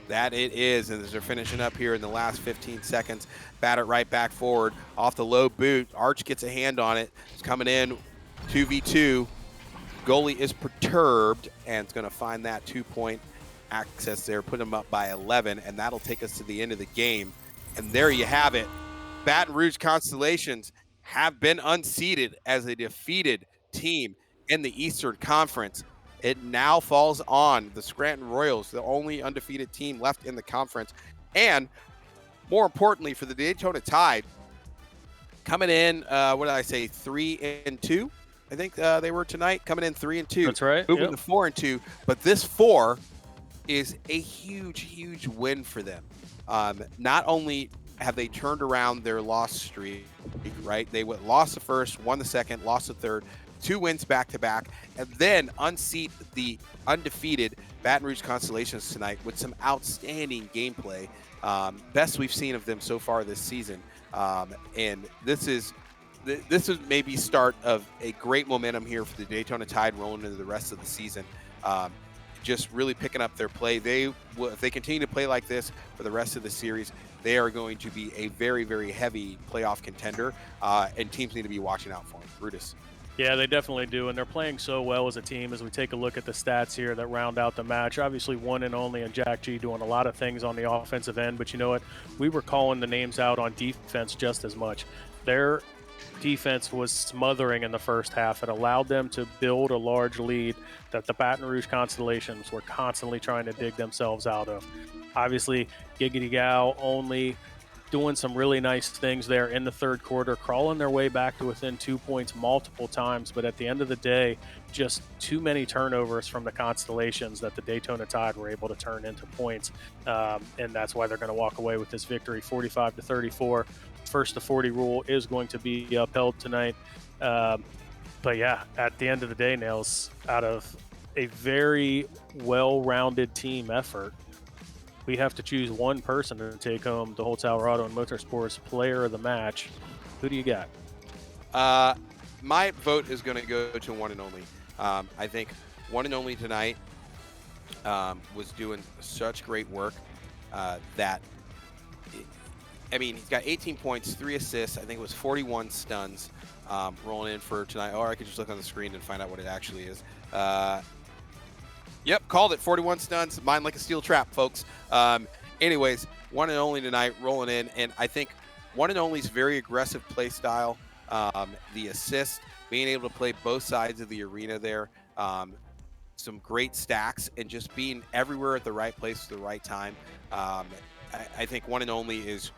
That it is, and as they're finishing up here in the last 15 seconds, bat it right back forward off the low boot. Arch gets a hand on it. It's coming in 2v2. Goalie is perturbed, and it's going to find that 2-point access there, put them up by 11, and that'll take us to the end of the game. And there you have it. Baton Rouge Constellations have been unseated as a defeated team in the Eastern Conference. It now falls on the Scranton Royals, the only undefeated team left in the conference. And more importantly for the Daytona Tide, coming in, 3-2? I think they were tonight, coming in 3-2. That's right. Moving to 4-2. But this 4 is a huge win for them. Not only have they turned around their loss streak, right? They lost the first, won the second, lost the third. 2 wins back-to-back, and then unseat the undefeated Baton Rouge Constellations tonight with some outstanding gameplay. Best we've seen of them so far this season. And this is maybe start of a great momentum here for the Daytona Tide rolling into the rest of the season. Just really picking up their play. If they continue to play like this for the rest of the series, they are going to be a very heavy playoff contender, and teams need to be watching out for them. Brutus. Yeah, they definitely do, and they're playing so well as a team as we take a look at the stats here that round out the match. Obviously, One and Only and Jack G doing a lot of things on the offensive end, but you know what? We were calling the names out on defense just as much. Their defense was smothering in the first half. It allowed them to build a large lead that the Baton Rouge Constellations were constantly trying to dig themselves out of. Obviously, Giggity Gal Only doing some really nice things there in the third quarter, crawling their way back to within 2 points multiple times. But at the end of the day, just too many turnovers from the Constellations that the Daytona Tide were able to turn into points. And that's why they're going to walk away with this victory, 45-34. First to 40 rule is going to be upheld tonight. But yeah, at the end of the day, Nails, out of a very well-rounded team effort, we have to choose one person to take home the Holtz Auto and Motorsports Player of the Match. Who do you got? My vote is going to go to One and Only. I think One and Only tonight was doing such great work that I mean, he's got 18 points, 3 assists. I think it was 41 stuns rolling in for tonight. Or I could just look on the screen and find out what it actually is. Yep, called it. 41 stuns. Mine like a steel trap, folks. Anyways, one and only tonight rolling in. And I think one and only's very aggressive play style. The assist, being able to play both sides of the arena there. Some great stacks and just being everywhere at the right place at the right time. I think one and only is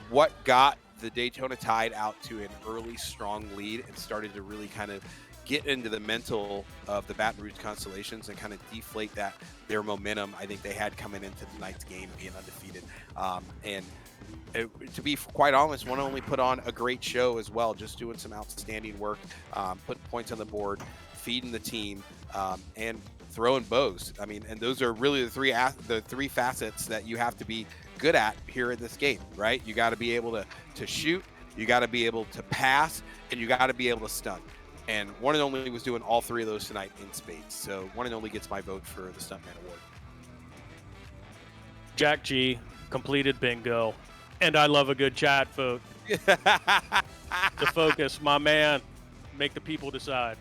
what got the Daytona Tide out to an early strong lead and started to really kind of get into the mental of the Baton Rouge Constellations and kind of deflate their momentum I think they had coming into tonight's game being undefeated. To be quite honest, one only put on a great show as well, just doing some outstanding work, putting points on the board, feeding the team, and throwing bows. I mean, and those are really the three facets that you have to be good at here in this game, right? You got to be able to shoot, you got to be able to pass, and you got to be able to stun. And one and only was doing all three of those tonight in spades. So one and only gets my vote for the Stuntman Award. Jack G completed bingo, and I love a good chat vote. To focus, my man, make the people decide.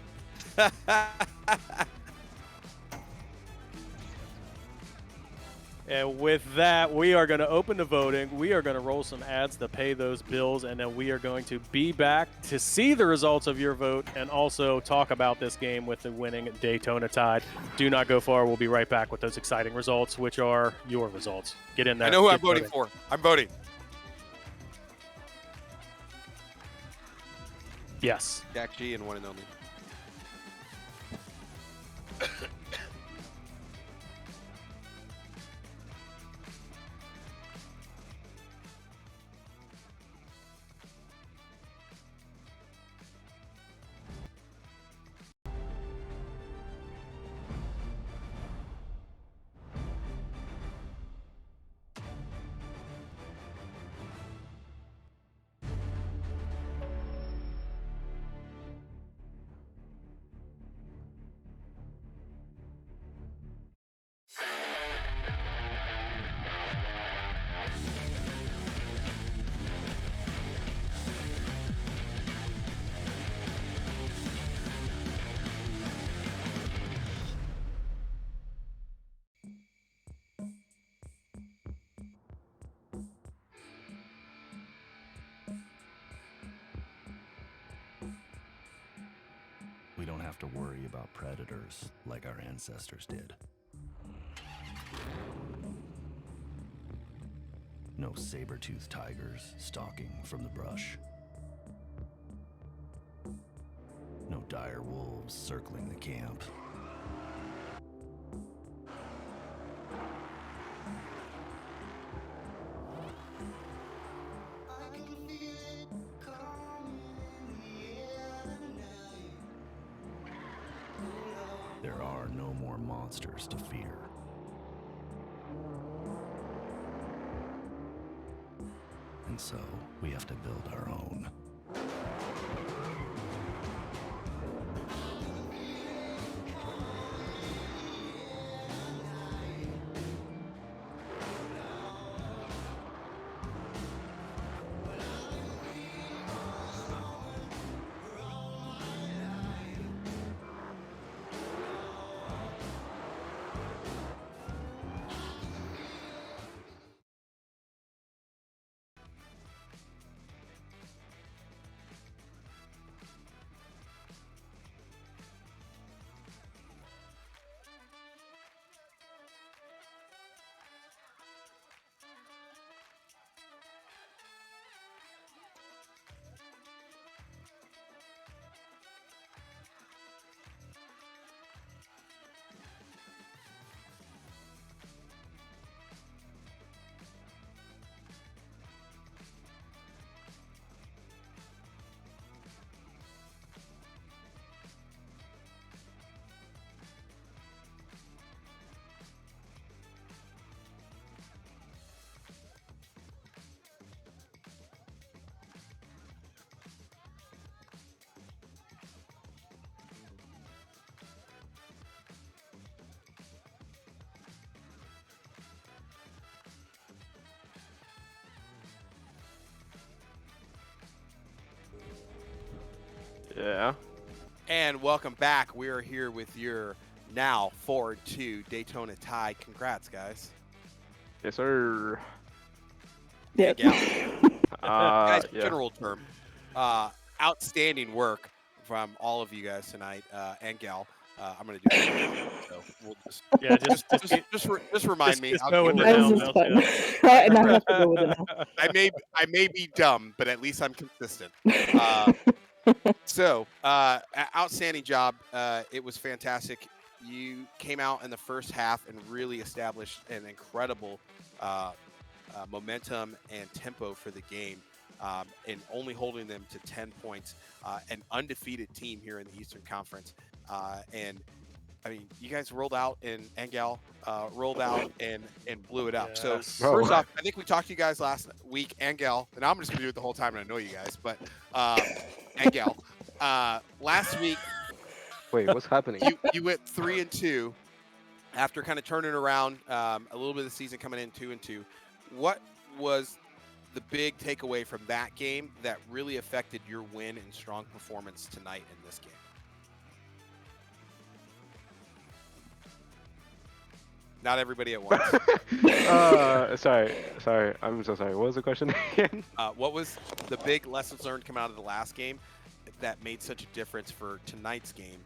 And with that, we are going to open the voting. We are going to roll some ads to pay those bills, and then we are going to be back to see the results of your vote and also talk about this game with the winning Daytona Tide. Do not go far. We'll be right back with those exciting results, which are your results. Get in there. I know who I'm voting for. I'm voting. Yes. Jack G and one and only. We don't have to worry about predators like our ancestors did. No saber-toothed tigers stalking from the brush. No dire wolves circling the camp. There are no more monsters to fear. And so, we have to build our own. Yeah. And welcome back. We are here with your now 4-2 Daytona Tide. Congrats, guys. Yes, sir. Yeah. Guys, Yeah. general term. Outstanding work from all of you guys tonight, and gal. I'm gonna do it. So we'll just remind me. Just I'll go keep with it. the I was noun, just Bill, fun. And I have to go with it now. I may be dumb, but at least I'm consistent. So, outstanding job. It was fantastic. You came out in the first half and really established an incredible momentum and tempo for the game, and only holding them to 10 points. An undefeated team here in the Eastern Conference. And I mean, you guys rolled out and gal rolled out and blew it up. So Yes. first off, I think we talked to you guys last week, and gal, and I'm just gonna do it the whole time, and I know you guys, but and gal, last week. Wait, what's happening? You went 3-2 after kind of turning around a little bit of the season, coming in 2-2. What was the big takeaway from that game that really affected your win and strong performance tonight in this game? Not everybody at once. Sorry. I'm so sorry. What was the question again? What was the big lessons learned coming out of the last game that made such a difference for tonight's game,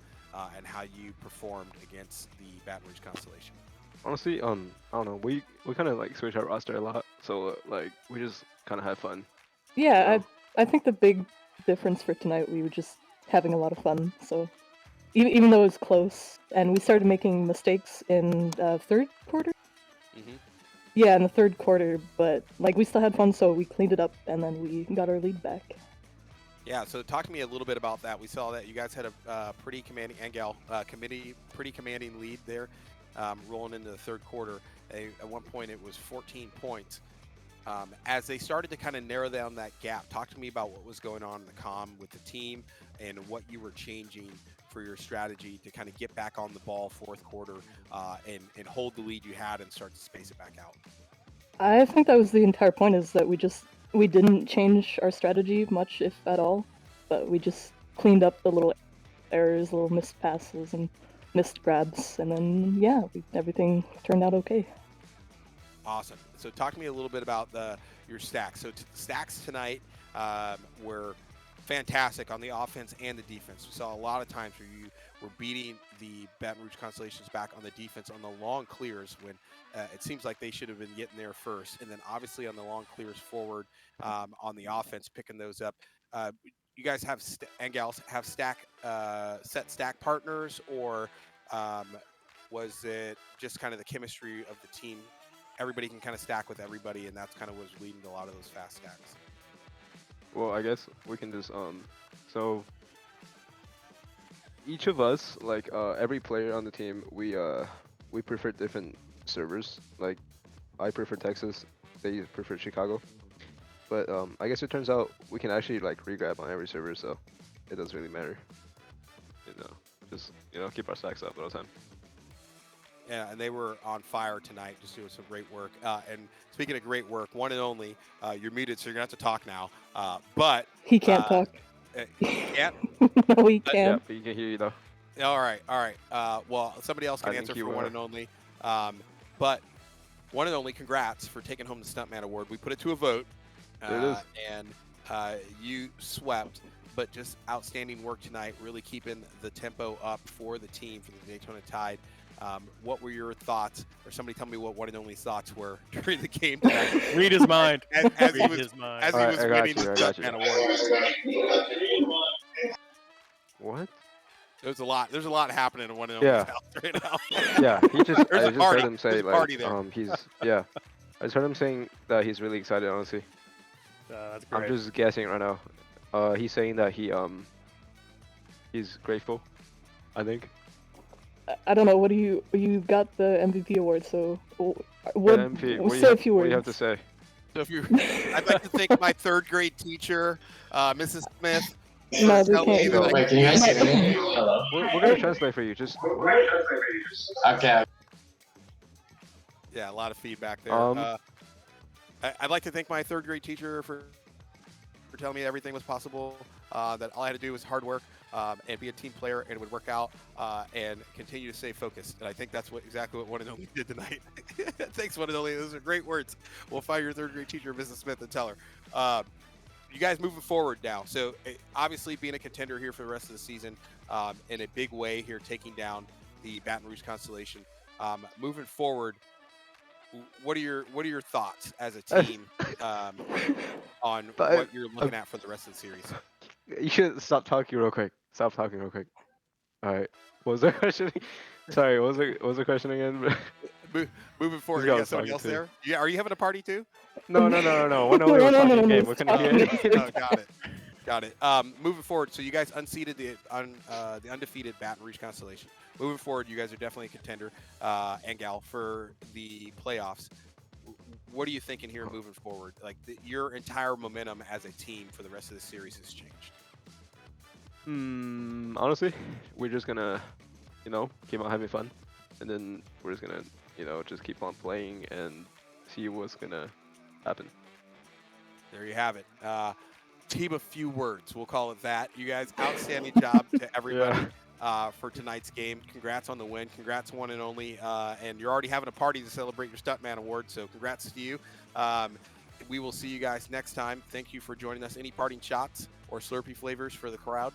and how you performed against the Baton Rouge Constellation? Honestly, I don't know. We kind of like switch our roster a lot, so like we just kind of had fun. Yeah, I think the big difference for tonight, we were just having a lot of fun. So even though it was close, and we started making mistakes in third quarter. Mm-hmm. Yeah, in the third quarter, but like we still had fun, so we cleaned it up, and then we got our lead back. Yeah, so talk to me a little bit about that. We saw that you guys had a pretty commanding, and gal, pretty commanding lead there, rolling into the third quarter. At one point, it was 14 points. As they started to kind of narrow down that gap, talk to me about what was going on in the comm with the team and what you were changing for your strategy to kind of get back on the ball fourth quarter, and hold the lead you had and start to space it back out. I think that was the entire point, is that we didn't change our strategy much, if at all, but we just cleaned up the little errors, little missed passes, and missed grabs, and then, yeah, everything turned out okay. Awesome. So talk to me a little bit about your stacks. So stacks tonight were fantastic on the offense and the defense. We saw a lot of times where you were beating the Baton Rouge Constellations back on the defense on the long clears when it seems like they should have been getting there first. And then obviously on the long clears forward, on the offense, picking those up. You guys have and gals have set stack partners, or was it just kind of the chemistry of the team? Everybody can kind of stack with everybody, and that's kind of what's leading to a lot of those fast stacks. Well, I guess we can just so each of us, like every player on the team, we prefer different servers. Like I prefer Texas, they prefer Chicago. But I guess it turns out we can actually like regrab on every server, so it doesn't really matter. Just keep our stacks up all the time. Yeah, and they were on fire tonight, just doing some great work. And speaking of great work, one and only, you're muted, so you're gonna have to talk now. But he can't talk. Yeah. No, he Yeah, can. but you can hear you though. All right. Well, somebody else can I answer think for you one are. and only. But one and only, congrats for taking home the Stuntman Award. We put it to a vote, There it is. and you swept. But just outstanding work tonight, really keeping the tempo up for the team, for the Daytona Tide. What were your thoughts, or somebody tell me what one and only thoughts were during the game tonight? Read his mind. As he Read was, his mind. as he Alright, was I got winning you, the I got you. Stuntman Award. What? There's a lot happening in one and only's Yeah. house right now. Yeah, I just party. heard him say There's a party like there. yeah. I just heard him saying that he's really excited, honestly. That's I'm great. just guessing right now. He's saying that he's grateful, I think. I don't know. What do you got the MVP award? So Yeah, what? MP, what do Say a few what do words. you have to say? So I'd like to thank my third grade teacher, Mrs. Smith. No, for we telling me can't. that I Wait, can you guys hear me? Hello? We're gonna translate for you. Just Okay. Yeah, a lot of feedback there. I'd like to thank my third grade teacher for telling me everything was possible. That all I had to do was hard work. and be a team player, and it would work out and continue to stay focused. And I think that's exactly what One and Only did tonight. Thanks, One and Only. Those are great words. We'll find your third grade teacher, Mrs. Smith, and tell her. You guys moving forward now. So obviously being a contender here for the rest of the season in a big way here, taking down the Baton Rouge Constellation. Moving forward, what are your thoughts as a team on what you're looking at for the rest of the series? You should stop talking real quick. Stop talking real quick. All right. What was the question? Sorry. What was the question again? Moving forward, you got somebody else there? Yeah. Are you having a party too? No. One only was talking game. We couldn't hear it. Oh, got it. Moving forward, so you guys unseated the undefeated Baton Rouge Constellation. Moving forward, you guys are definitely a contender, and gal, for the playoffs. What are you thinking here moving forward? Like your entire momentum as a team for the rest of the series has changed. Honestly, we're just gonna, keep on having fun, and then we're just gonna, just keep on playing and see what's gonna happen. There you have it. Team of few words, we'll call it that. You guys, outstanding job to everybody for tonight's game. Congrats on the win. Congrats, One and Only. And you're already having a party to celebrate your Stuntman Award, so congrats to you. We will see you guys next time. Thank you for joining us. Any parting shots or Slurpee flavors for the crowd?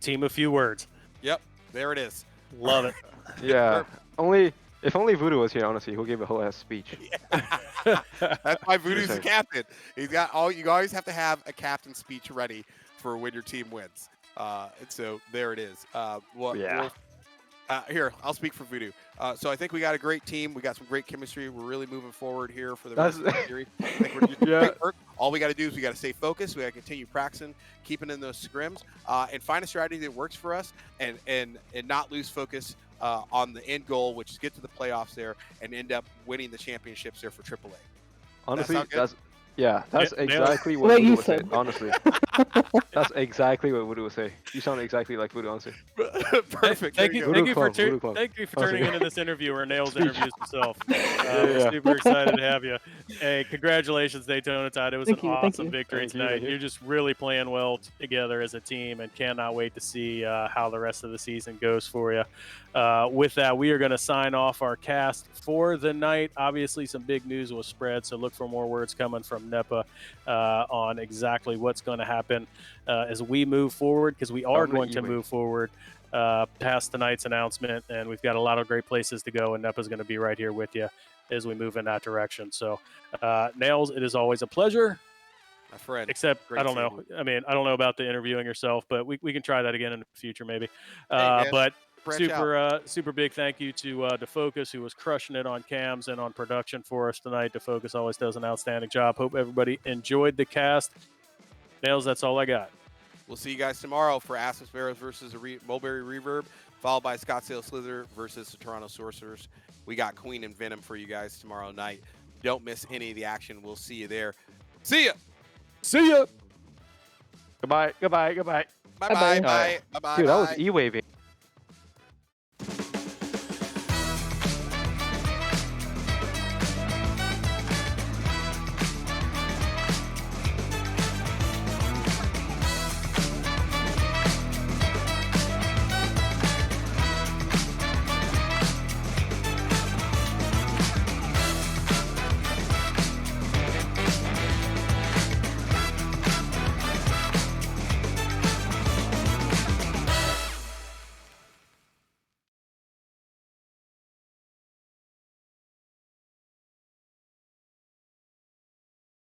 Team of few words. Yep, there it is. Love it. Yeah. If only Voodoo was here, honestly, he'll give a whole ass speech. That's why Voodoo's the captain. He's got you always have to have a captain speech ready for when your team wins. And so there it is. Here, I'll speak for Voodoo. So I think we got a great team. We got some great chemistry. We're really moving forward here for the rest of the series. I think we're doing great work. All we got to do is we got to stay focused. We got to continue practicing, keeping in those scrims, and find a strategy that works for us, and not lose focus on the end goal, which is get to the playoffs there and end up winning the championships there for AAA. Honestly, that's exactly what Voodoo would say. Honestly, that's exactly what Voodoo would say. You sound exactly like Voodoo, honestly. Perfect. Thank you for turning into this interview where Nails interviews himself. We're super excited to have you. Hey, congratulations, Daytona Tide. It was an awesome victory tonight. You're just really playing well together as a team, and cannot wait to see how the rest of the season goes for you. With that, we are going to sign off our cast for the night. Obviously, some big news was spread, so look for more words coming from NEPA on exactly what's going to happen as we move forward, because we are going to move forward past tonight's announcement, and we've got a lot of great places to go, and NEPA's going to be right here with you as we move in that direction. So, Nails, it is always a pleasure. My friend. Except, I don't know. I mean, I don't know about the interviewing yourself, but we can try that again in the future maybe. But super big thank you to DeFocus, who was crushing it on cams and on production for us tonight. DeFocus always does an outstanding job. Hope everybody enjoyed the cast. Nails, that's all I got. We'll see you guys tomorrow for Aspen Sparrows versus Mulberry Reverb, followed by Scottsdale Slither versus the Toronto Sorcerers. We got Queen and Venom for you guys tomorrow night. Don't miss any of the action. We'll see you there. See ya. See ya. Goodbye. Bye-bye. Bye-bye. Dude, that was E-waving.